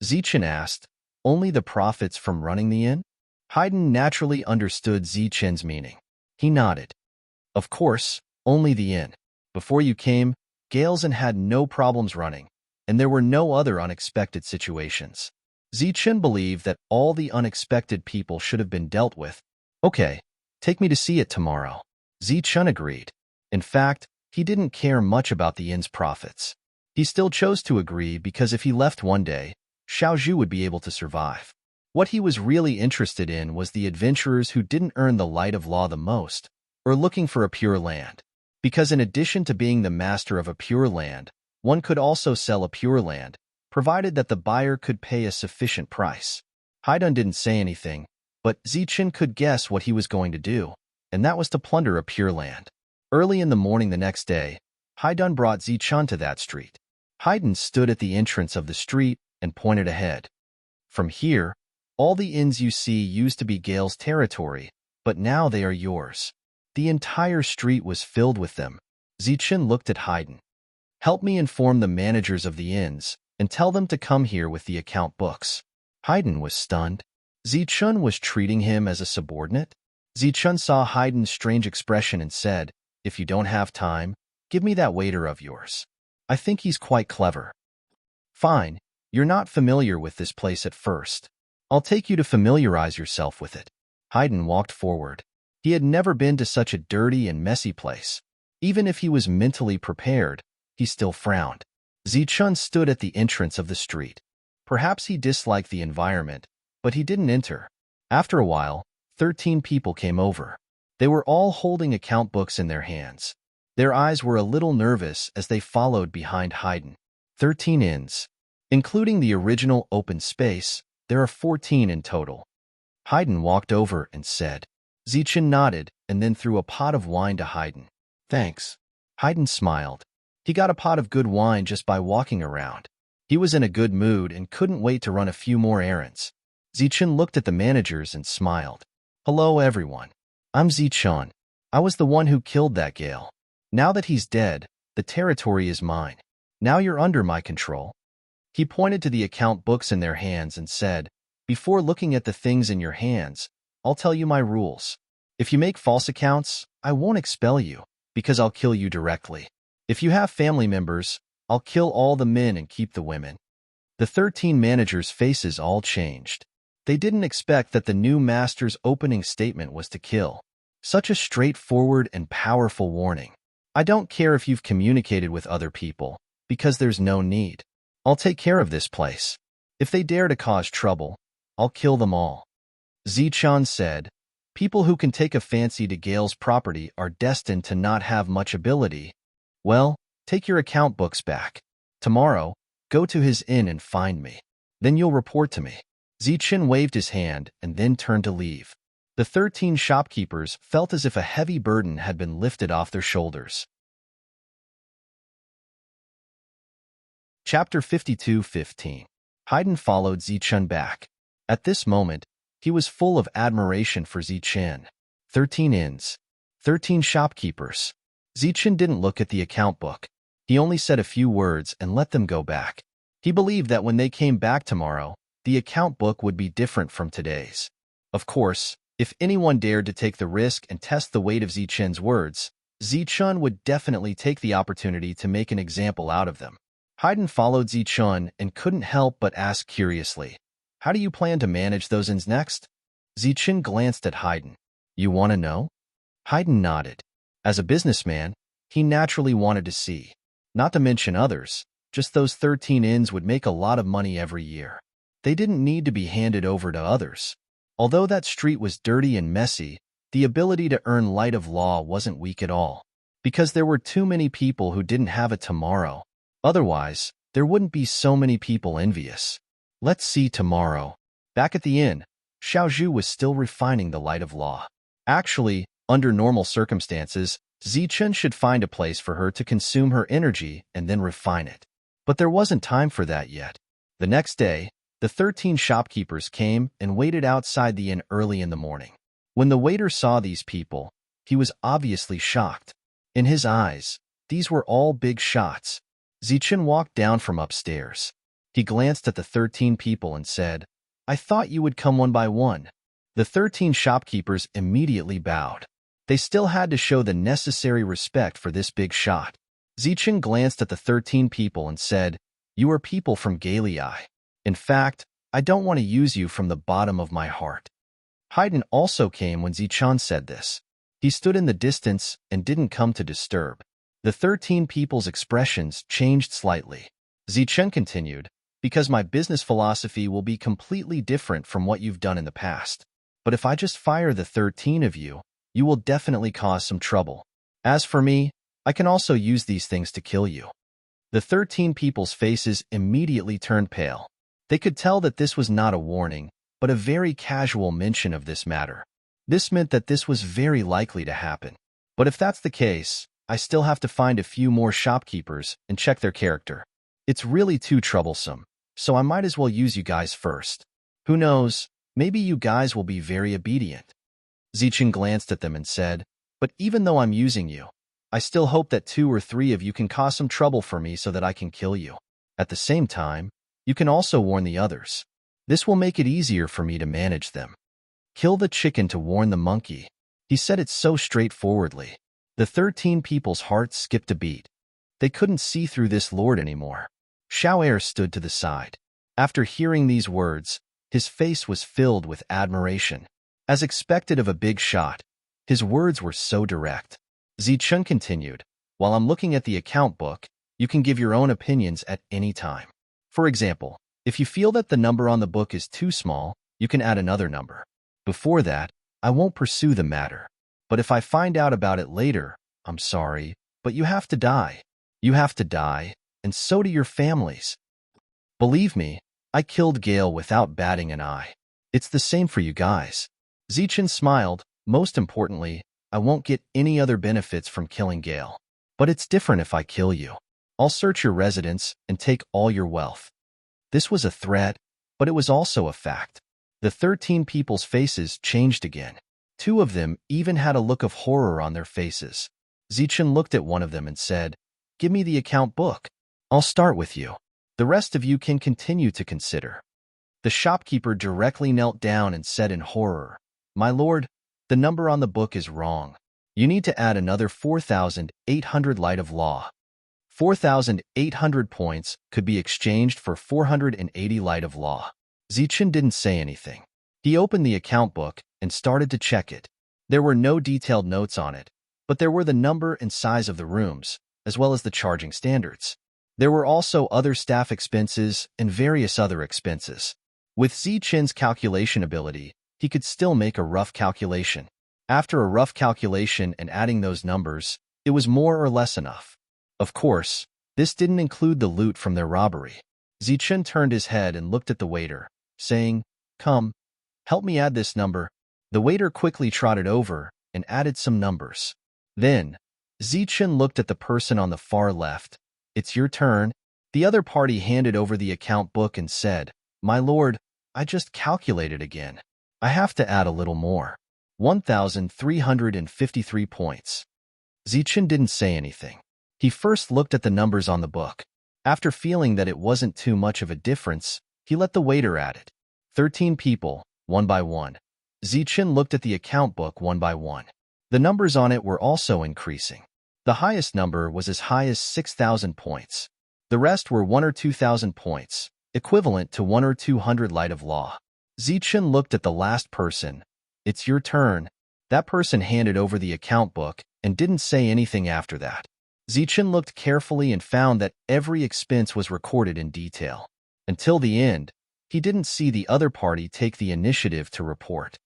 Zichun asked, only the profits from running the inn? Haydn naturally understood Zichun's meaning. He nodded. Of course, only the inn. Before you came, Gale's inn had no problems running, and there were no other unexpected situations. Zichun believed that all the unexpected people should have been dealt with. Okay, take me to see it tomorrow. Zichun agreed. In fact, he didn't care much about the inn's profits. He still chose to agree because if he left one day, Xiaozhu would be able to survive. What he was really interested in was the adventurers who didn't earn the light of law the most, or looking for a pure land. Because in addition to being the master of a pure land, one could also sell a pure land, provided that the buyer could pay a sufficient price. Haydn didn't say anything, but Zichun could guess what he was going to do, and that was to plunder a pure land. Early in the morning the next day, Haydn brought Zichun to that street. Haydn stood at the entrance of the street and pointed ahead. From here, all the inns you see used to be Gale's territory, but now they are yours. The entire street was filled with them. Zichun looked at Haydn. Help me inform the managers of the inns and tell them to come here with the account books. Haydn was stunned. Zichun was treating him as a subordinate? Zichun saw Haydn's strange expression and said, if you don't have time, give me that waiter of yours. I think he's quite clever. Fine, you're not familiar with this place at first. I'll take you to familiarize yourself with it. Haydn walked forward. He had never been to such a dirty and messy place. Even if he was mentally prepared, he still frowned. Zichun stood at the entrance of the street. Perhaps he disliked the environment, but he didn't enter. After a while, 13 people came over. They were all holding account books in their hands. Their eyes were a little nervous as they followed behind Haydn. 13 inns. Including the original open space, there are 14 in total. Haydn walked over and said. Zichun nodded and then threw a pot of wine to Haydn. Thanks. Haydn smiled. He got a pot of good wine just by walking around. He was in a good mood and couldn't wait to run a few more errands. Zichun looked at the managers and smiled. Hello, everyone. I'm Zichun. I was the one who killed that Gale. Now that he's dead, the territory is mine. Now you're under my control. He pointed to the account books in their hands and said, before looking at the things in your hands, I'll tell you my rules. If you make false accounts, I won't expel you, because I'll kill you directly. If you have family members, I'll kill all the men and keep the women. The 13 managers' faces all changed. They didn't expect that the new master's opening statement was to kill. Such a straightforward and powerful warning. I don't care if you've communicated with other people, because there's no need. I'll take care of this place. If they dare to cause trouble, I'll kill them all. Zichun said, people who can take a fancy to Gale's property are destined to not have much ability. Well, take your account books back. Tomorrow, go to his inn and find me. Then you'll report to me. Zichun waved his hand and then turned to leave. The 13 shopkeepers felt as if a heavy burden had been lifted off their shoulders. Chapter 52:15. Haydn followed Zichun back. At this moment, he was full of admiration for Zichun. 13 inns. 13 shopkeepers. Zichen didn't look at the account book. He only said a few words and let them go back. He believed that when they came back tomorrow, the account book would be different from today's. Of course, if anyone dared to take the risk and test the weight of Zichen's words, Zichen would definitely take the opportunity to make an example out of them. Haydn followed Zichen and couldn't help but ask curiously, "How do you plan to manage those ins next?" Zichen glanced at Haydn. "You want to know?" Haydn nodded. As a businessman, he naturally wanted to see. Not to mention others, just those 13 inns would make a lot of money every year. They didn't need to be handed over to others. Although that street was dirty and messy, the ability to earn light of law wasn't weak at all, because there were too many people who didn't have it tomorrow. Otherwise, there wouldn't be so many people envious. Let's see tomorrow. Back at the inn, Xiaozhu was still refining the light of law. Actually, under normal circumstances, Zichen should find a place for her to consume her energy and then refine it. But there wasn't time for that yet. The next day, the 13 shopkeepers came and waited outside the inn early in the morning. When the waiter saw these people, he was obviously shocked. In his eyes, these were all big shots. Zichen walked down from upstairs. He glanced at the 13 people and said, "I thought you would come one by one." The 13 shopkeepers immediately bowed. They still had to show the necessary respect for this big shot. Zichen glanced at the 13 people and said, "You are people from Galii. In fact, I don't want to use you from the bottom of my heart." Haydn also came when Zichen said this. He stood in the distance and didn't come to disturb. The 13 people's expressions changed slightly. Zichen continued, "Because my business philosophy will be completely different from what you've done in the past. But if I just fire the 13 of you, you will definitely cause some trouble. As for me, I can also use these things to kill you." The 13 people's faces immediately turned pale. They could tell that this was not a warning, but a very casual mention of this matter. This meant that this was very likely to happen. But if that's the case, I still have to find a few more shopkeepers and check their character. It's really too troublesome, so I might as well use you guys first. Who knows, maybe you guys will be very obedient. Zichen glanced at them and said, "But even though I'm using you, I still hope that 2 or 3 of you can cause some trouble for me so that I can kill you. At the same time, you can also warn the others. This will make it easier for me to manage them. Kill the chicken to warn the monkey." He said it so straightforwardly. The 13 people's hearts skipped a beat. They couldn't see through this lord anymore. Xiao stood to the side. After hearing these words, his face was filled with admiration. As expected of a big shot, his words were so direct. Zichen continued, "While I'm looking at the account book, you can give your own opinions at any time. For example, if you feel that the number on the book is too small, you can add another number. Before that, I won't pursue the matter. But if I find out about it later, I'm sorry, but you have to die. You have to die, and so do your families. Believe me, I killed Gale without batting an eye. It's the same for you guys." Zichen smiled. "Most importantly, I won't get any other benefits from killing Gale. But it's different if I kill you. I'll search your residence and take all your wealth." This was a threat, but it was also a fact. The 13 people's faces changed again. 2 of them even had a look of horror on their faces. Zichen looked at one of them and said, "Give me the account book. I'll start with you. The rest of you can continue to consider." The shopkeeper directly knelt down and said in horror, "My lord, the number on the book is wrong. You need to add another 4,800 light of law. 4,800 points could be exchanged for 480 light of law." Zichen didn't say anything. He opened the account book and started to check it. There were no detailed notes on it, but there were the number and size of the rooms, as well as the charging standards. There were also other staff expenses and various other expenses. With Zichen's calculation ability, he could still make a rough calculation. After a rough calculation and adding those numbers, it was more or less enough. Of course, this didn't include the loot from their robbery. Zichen turned his head and looked at the waiter, saying, "Come, help me add this number." The waiter quickly trotted over and added some numbers. Then, Zichen looked at the person on the far left. "It's your turn." The other party handed over the account book and said, "My lord, I just calculated again. I have to add a little more." 1,353 points. Zichen didn't say anything. He first looked at the numbers on the book. After feeling that it wasn't too much of a difference, he let the waiter add it. 13 people, one by one. Zichen looked at the account book one by one. The numbers on it were also increasing. The highest number was as high as 6,000 points. The rest were 1 or 2,000 points, equivalent to 1 or 200 light of law. Zichen looked at the last person. It's your turn. That person handed over the account book and didn't say anything after that. Zichen looked carefully and found that every expense was recorded in detail. Until the end, he didn't see the other party take the initiative to report.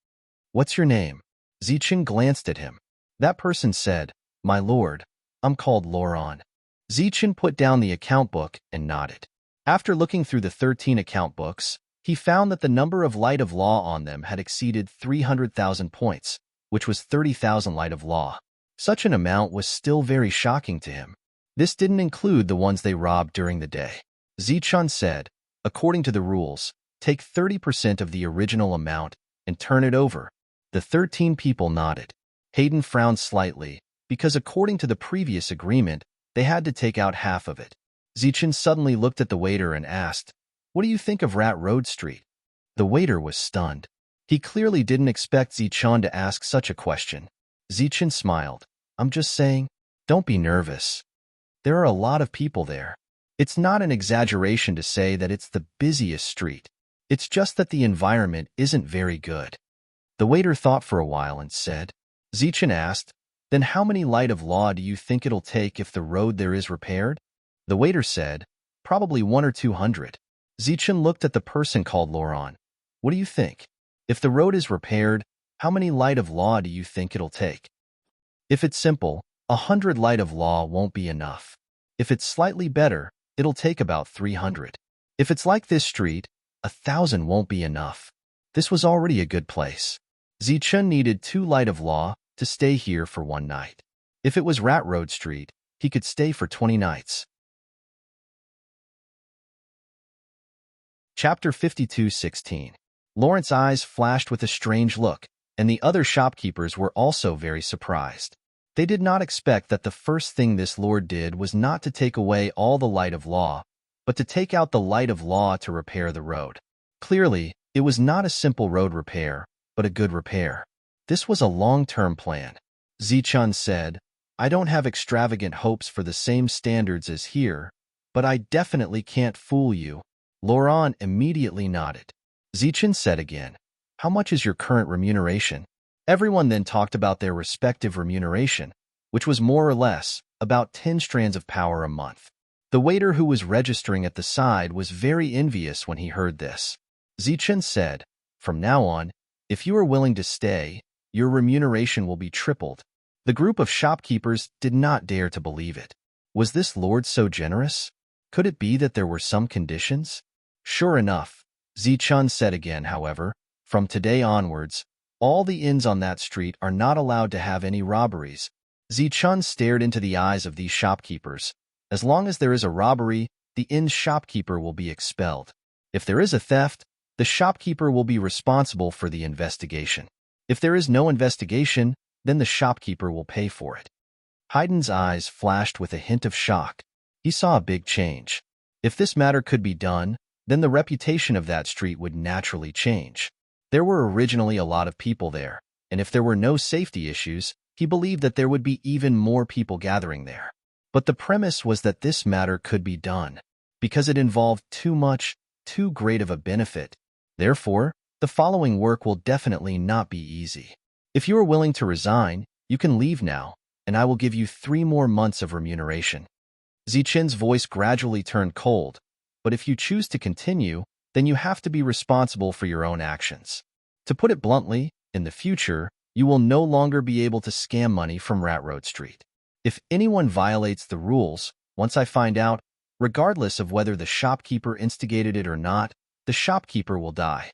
What's your name? Zichen glanced at him. That person said, My lord, I'm called Laurent. Zichen put down the account book and nodded. After looking through the 13 account books, he found that the number of light of law on them had exceeded 300,000 points, which was 30,000 light of law. Such an amount was still very shocking to him. This didn't include the ones they robbed during the day. Zichen said, according to the rules, take 30% of the original amount and turn it over. The 13 people nodded. Hayden frowned slightly, because according to the previous agreement, they had to take out half of it. Zichen suddenly looked at the waiter and asked, What do you think of Rat Road Street? The waiter was stunned. He clearly didn't expect Zichen to ask such a question. Zichen smiled. I'm just saying, don't be nervous. There are a lot of people there. It's not an exaggeration to say that it's the busiest street. It's just that the environment isn't very good. The waiter thought for a while and said, Zichen asked, Then how many light of law do you think it'll take if the road there is repaired? The waiter said, Probably 1 or 200. Zichen looked at the person called Laurent. What do you think? If the road is repaired, how many light of law do you think it'll take? If it's simple, 100 light of law won't be enough. If it's slightly better, it'll take about 300. If it's like this street, 1,000 won't be enough. This was already a good place. Zichen needed 2 light of law to stay here for 1 night. If it was Rat Road Street, he could stay for 20 nights. Chapter 52:16. Lawrence's eyes flashed with a strange look, and the other shopkeepers were also very surprised. They did not expect that the first thing this lord did was not to take away all the light of law, but to take out the light of law to repair the road. Clearly, it was not a simple road repair, but a good repair. This was a long-term plan. Zichen said, I don't have extravagant hopes for the same standards as here, but I definitely can't fool you. Laurent immediately nodded. Zichen said again, How much is your current remuneration? Everyone then talked about their respective remuneration, which was more or less about 10 strands of power a month. The waiter who was registering at the side was very envious when he heard this. Zichen said, From now on, if you are willing to stay, your remuneration will be tripled. The group of shopkeepers did not dare to believe it. Was this lord so generous? Could it be that there were some conditions? Sure enough, Zichen said again, however, from today onwards, all the inns on that street are not allowed to have any robberies. Zichen stared into the eyes of these shopkeepers. As long as there is a robbery, the inn's shopkeeper will be expelled. If there is a theft, the shopkeeper will be responsible for the investigation. If there is no investigation, then the shopkeeper will pay for it. Hayden's eyes flashed with a hint of shock. He saw a big change. If this matter could be done, then the reputation of that street would naturally change. There were originally a lot of people there, and if there were no safety issues, he believed that there would be even more people gathering there. But the premise was that this matter could be done, because it involved too great of a benefit. Therefore, the following work will definitely not be easy. If you are willing to resign, you can leave now, and I will give you 3 more months of remuneration. Zichen's voice gradually turned cold, but if you choose to continue, then you have to be responsible for your own actions. To put it bluntly, in the future, you will no longer be able to scam money from Rat Road Street. If anyone violates the rules, once I find out, regardless of whether the shopkeeper instigated it or not, the shopkeeper will die.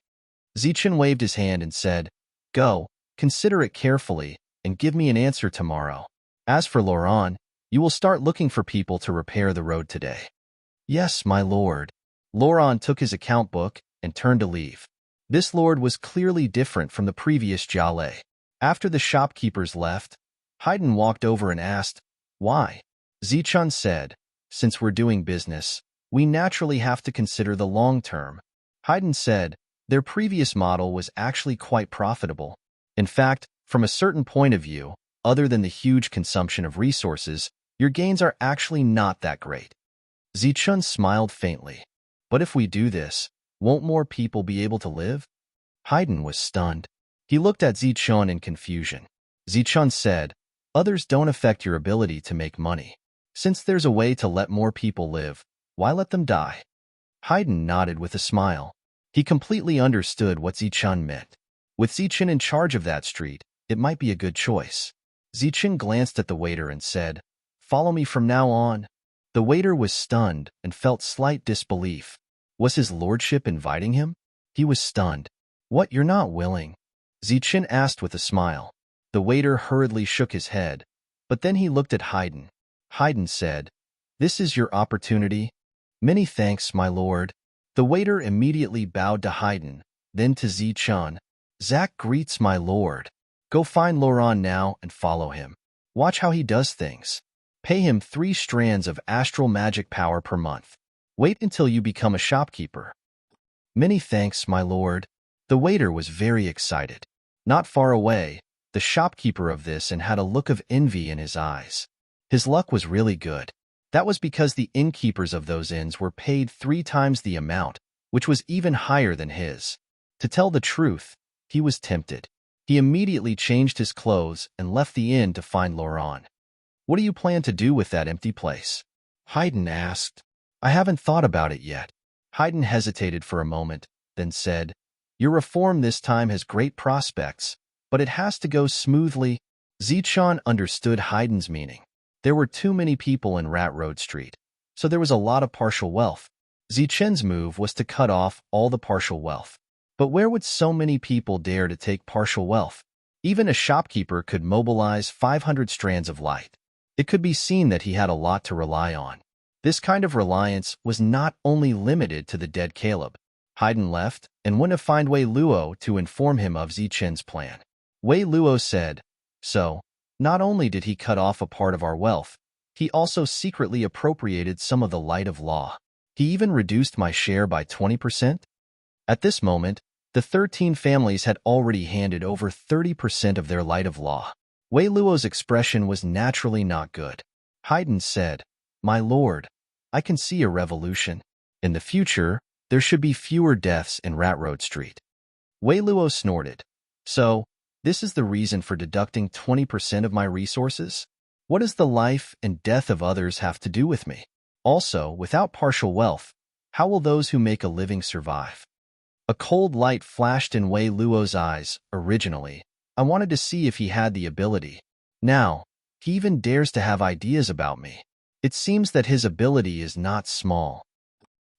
Zichen waved his hand and said, Go, consider it carefully, and give me an answer tomorrow. As for Laurent, you will start looking for people to repair the road today. Yes, my lord. Laurent took his account book and turned to leave. This lord was clearly different from the previous Jaleh. After the shopkeepers left, Haydn walked over and asked, "Why?" Zichun said, "Since we're doing business, we naturally have to consider the long term." Haydn said, "Their previous model was actually quite profitable. In fact, from a certain point of view, other than the huge consumption of resources, your gains are actually not that great." Zichun smiled faintly. "But if we do this, won't more people be able to live?" Haydn was stunned. He looked at Zichun in confusion. Zichun said, "Others don't affect your ability to make money. Since there's a way to let more people live, why let them die?" Haydn nodded with a smile. He completely understood what Zichun meant. With Zichun in charge of that street, it might be a good choice. Zichun glanced at the waiter and said, "Follow me from now on." The waiter was stunned and felt slight disbelief. Was his lordship inviting him? He was stunned. "What, you're not willing?" Zichun asked with a smile. The waiter hurriedly shook his head, but then he looked at Haydn. Haydn said, "This is your opportunity." "Many thanks, my lord." The waiter immediately bowed to Haydn, then to Zichun. "Zach greets my lord. Go find Laurent now and follow him. Watch how he does things. Pay him 3 strands of astral magic power per month. Wait until you become a shopkeeper." "Many thanks, my lord." The waiter was very excited. Not far away, the shopkeeper of this inn had a look of envy in his eyes. His luck was really good. That was because the innkeepers of those inns were paid 3 times the amount, which was even higher than his. To tell the truth, he was tempted. He immediately changed his clothes and left the inn to find Laurent. "What do you plan to do with that empty place?" Haydn asked. "I haven't thought about it yet." Haydn hesitated for a moment, then said, "Your reform this time has great prospects, but it has to go smoothly." Zichun understood Haydn's meaning. There were too many people in Rat Road Street, so there was a lot of partial wealth. Zichun's move was to cut off all the partial wealth. But where would so many people dare to take partial wealth? Even a shopkeeper could mobilize 500 strands of light. It could be seen that he had a lot to rely on. This kind of reliance was not only limited to the dead Caleb. Haydn left and went to find Wei Luo to inform him of Zichun's plan. Wei Luo said, "So, not only did he cut off a part of our wealth, he also secretly appropriated some of the light of law. He even reduced my share by 20%. At this moment, the 13 families had already handed over 30% of their light of law. Wei Luo's expression was naturally not good. Haydn said, "My lord, I can see a revolution. In the future, there should be fewer deaths in Rat Road Street." Wei Luo snorted. "So, this is the reason for deducting 20% of my resources? What does the life and death of others have to do with me? Also, without partial wealth, how will those who make a living survive?" A cold light flashed in Wei Luo's eyes. Originally, I wanted to see if he had the ability. Now, he even dares to have ideas about me. It seems that his ability is not small.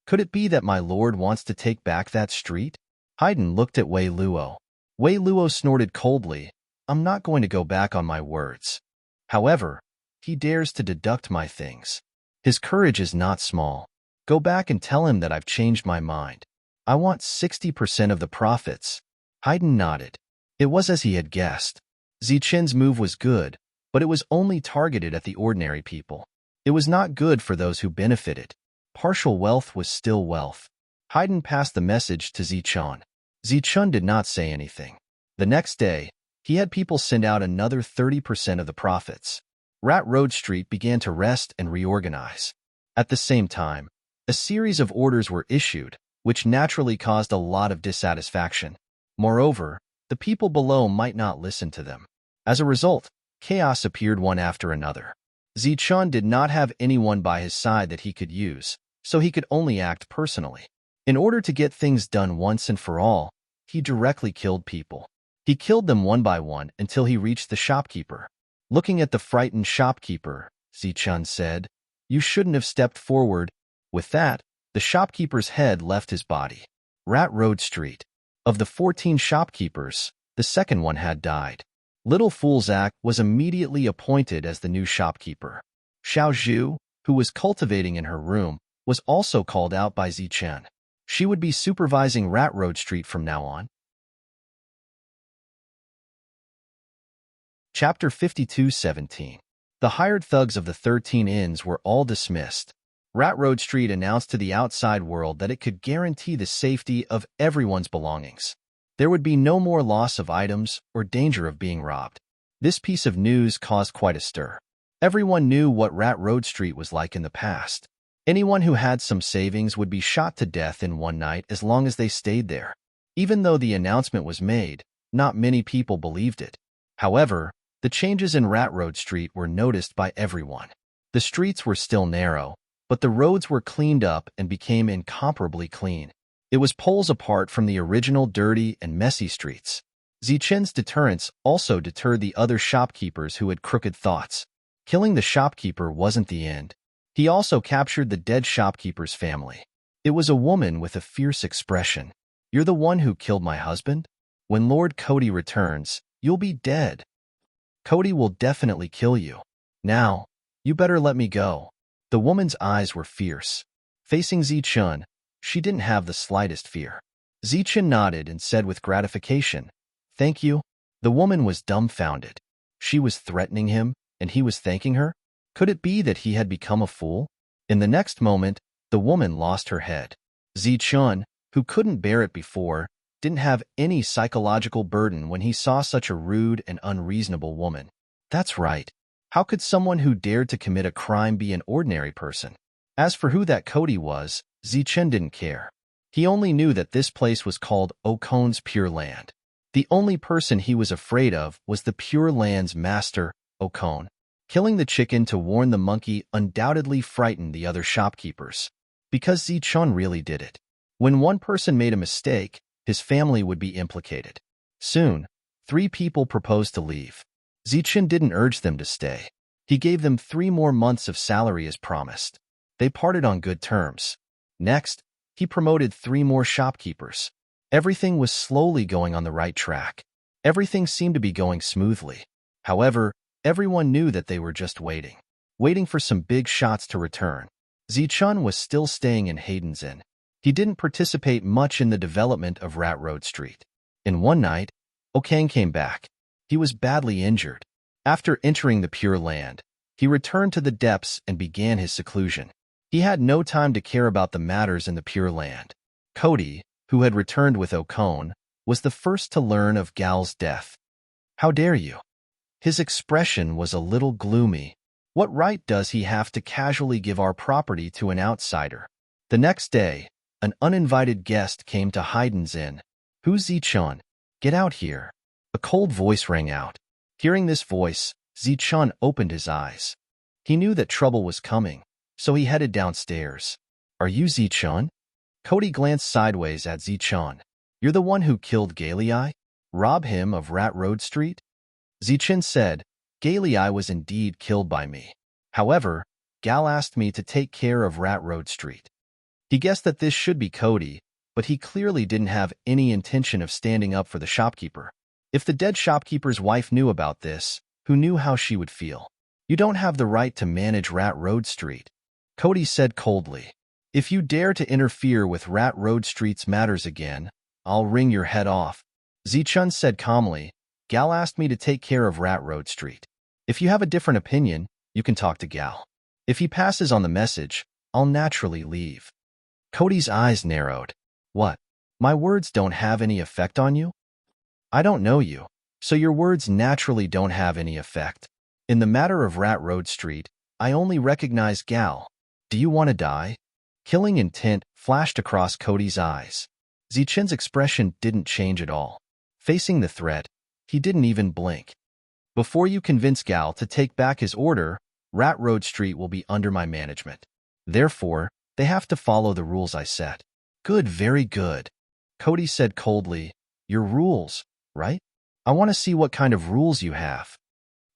Could it be that my lord wants to take back that street? Haydn looked at Wei Luo. Wei Luo snorted coldly. "I'm not going to go back on my words." However, he dares to deduct my things. His courage is not small. Go back and tell him that I've changed my mind. I want 60% of the profits. Haydn nodded. It was as he had guessed. Zichun's move was good, but it was only targeted at the ordinary people. It was not good for those who benefited. Partial wealth was still wealth. Haydn passed the message to Zichun. Zichun did not say anything. The next day, he had people send out another 30% of the profits. Rat Road Street began to rest and reorganize. At the same time, a series of orders were issued, which naturally caused a lot of dissatisfaction. Moreover, the people below might not listen to them. As a result, chaos appeared one after another. Zichun did not have anyone by his side that he could use, so he could only act personally. In order to get things done once and for all, he directly killed people. He killed them one by one until he reached the shopkeeper. Looking at the frightened shopkeeper, Zichun said, "You shouldn't have stepped forward." With that, the shopkeeper's head left his body. Rat Road Street. Of the 14 shopkeepers, the second one had died. Little Fool Zach was immediately appointed as the new shopkeeper. Xiao Zhu, who was cultivating in her room, was also called out by Zichun. She would be supervising Rat Road Street from now on. Chapter 52:17. The hired thugs of the 13 Inns were all dismissed. Rat Road Street announced to the outside world that it could guarantee the safety of everyone's belongings. There would be no more loss of items or danger of being robbed. This piece of news caused quite a stir. Everyone knew what Rat Road Street was like in the past. Anyone who had some savings would be shot to death in one night as long as they stayed there. Even though the announcement was made, not many people believed it. However, the changes in Rat Road Street were noticed by everyone. The streets were still narrow, but the roads were cleaned up and became incomparably clean. It was poles apart from the original dirty and messy streets. Zichen's deterrence also deterred the other shopkeepers who had crooked thoughts. Killing the shopkeeper wasn't the end. He also captured the dead shopkeeper's family. It was a woman with a fierce expression. "You're the one who killed my husband? When Lord Cody returns, you'll be dead. Cody will definitely kill you. Now, you better let me go." The woman's eyes were fierce. Facing Zichun, she didn't have the slightest fear. Zichun nodded and said with gratification, "Thank you." The woman was dumbfounded. She was threatening him, and he was thanking her? Could it be that he had become a fool? In the next moment, the woman lost her head. Zichun, who couldn't bear it before, didn't have any psychological burden when he saw such a rude and unreasonable woman. That's right. How could someone who dared to commit a crime be an ordinary person? As for who that Cody was, Zichun didn't care. He only knew that this place was called Okon's Pure Land. The only person he was afraid of was the Pure Land's master, Okon. Killing the chicken to warn the monkey undoubtedly frightened the other shopkeepers, because Zichun really did it. When one person made a mistake, his family would be implicated. Soon, 3 people proposed to leave. Zichun didn't urge them to stay. He gave them 3 more months of salary as promised. They parted on good terms. Next, he promoted 3 more shopkeepers. Everything was slowly going on the right track. Everything seemed to be going smoothly. However, everyone knew that they were just waiting for some big shots to return. Zichun was still staying in Hayden's Inn. He didn't participate much in the development of Rat Road Street. In one night, Okang came back. He was badly injured. After entering the Pure Land, he returned to the depths and began his seclusion. He had no time to care about the matters in the Pure Land. Cody, who had returned with Okon, was the first to learn of Gal's death. "How dare you?" His expression was a little gloomy. "What right does he have to casually give our property to an outsider?" The next day, an uninvited guest came to Hayden's Inn. "Who's Zichun? Get out here." A cold voice rang out. Hearing this voice, Zichun opened his eyes. He knew that trouble was coming, so he headed downstairs. "Are you Zichun?" Cody glanced sideways at Zichun. "You're the one who killed Galii? Rob him of Rat Road Street?" Zichun said, "Galii was indeed killed by me. However, Gal asked me to take care of Rat Road Street." He guessed that this should be Cody, but he clearly didn't have any intention of standing up for the shopkeeper. If the dead shopkeeper's wife knew about this, who knew how she would feel? "You don't have the right to manage Rat Road Street," Cody said coldly. "If you dare to interfere with Rat Road Street's matters again, I'll wring your head off." Zichun said calmly, "Gal asked me to take care of Rat Road Street. If you have a different opinion, you can talk to Gal. If he passes on the message, I'll naturally leave." Cody's eyes narrowed. "What? My words don't have any effect on you?" "I don't know you, so your words naturally don't have any effect. In the matter of Rat Road Street, I only recognize Gal. Do you want to die?" Killing intent flashed across Cody's eyes. Zichun's expression didn't change at all. Facing the threat, he didn't even blink. "Before you convince Gal to take back his order, Rat Road Street will be under my management. Therefore, they have to follow the rules I set." "Good, very good," Cody said coldly. "Your rules, right? I want to see what kind of rules you have."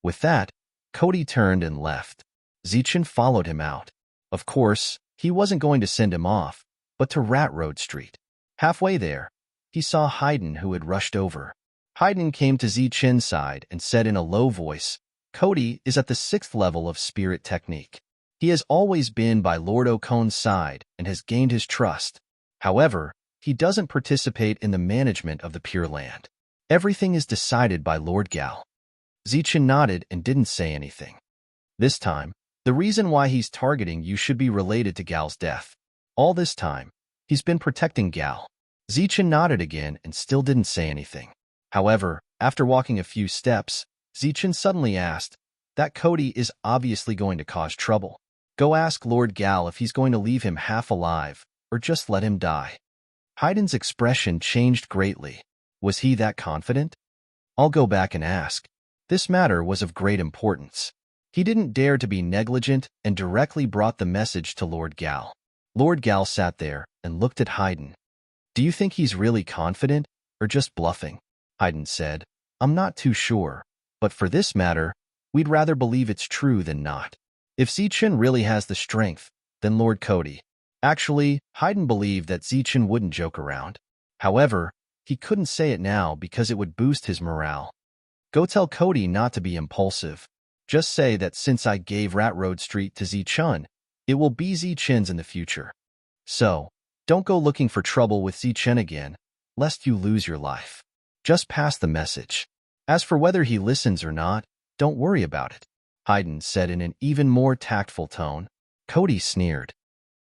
With that, Cody turned and left. Zichun followed him out. Of course, he wasn't going to send him off, but to Rat Road Street. Halfway there, he saw Hayden, who had rushed over. Hayden came to Zichun's side and said in a low voice, "Cody is at the 6th level of spirit technique. He has always been by Lord Okon's side and has gained his trust. However, he doesn't participate in the management of the Pure Land. Everything is decided by Lord Gal." Zichen nodded and didn't say anything. This time, the reason why he's targeting you should be related to Gal's death. All this time, he's been protecting Gal. Zichen nodded again and still didn't say anything. However, after walking a few steps, Zichen suddenly asked, "That Cody is obviously going to cause trouble. Go ask Lord Gal if he's going to leave him half alive, or just let him die." Haydn's expression changed greatly. Was he that confident? "I'll go back and ask." This matter was of great importance. He didn't dare to be negligent and directly brought the message to Lord Gal. Lord Gal sat there and looked at Haydn. "Do you think he's really confident, or just bluffing?" Haydn said, "I'm not too sure, but for this matter, we'd rather believe it's true than not. If Zichen really has the strength, then Lord Cody." Actually, Haydn believed that Zichen wouldn't joke around. However, he couldn't say it now because it would boost his morale. "Go tell Cody not to be impulsive. Just say that since I gave Rat Road Street to Zichen, it will be Zichen's in the future. So, don't go looking for trouble with Zichen again, lest you lose your life. Just pass the message. As for whether he listens or not, don't worry about it," Haydn said in an even more tactful tone. Cody sneered.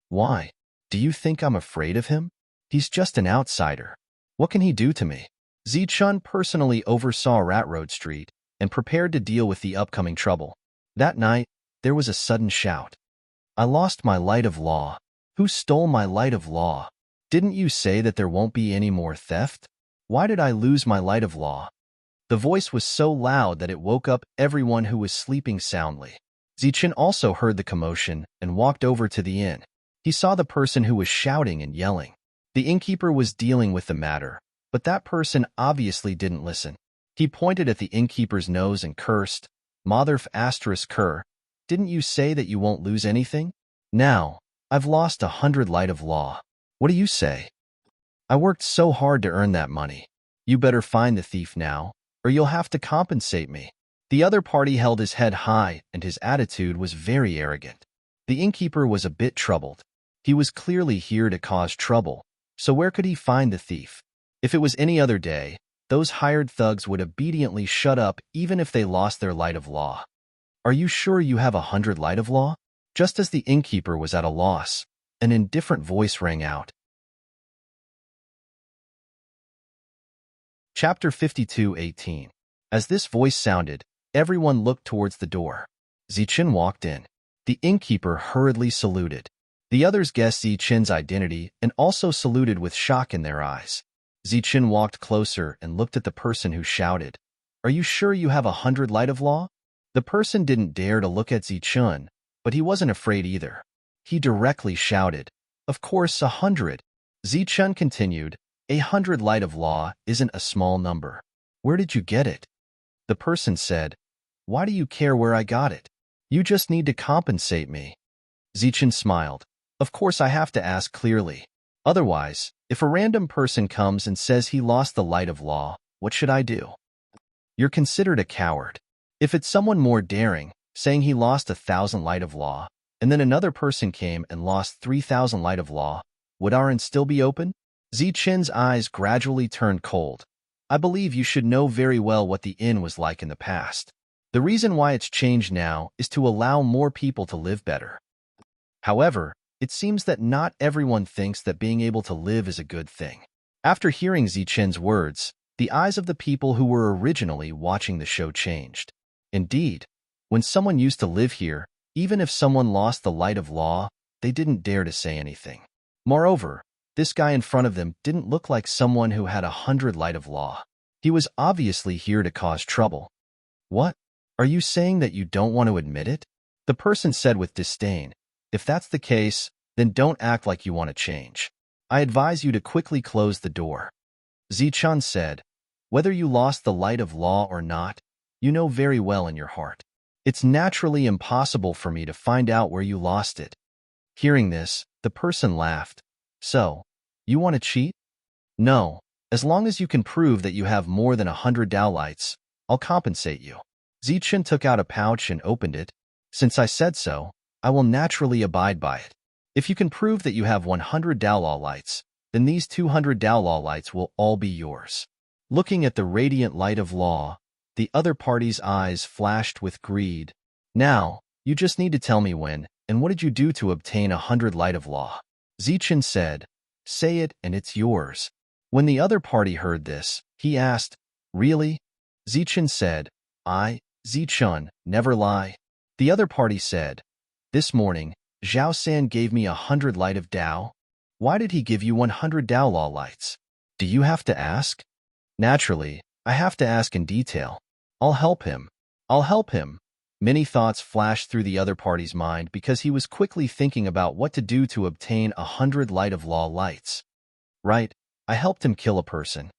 "Why? Do you think I'm afraid of him? He's just an outsider. What can he do to me?" Zichen personally oversaw Rat Road Street and prepared to deal with the upcoming trouble. That night, there was a sudden shout. "I lost my light of law. Who stole my light of law? Didn't you say that there won't be any more theft? Why did I lose my light of law?" The voice was so loud that it woke up everyone who was sleeping soundly. Zichen also heard the commotion and walked over to the inn. He saw the person who was shouting and yelling. The innkeeper was dealing with the matter, but that person obviously didn't listen. He pointed at the innkeeper's nose and cursed, "Motherf asterisk cur, didn't you say that you won't lose anything? Now, I've lost 100 light of law. What do you say? I worked so hard to earn that money. You better find the thief now, or you'll have to compensate me." The other party held his head high and his attitude was very arrogant. The innkeeper was a bit troubled. He was clearly here to cause trouble, so where could he find the thief? If it was any other day, those hired thugs would obediently shut up even if they lost their light of law. "Are you sure you have 100 light of law?" Just as the innkeeper was at a loss, an indifferent voice rang out. Chapter 52:18. As this voice sounded, everyone looked towards the door. Zichen walked in. The innkeeper hurriedly saluted. The others guessed Zichen's identity and also saluted with shock in their eyes. Zichen walked closer and looked at the person who shouted, "Are you sure you have 100 light of law?" The person didn't dare to look at Zichen, but he wasn't afraid either. He directly shouted, "Of course, 100. Zichen continued, 100 light of law isn't a small number. Where did you get it?" The person said, "Why do you care where I got it? You just need to compensate me." Zichen smiled. "Of course I have to ask clearly. Otherwise, if a random person comes and says he lost the light of law, what should I do? You're considered a coward. If it's someone more daring, saying he lost 1,000 light of law, and then another person came and lost 3,000 light of law, would our inn still be open?" Zichen's eyes gradually turned cold. "I believe you should know very well what the inn was like in the past. The reason why it's changed now is to allow more people to live better. However, it seems that not everyone thinks that being able to live is a good thing." After hearing Zichen's words, the eyes of the people who were originally watching the show changed. Indeed, when someone used to live here, even if someone lost the light of law, they didn't dare to say anything. Moreover, this guy in front of them didn't look like someone who had 100 light of law. He was obviously here to cause trouble. "What? Are you saying that you don't want to admit it?" The person said with disdain. "If that's the case, then don't act like you want to change. I advise you to quickly close the door." Zichen said, "Whether you lost the light of law or not, you know very well in your heart. It's naturally impossible for me to find out where you lost it." Hearing this, the person laughed. "So, you want to cheat? No, as long as you can prove that you have more than 100 dowlights, I'll compensate you." Zichen took out a pouch and opened it. "Since I said so, I will naturally abide by it. If you can prove that you have 100 Dowlaw lights, then these 200 Dowlaw lights will all be yours." Looking at the radiant light of law, The other party's eyes flashed with greed. Now, you just need to tell me when, and what did you do to obtain 100 light of law? Zichen said, say it and it's yours. When the other party heard this, he asked, really? Zichen said, Zichun, never lie. The other party said, this morning, Zhao San gave me 100 light of Dao. Why did he give you 100 Dao law lights? Do you have to ask? Naturally, I have to ask in detail. I'll help him. I'll help him. Many thoughts flashed through the other party's mind because he was quickly thinking about what to do to obtain 100 light of law lights. Right, I helped him kill a person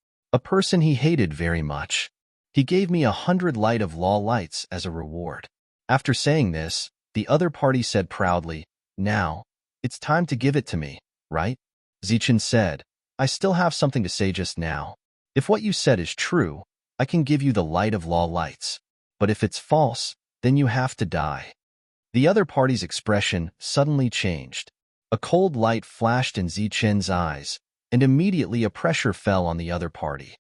he hated very much. He gave me 100 light of law lights as a reward. After saying this, the other party said proudly, now, it's time to give it to me, right? Zichen said, I still have something to say just now. If what you said is true, I can give you the light of law lights. But if it's false, then you have to die. The other party's expression suddenly changed. A cold light flashed in Zichen's eyes, and immediately a pressure fell on the other party.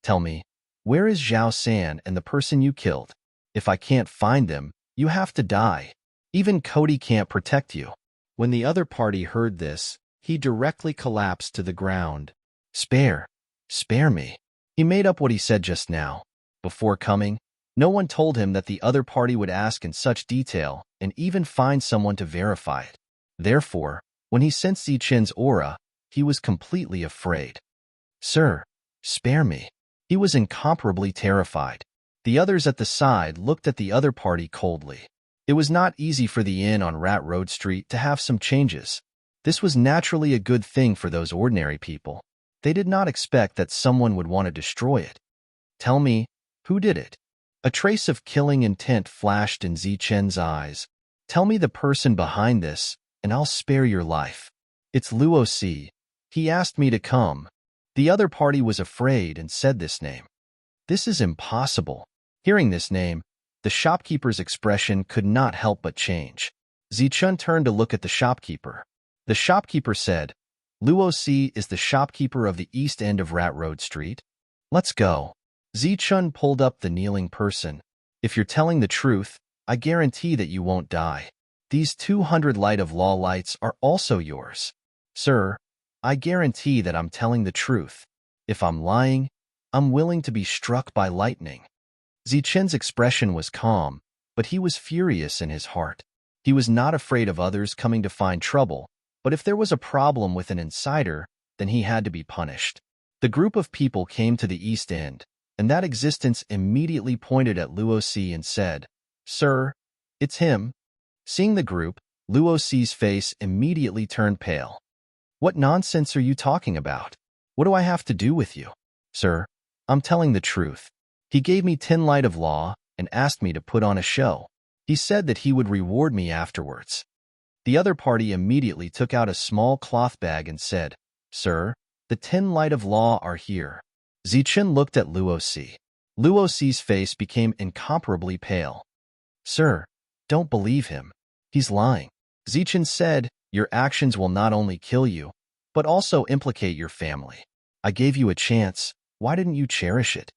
Tell me, where is Zhao San and the person you killed? If I can't find them, you have to die. Even Cody can't protect you. When the other party heard this, he directly collapsed to the ground. Spare me. He made up what he said just now. Before coming, no one told him that the other party would ask in such detail and even find someone to verify it. Therefore, when he sensed Zichen's aura, he was completely afraid. Sir, spare me. He was incomparably terrified. The others at the side looked at the other party coldly. It was not easy for the inn on Rat Road Street to have some changes. This was naturally a good thing for those ordinary people. They did not expect that someone would want to destroy it. Tell me, who did it? A trace of killing intent flashed in Zichen's eyes. Tell me the person behind this, and I'll spare your life. It's Luo Si. He asked me to come. The other party was afraid and said this name. This is impossible. Hearing this name, the shopkeeper's expression could not help but change. Zichun turned to look at the shopkeeper. The shopkeeper said, Luo Si is the shopkeeper of the east end of Rat Road Street. Let's go. Zichun pulled up the kneeling person. If you're telling the truth, I guarantee that you won't die. These 200 light of law lights are also yours. Sir, I guarantee that I'm telling the truth. If I'm lying, I'm willing to be struck by lightning. Zichen's expression was calm, but he was furious in his heart. He was not afraid of others coming to find trouble, but if there was a problem with an insider, then he had to be punished. The group of people came to the east end, and that existence immediately pointed at Luo Si and said, Sir, it's him. Seeing the group, Luo Si's face immediately turned pale. What nonsense are you talking about? What do I have to do with you? Sir, I'm telling the truth. He gave me 10 light of law and asked me to put on a show. He said that he would reward me afterwards. The other party immediately took out a small cloth bag and said, Sir, the 10 light of law are here. Zichen looked at Luo Si. Luo Si's face became incomparably pale. Sir, don't believe him. He's lying. Zichen said, your actions will not only kill you, but also implicate your family. I gave you a chance. Why didn't you cherish it?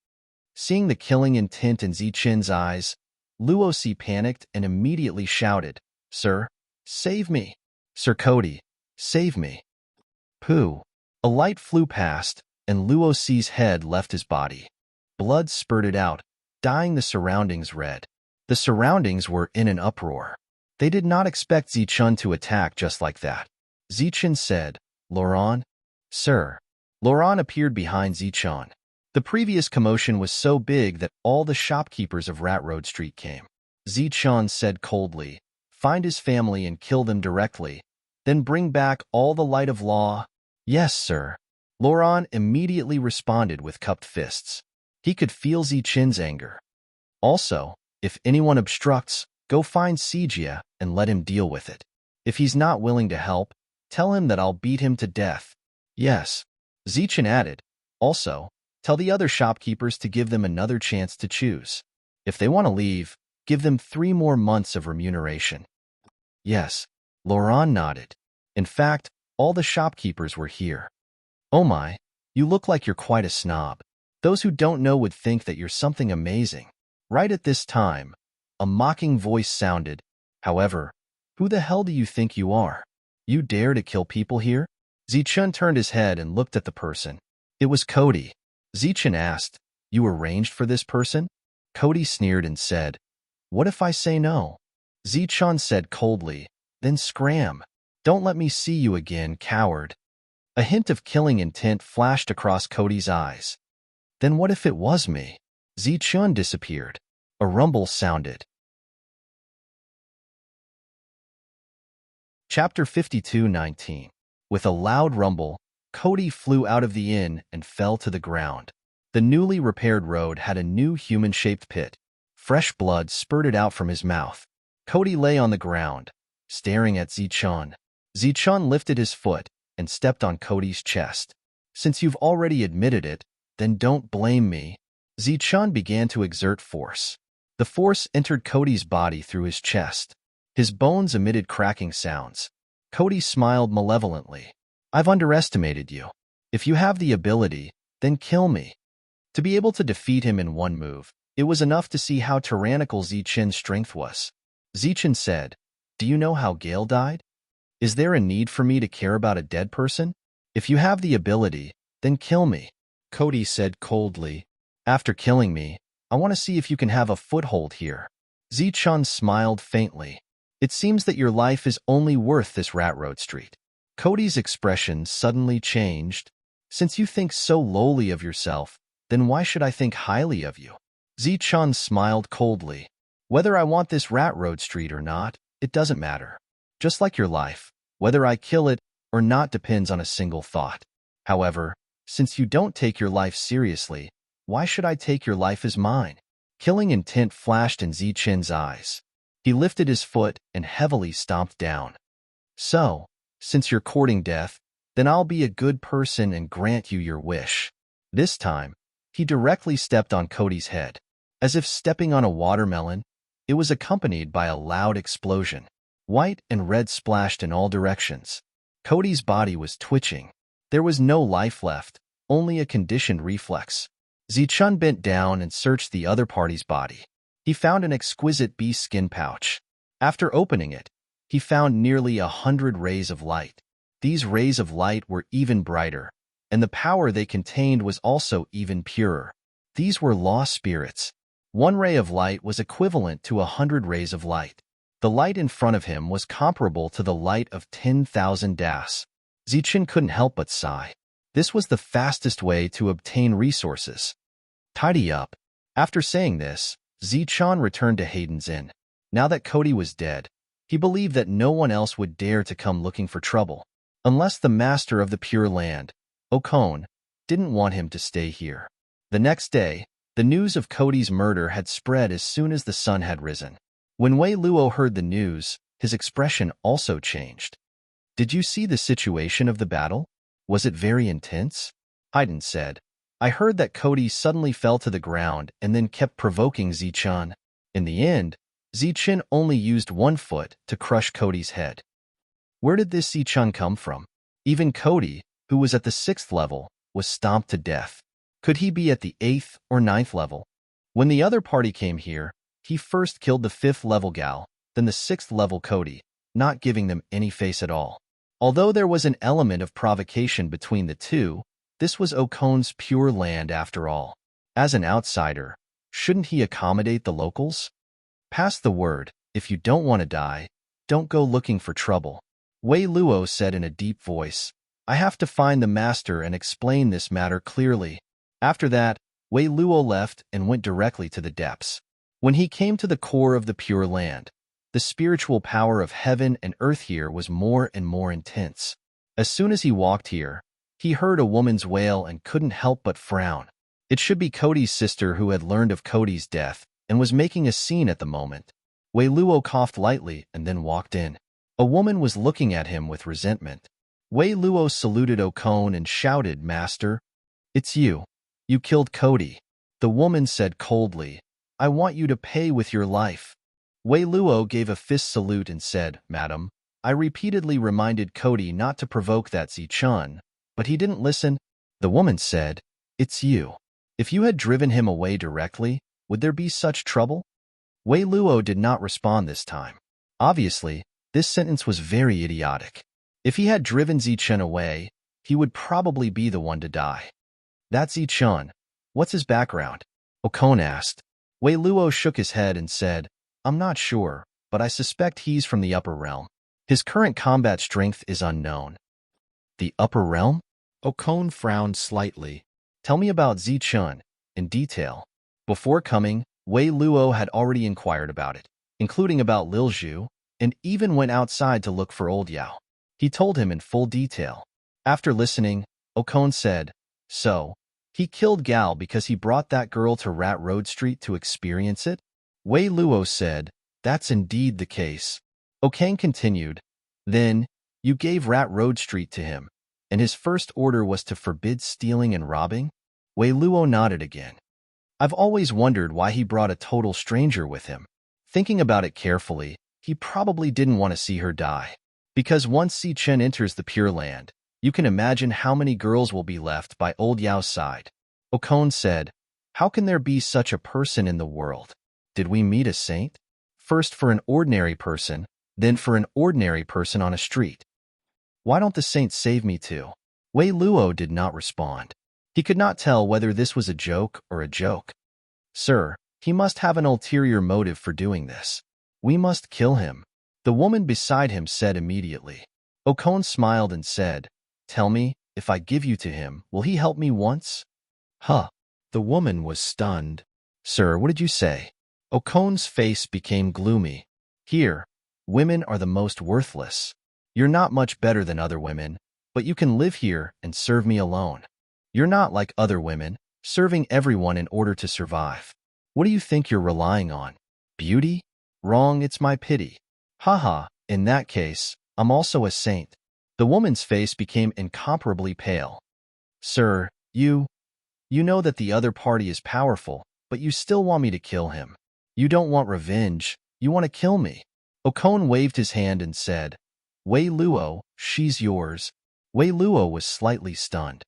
Seeing the killing intent in Zichen's eyes, Luo Si panicked and immediately shouted, Sir, save me. Sir Cody, save me. Pooh. A light flew past, and Luo Si's head left his body. Blood spurted out, dyeing the surroundings red. The surroundings were in an uproar. They did not expect Zichun to attack just like that. Zichun said, Laurent? Sir. Laurent appeared behind Zichun. The previous commotion was so big that all the shopkeepers of Rat Road Street came. Zichun said coldly, find his family and kill them directly, then bring back all the light of law. Yes, sir. Laurent immediately responded with cupped fists. He could feel Zichun's anger. Also, if anyone obstructs, go find Sijia and let him deal with it. If he's not willing to help, tell him that I'll beat him to death. Yes. Zichun added, also, tell the other shopkeepers to give them another chance to choose. If they want to leave, give them 3 more months of remuneration. Yes. Laurent nodded. In fact, all the shopkeepers were here. Oh my, you look like you're quite a snob. Those who don't know would think that you're something amazing. Right at this time, a mocking voice sounded. However, who the hell do you think you are? You dare to kill people here? Zichun turned his head and looked at the person. It was Cody. Zichun asked, You arranged for this person? Cody sneered and said, What if I say no? Zichun said coldly, Then scram. Don't let me see you again, coward. A hint of killing intent flashed across Cody's eyes. Then what if it was me? Zichun disappeared. A rumble sounded. Chapter 52:19. With a loud rumble, Cody flew out of the inn and fell to the ground. The newly repaired road had a new human-shaped pit. Fresh blood spurted out from his mouth. Cody lay on the ground, staring at Zichun. Zichun lifted his foot and stepped on Cody's chest. Since you've already admitted it, then don't blame me. Zichun began to exert force. The force entered Cody's body through his chest. His bones emitted cracking sounds. Cody smiled malevolently. I've underestimated you. If you have the ability, then kill me. To be able to defeat him in one move, it was enough to see how tyrannical Zichun's strength was. Zichun said, Do you know how Gale died? Is there a need for me to care about a dead person? If you have the ability, then kill me. Cody said coldly, After killing me, I want to see if you can have a foothold here. Zichun smiled faintly. It seems that your life is only worth this rat road street. Cody's expression suddenly changed. Since you think so lowly of yourself, then why should I think highly of you? Zichun smiled coldly. Whether I want this rat road street or not, it doesn't matter. Just like your life, whether I kill it or not depends on a single thought. However, since you don't take your life seriously, why should I take your life as mine? Killing intent flashed in Zichun's eyes. He lifted his foot and heavily stomped down. So, since you're courting death, then I'll be a good person and grant you your wish. This time, he directly stepped on Cody's head. As if stepping on a watermelon, it was accompanied by a loud explosion. White and red splashed in all directions. Cody's body was twitching. There was no life left, only a conditioned reflex. Zichun bent down and searched the other party's body. He found an exquisite bee skin pouch. After opening it, he found nearly 100 rays of light. These rays of light were even brighter, and the power they contained was also even purer. These were lost spirits. One ray of light was equivalent to 100 rays of light. The light in front of him was comparable to the light of 10,000 das. Zichun couldn't help but sigh. This was the fastest way to obtain resources. Tidy up. After saying this, Zichun returned to Hayden's inn. Now that Cody was dead, he believed that no one else would dare to come looking for trouble. Unless the master of the Pure Land, Okon, didn't want him to stay here. The next day, the news of Cody's murder had spread as soon as the sun had risen. When Wei Luo heard the news, his expression also changed. Did you see the situation of the battle? Was it very intense? Hayden said. I heard that Cody suddenly fell to the ground and then kept provoking Zichun. In the end, Zichun only used one foot to crush Cody's head. Where did this Zichun come from? Even Cody, who was at the 6th level, was stomped to death. Could he be at the 8th or 9th level? When the other party came here, he first killed the 5th level gal, then the 6th level Cody, not giving them any face at all. Although there was an element of provocation between the two, this was Okon's Pure Land after all. As an outsider, shouldn't he accommodate the locals? Pass the word, if you don't want to die, don't go looking for trouble. Wei Luo said in a deep voice, I have to find the master and explain this matter clearly. After that, Wei Luo left and went directly to the depths. When he came to the core of the Pure Land, the spiritual power of heaven and earth here was more and more intense. As soon as he walked here, he heard a woman's wail and couldn't help but frown. It should be Cody's sister who had learned of Cody's death and was making a scene at the moment. Wei Luo coughed lightly and then walked in. A woman was looking at him with resentment. Wei Luo saluted Okon and shouted, Master, it's you. You killed Cody. The woman said coldly, I want you to pay with your life. Wei Luo gave a fist salute and said, Madam, I repeatedly reminded Cody not to provoke that Zichun, but he didn't listen. The woman said, It's you. If you had driven him away directly, Would there be such trouble? Wei Luo did not respond this time. Obviously, this sentence was very idiotic. If he had driven Zichun away, he would probably be the one to die. That Zichun. What's his background? Okon asked. Wei Luo shook his head and said, I'm not sure, but I suspect he's from the upper realm. His current combat strength is unknown. The upper realm? Okon frowned slightly. Tell me about Zichun, in detail. Before coming, Wei Luo had already inquired about it, including about Lil Zhu, and even went outside to look for Old Yao. He told him in full detail. After listening, Okon said, So, he killed Gal because he brought that girl to Rat Road Street to experience it? Wei Luo said, That's indeed the case. Okon continued, Then, you gave Rat Road Street to him, and his first order was to forbid stealing and robbing? Wei Luo nodded again. I've always wondered why he brought a total stranger with him. Thinking about it carefully, he probably didn't want to see her die. Because once Zichun enters the Pure Land, you can imagine how many girls will be left by Old Yao's side. Okon said, How can there be such a person in the world? Did we meet a saint? First for an ordinary person, then for an ordinary person on a street. Why don't the saints save me too? Wei Luo did not respond. He could not tell whether this was a joke or a joke. Sir, he must have an ulterior motive for doing this. We must kill him. The woman beside him said immediately. Okon smiled and said, Tell me, if I give you to him, will he help me once? Huh. The woman was stunned. Sir, what did you say? Okon's face became gloomy. Here, women are the most worthless. You're not much better than other women, but you can live here and serve me alone. You're not like other women, serving everyone in order to survive. What do you think you're relying on? Beauty? Wrong, it's my pity. Haha, in that case, I'm also a saint. The woman's face became incomparably pale. Sir, you know that the other party is powerful, but you still want me to kill him. You don't want revenge, you want to kill me. Okon waved his hand and said, Wei Luo, she's yours. Wei Luo was slightly stunned.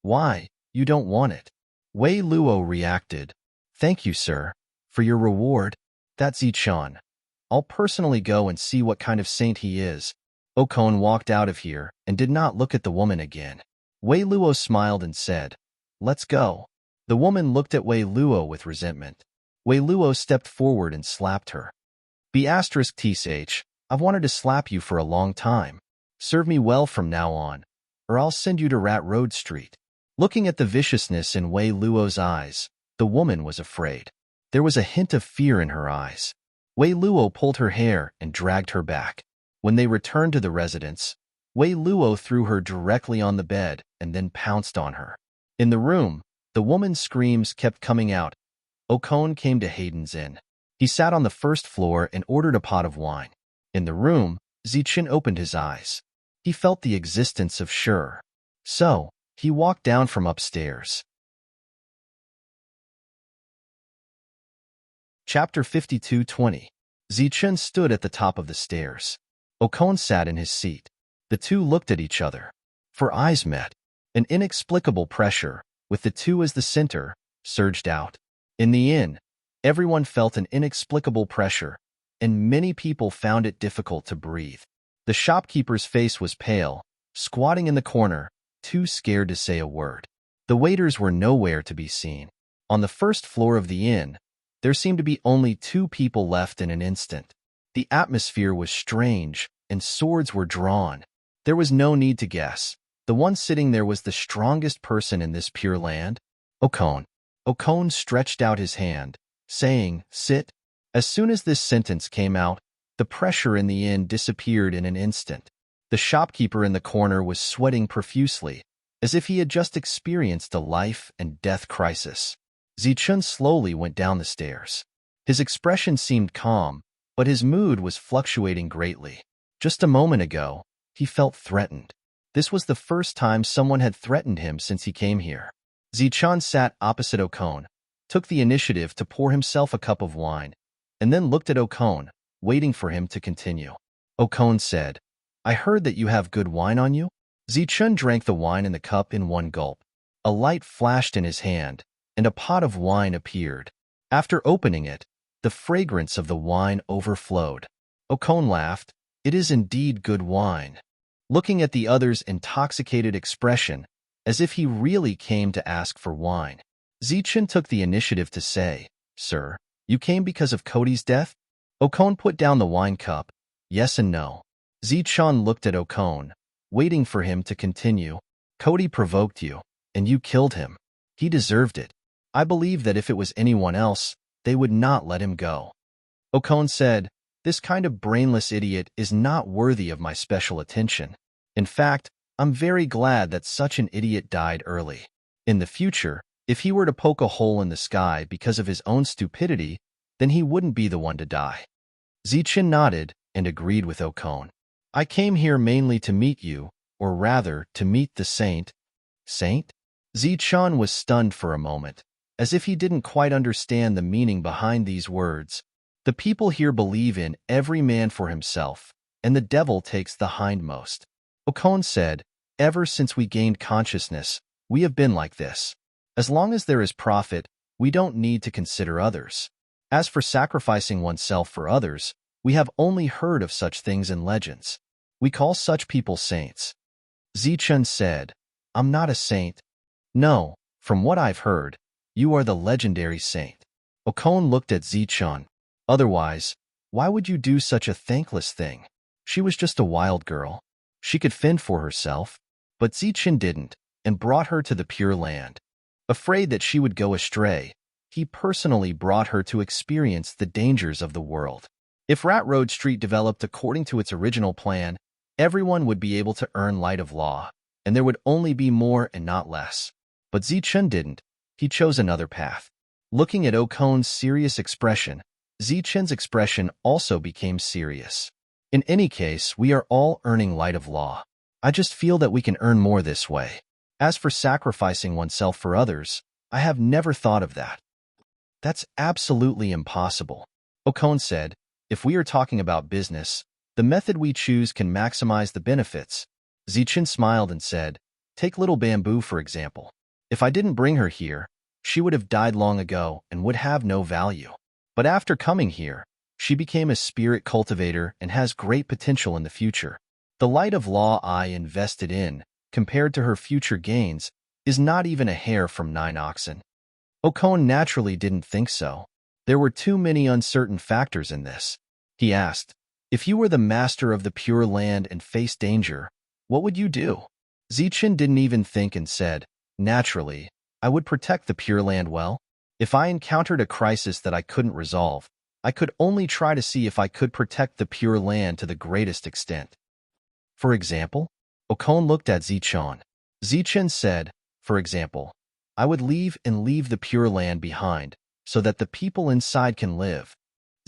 Why, you don't want it? Wei Luo reacted. Thank you, sir, for your reward. That's Zichun. I'll personally go and see what kind of saint he is. Okon walked out of here and did not look at the woman again. Wei Luo smiled and said, Let's go. The woman looked at Wei Luo with resentment. Wei Luo stepped forward and slapped her. I've wanted to slap you for a long time. Serve me well from now on, or I'll send you to Rat Road Street. Looking at the viciousness in Wei Luo's eyes, the woman was afraid. There was a hint of fear in her eyes. Wei Luo pulled her hair and dragged her back. When they returned to the residence, Wei Luo threw her directly on the bed and then pounced on her. In the room, the woman's screams kept coming out. Okon came to Hayden's inn. He sat on the first floor and ordered a pot of wine. In the room, Zichun opened his eyes. He felt the existence of Sure. So, he walked down from upstairs. Chapter 52:20. Zichun stood at the top of the stairs. Okon sat in his seat. The two looked at each other. For eyes met. An inexplicable pressure, with the two as the center, surged out. In the inn, everyone felt an inexplicable pressure, and many people found it difficult to breathe. The shopkeeper's face was pale, squatting in the corner, too scared to say a word. The waiters were nowhere to be seen. On the first floor of the inn, there seemed to be only two people left in an instant. The atmosphere was strange, and swords were drawn. There was no need to guess. The one sitting there was the strongest person in this Pure Land. Okon. Okon stretched out his hand, saying, Sit. As soon as this sentence came out, the pressure in the inn disappeared in an instant. The shopkeeper in the corner was sweating profusely, as if he had just experienced a life and death crisis. Zichun slowly went down the stairs. His expression seemed calm, but his mood was fluctuating greatly. Just a moment ago, he felt threatened. This was the first time someone had threatened him since he came here. Zichun sat opposite Okon, took the initiative to pour himself a cup of wine, and then looked at Okon, waiting for him to continue. Okon said, I heard that you have good wine on you? Zichun drank the wine in the cup in one gulp. A light flashed in his hand, and a pot of wine appeared. After opening it, the fragrance of the wine overflowed. Okon laughed. It is indeed good wine. Looking at the other's intoxicated expression, as if he really came to ask for wine, Zichen took the initiative to say, "Sir, you came because of Cody's death?" Okon put down the wine cup. Yes and no. Zichen looked at Okon, waiting for him to continue. Cody provoked you, and you killed him. He deserved it. I believe that if it was anyone else, they would not let him go. Okon said, "This kind of brainless idiot is not worthy of my special attention. In fact, I'm very glad that such an idiot died early. In the future, if he were to poke a hole in the sky because of his own stupidity, then he wouldn't be the one to die." Zichen nodded and agreed with Okon. "I came here mainly to meet you, or rather, to meet the saint." Saint? Zichen was stunned for a moment, as if he didn't quite understand the meaning behind these words. The people here believe in every man for himself, and the devil takes the hindmost. Okon said, "Ever since we gained consciousness, we have been like this. As long as there is profit, we don't need to consider others. As for sacrificing oneself for others, we have only heard of such things in legends. We call such people saints." Zichen said, "I'm not a saint." "No, from what I've heard, you are the legendary saint." Okon looked at Zichen. "Otherwise, why would you do such a thankless thing? She was just a wild girl. She could fend for herself." But Zichen didn't, and brought her to the Pure Land. Afraid that she would go astray, he personally brought her to experience the dangers of the world. If Rat Road Street developed according to its original plan, everyone would be able to earn light of law, and there would only be more and not less. But Zichen didn't. He chose another path. Looking at Okon's serious expression, Zichen's expression also became serious. "In any case, we are all earning light of law. I just feel that we can earn more this way. As for sacrificing oneself for others, I have never thought of that." "That's absolutely impossible," Okon said. "If we are talking about business, the method we choose can maximize the benefits." Zichen smiled and said, "Take Little Bamboo for example. If I didn't bring her here, she would have died long ago and would have no value. But after coming here, she became a spirit cultivator and has great potential in the future. The light of law I invested in, compared to her future gains, is not even a hair from 9 oxen." Okon naturally didn't think so. There were too many uncertain factors in this. He asked, "If you were the master of the Pure Land and faced danger, what would you do?" Zichen didn't even think and said, "Naturally, I would protect the Pure Land well. If I encountered a crisis that I couldn't resolve, I could only try to see if I could protect the Pure Land to the greatest extent." "For example?" Okon looked at Zichen. Zichen said, "For example, I would leave the Pure Land behind, so that the people inside can live."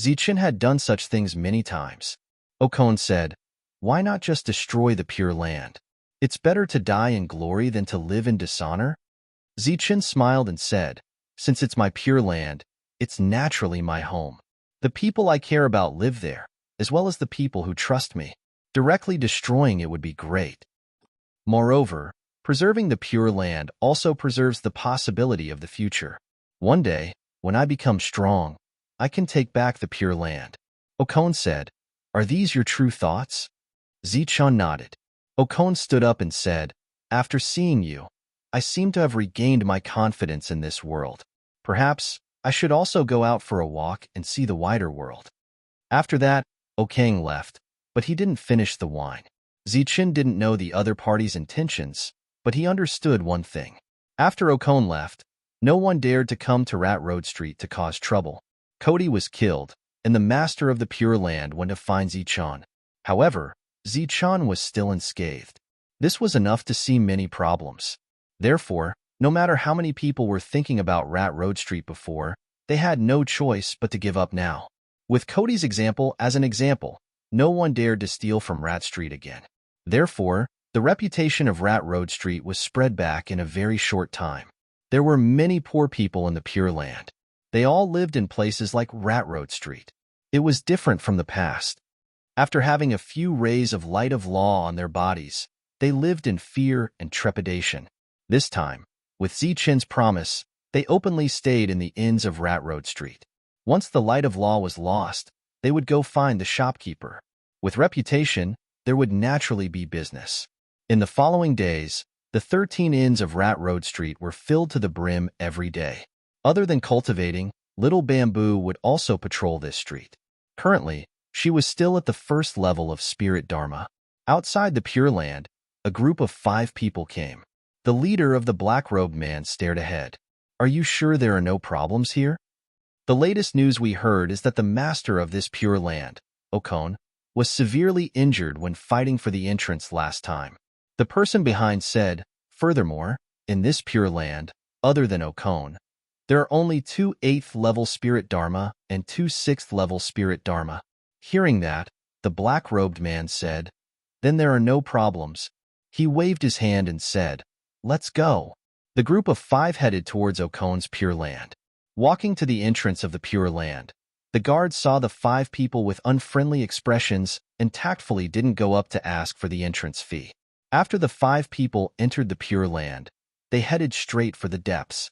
Zichen had done such things many times. Okon said, "Why not just destroy the Pure Land? It's better to die in glory than to live in dishonor." Zichen smiled and said, "Since it's my Pure Land, it's naturally my home. The people I care about live there, as well as the people who trust me. Directly destroying it would be great. Moreover, preserving the Pure Land also preserves the possibility of the future. One day, when I become strong, I can take back the Pure Land." Okon said, "Are these your true thoughts?" Zichen nodded. Okon stood up and said, "After seeing you, I seem to have regained my confidence in this world. Perhaps I should also go out for a walk and see the wider world." After that, Okang left, but he didn't finish the wine. Zichen didn't know the other party's intentions, but he understood one thing. After Okon left, no one dared to come to Rat Road Street to cause trouble. Cody was killed, and the master of the Pure Land went to find Zichen. However, Zichen was still unscathed. This was enough to see many problems. Therefore, no matter how many people were thinking about Rat Road Street before, they had no choice but to give up now. With Cody's example as an example, no one dared to steal from Rat Street again. Therefore, the reputation of Rat Road Street was spread back in a very short time. There were many poor people in the Pure Land. They all lived in places like Rat Road Street. It was different from the past. After having a few rays of light of law on their bodies, they lived in fear and trepidation. This time, with Zichen's promise, They openly stayed in the inns of Rat Road Street. Once the light of law was lost, they would go find the shopkeeper. With reputation, there would naturally be business. In the following days, the 13 inns of Rat Road Street were filled to the brim every day. Other than cultivating, Little Bamboo would also patrol this street. Currently, she was still at the first level of Spirit Dharma. Outside the Pure Land, a group of 5 people came. The leader of the black-robed man stared ahead. "Are you sure there are no problems here?" "The latest news we heard is that the master of this Pure Land, Okon, was severely injured when fighting for the entrance last time." The person behind said, "Furthermore, in this Pure Land, other than Okon, there are only 2 8th-level Spirit Dharma and 2 6th-level Spirit Dharma." Hearing that, the black-robed man said, "Then there are no problems." He waved his hand and said, "Let's go." The group of 5 headed towards Okon's Pure Land. Walking to the entrance of the Pure Land, the guards saw the 5 people with unfriendly expressions and tactfully didn't go up to ask for the entrance fee. After the 5 people entered the Pure Land, they headed straight for the depths.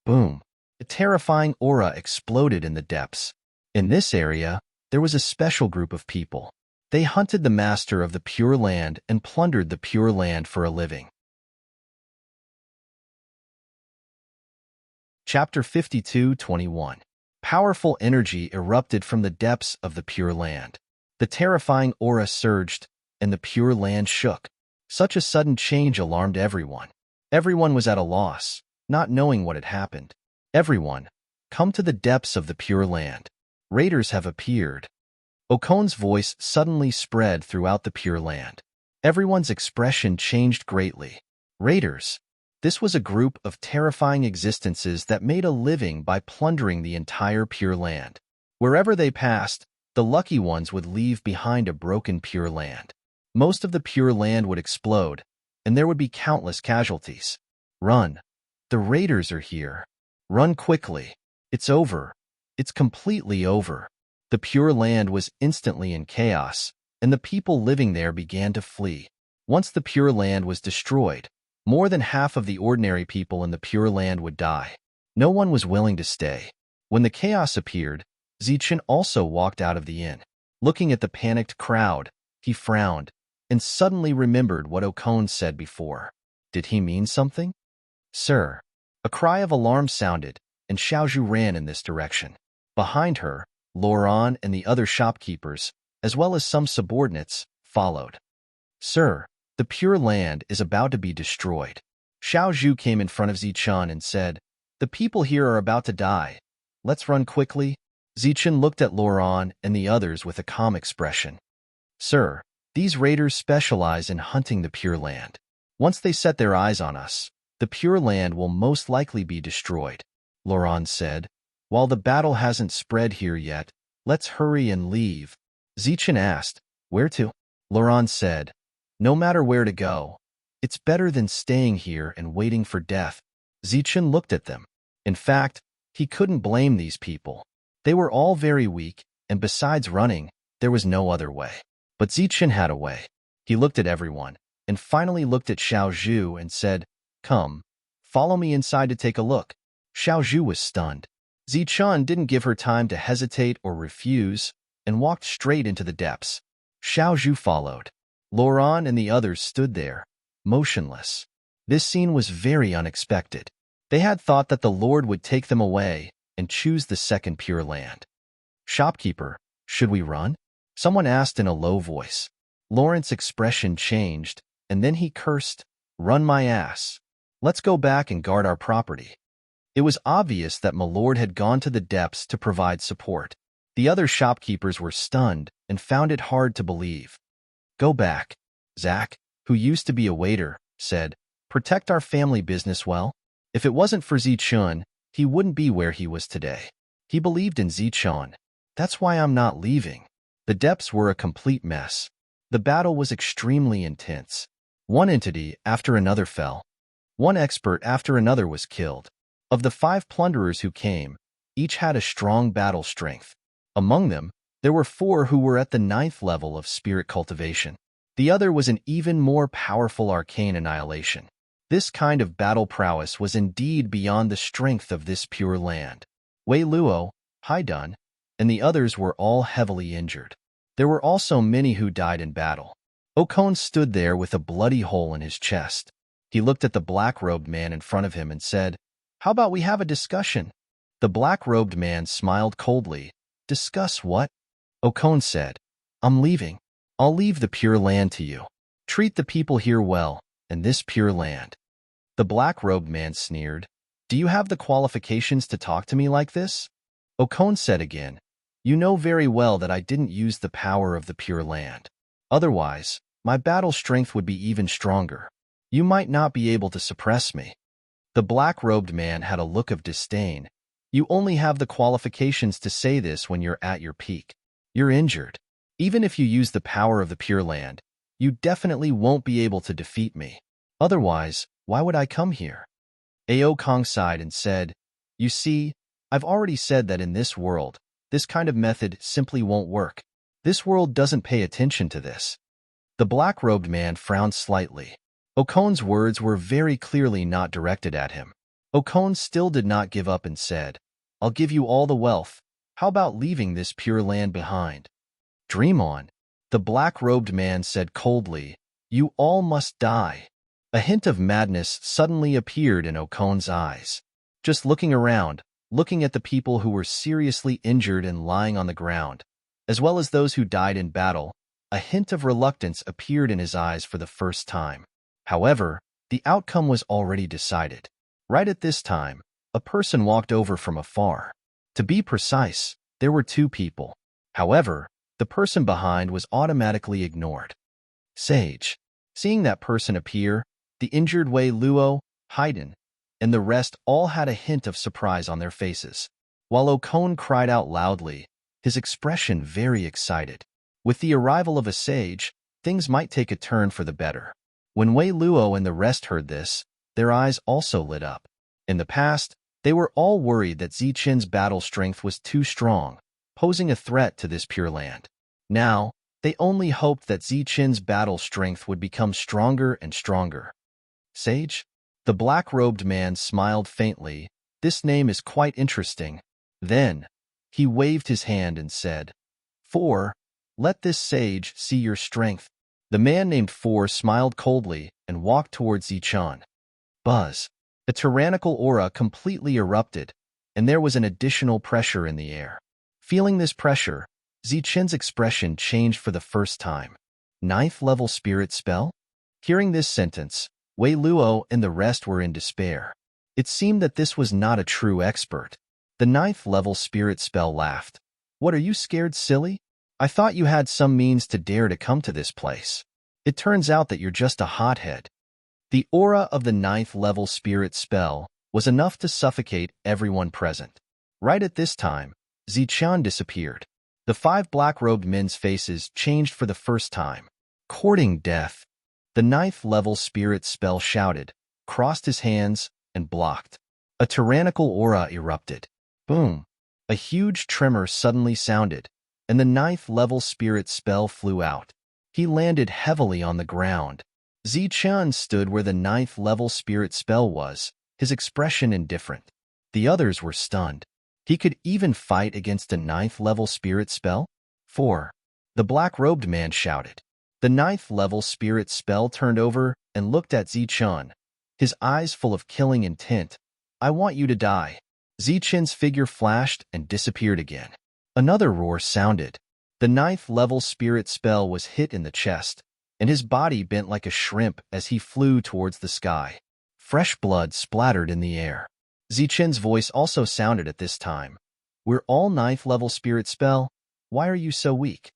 Boom! A terrifying aura exploded in the depths. In this area, there was a special group of people. They hunted the master of the Pure Land and plundered the Pure Land for a living. Chapter 52:21. Powerful energy erupted from the depths of the Pure Land. The terrifying aura surged, and the Pure Land shook. Such a sudden change alarmed everyone. Everyone was at a loss, not knowing what had happened. "Everyone, come to the depths of the Pure Land. Raiders have appeared." Okon's voice suddenly spread throughout the Pure Land. Everyone's expression changed greatly. Raiders. This was a group of terrifying existences that made a living by plundering the entire Pure Land. Wherever they passed, the lucky ones would leave behind a broken Pure Land. Most of the Pure Land would explode, and there would be countless casualties. "Run! The raiders are here. Run quickly. It's over. It's completely over." The Pure Land was instantly in chaos, and the people living there began to flee. Once the Pure Land was destroyed, more than half of the ordinary people in the Pure Land would die. No one was willing to stay. When the chaos appeared, Zichen also walked out of the inn. Looking at the panicked crowd, he frowned, and suddenly remembered what Okon said before. Did he mean something? "Sir." A cry of alarm sounded, and Xiaozhu ran in this direction. Behind her, Loran and the other shopkeepers, as well as some subordinates, followed. "Sir, the Pure Land is about to be destroyed." Xiaozhu came in front of Zichen and said, "The people here are about to die. Let's run quickly." Zichen looked at Loran and the others with a calm expression. "Sir, these raiders specialize in hunting the Pure Land. Once they set their eyes on us, the Pure Land will most likely be destroyed," Loran said. "While the battle hasn't spread here yet, let's hurry and leave." Zichen asked, "Where to?" Loran said, "No matter where to go, it's better than staying here and waiting for death." Zichen looked at them. In fact, he couldn't blame these people. They were all very weak, and besides running, there was no other way. But Zichen had a way. He looked at everyone, and finally looked at Xiaozhu and said, "Come, follow me inside to take a look." Xiaozhu was stunned. Zichen didn't give her time to hesitate or refuse, and walked straight into the depths. Xiaozhu followed. Loran and the others stood there, motionless. This scene was very unexpected. They had thought that the Lord would take them away and choose the second Pure Land. "Shopkeeper, should we run?" someone asked in a low voice. Lawrence's expression changed, and then he cursed, "Run my ass. Let's go back and guard our property." It was obvious that Milord had gone to the depths to provide support. The other shopkeepers were stunned and found it hard to believe. "Go back," Zach, who used to be a waiter, said. "Protect our family business well." If it wasn't for Zichun, he wouldn't be where he was today. He believed in Zichun. "That's why I'm not leaving." The depths were a complete mess. The battle was extremely intense. One entity after another fell. One expert after another was killed. Of the 5 plunderers who came, each had a strong battle strength. Among them, there were 4 who were at the 9th level of spirit cultivation. The other was an even more powerful arcane annihilation. This kind of battle prowess was indeed beyond the strength of this pure land. Wei Luo, Haidun, and the others were all heavily injured. There were also many who died in battle. Okon stood there with a bloody hole in his chest. He looked at the black-robed man in front of him and said, "How about we have a discussion?" The black-robed man smiled coldly. "Discuss what?" Okon said, "I'm leaving. I'll leave the Pure Land to you. Treat the people here well, and this Pure Land." The black-robed man sneered, "Do you have the qualifications to talk to me like this?" Okon said again, "You know very well that I didn't use the power of the Pure Land. Otherwise, my battle strength would be even stronger. You might not be able to suppress me." The black-robed man had a look of disdain. "You only have the qualifications to say this when you're at your peak. You're injured. Even if you use the power of the Pure Land, you definitely won't be able to defeat me. Otherwise, why would I come here?" Ao Kong sighed and said, "You see, I've already said that in this world, this kind of method simply won't work. This world doesn't pay attention to this." The black-robed man frowned slightly. Okon's words were very clearly not directed at him. Okon still did not give up and said, "I'll give you all the wealth. How about leaving this Pure Land behind?" "Dream on." The black-robed man said coldly, "You all must die." A hint of madness suddenly appeared in Okon's eyes. Just looking around, looking at the people who were seriously injured and lying on the ground, as well as those who died in battle, a hint of reluctance appeared in his eyes for the first time. However, the outcome was already decided. Right at this time, a person walked over from afar. To be precise, there were two people. However, the person behind was automatically ignored. Sage. Seeing that person appear, the injured Wei Luo, Haidun, and the rest all had a hint of surprise on their faces. While Okon cried out loudly, his expression very excited. With the arrival of a sage, things might take a turn for the better. When Wei Luo and the rest heard this, their eyes also lit up. In the past, they were all worried that Zichen's battle strength was too strong, posing a threat to this Pure Land. Now, they only hoped that Zichen's battle strength would become stronger and stronger. Sage? The black-robed man smiled faintly. "This name is quite interesting." Then, he waved his hand and said, "Four, let this sage see your strength." The man named Four smiled coldly and walked towards Zichen. Buzz. A tyrannical aura completely erupted, and there was an additional pressure in the air. Feeling this pressure, Zichen's expression changed for the first time. "Ninth level spirit spell?" Hearing this sentence, Wei Luo and the rest were in despair. It seemed that this was not a true expert. The ninth level spirit spell laughed. "What, are you scared, silly? I thought you had some means to dare to come to this place. It turns out that you're just a hothead." The aura of the ninth level spirit spell was enough to suffocate everyone present. Right at this time, Zichen disappeared. The five black-robed men's faces changed for the first time. "Courting death." The ninth level spirit spell shouted, crossed his hands, and blocked. A tyrannical aura erupted. Boom! A huge tremor suddenly sounded, and the ninth level spirit spell flew out. He landed heavily on the ground. Zichen stood where the ninth level spirit spell was, his expression indifferent. The others were stunned. He could even fight against a ninth level spirit spell? 4. The black-robed man shouted. The ninth level spirit spell turned over and looked at Zichen, his eyes full of killing intent. "I want you to die." Zichen's figure flashed and disappeared again. Another roar sounded. The ninth level spirit spell was hit in the chest, and his body bent like a shrimp as he flew towards the sky. Fresh blood splattered in the air. Zichen's voice also sounded at this time. "We're all ninth level spirit spell. Why are you so weak?"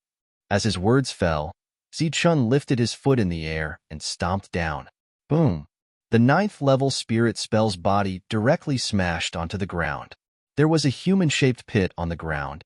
As his words fell, Zichen lifted his foot in the air and stomped down. Boom! The ninth level spirit spell's body directly smashed onto the ground. There was a human-shaped pit on the ground,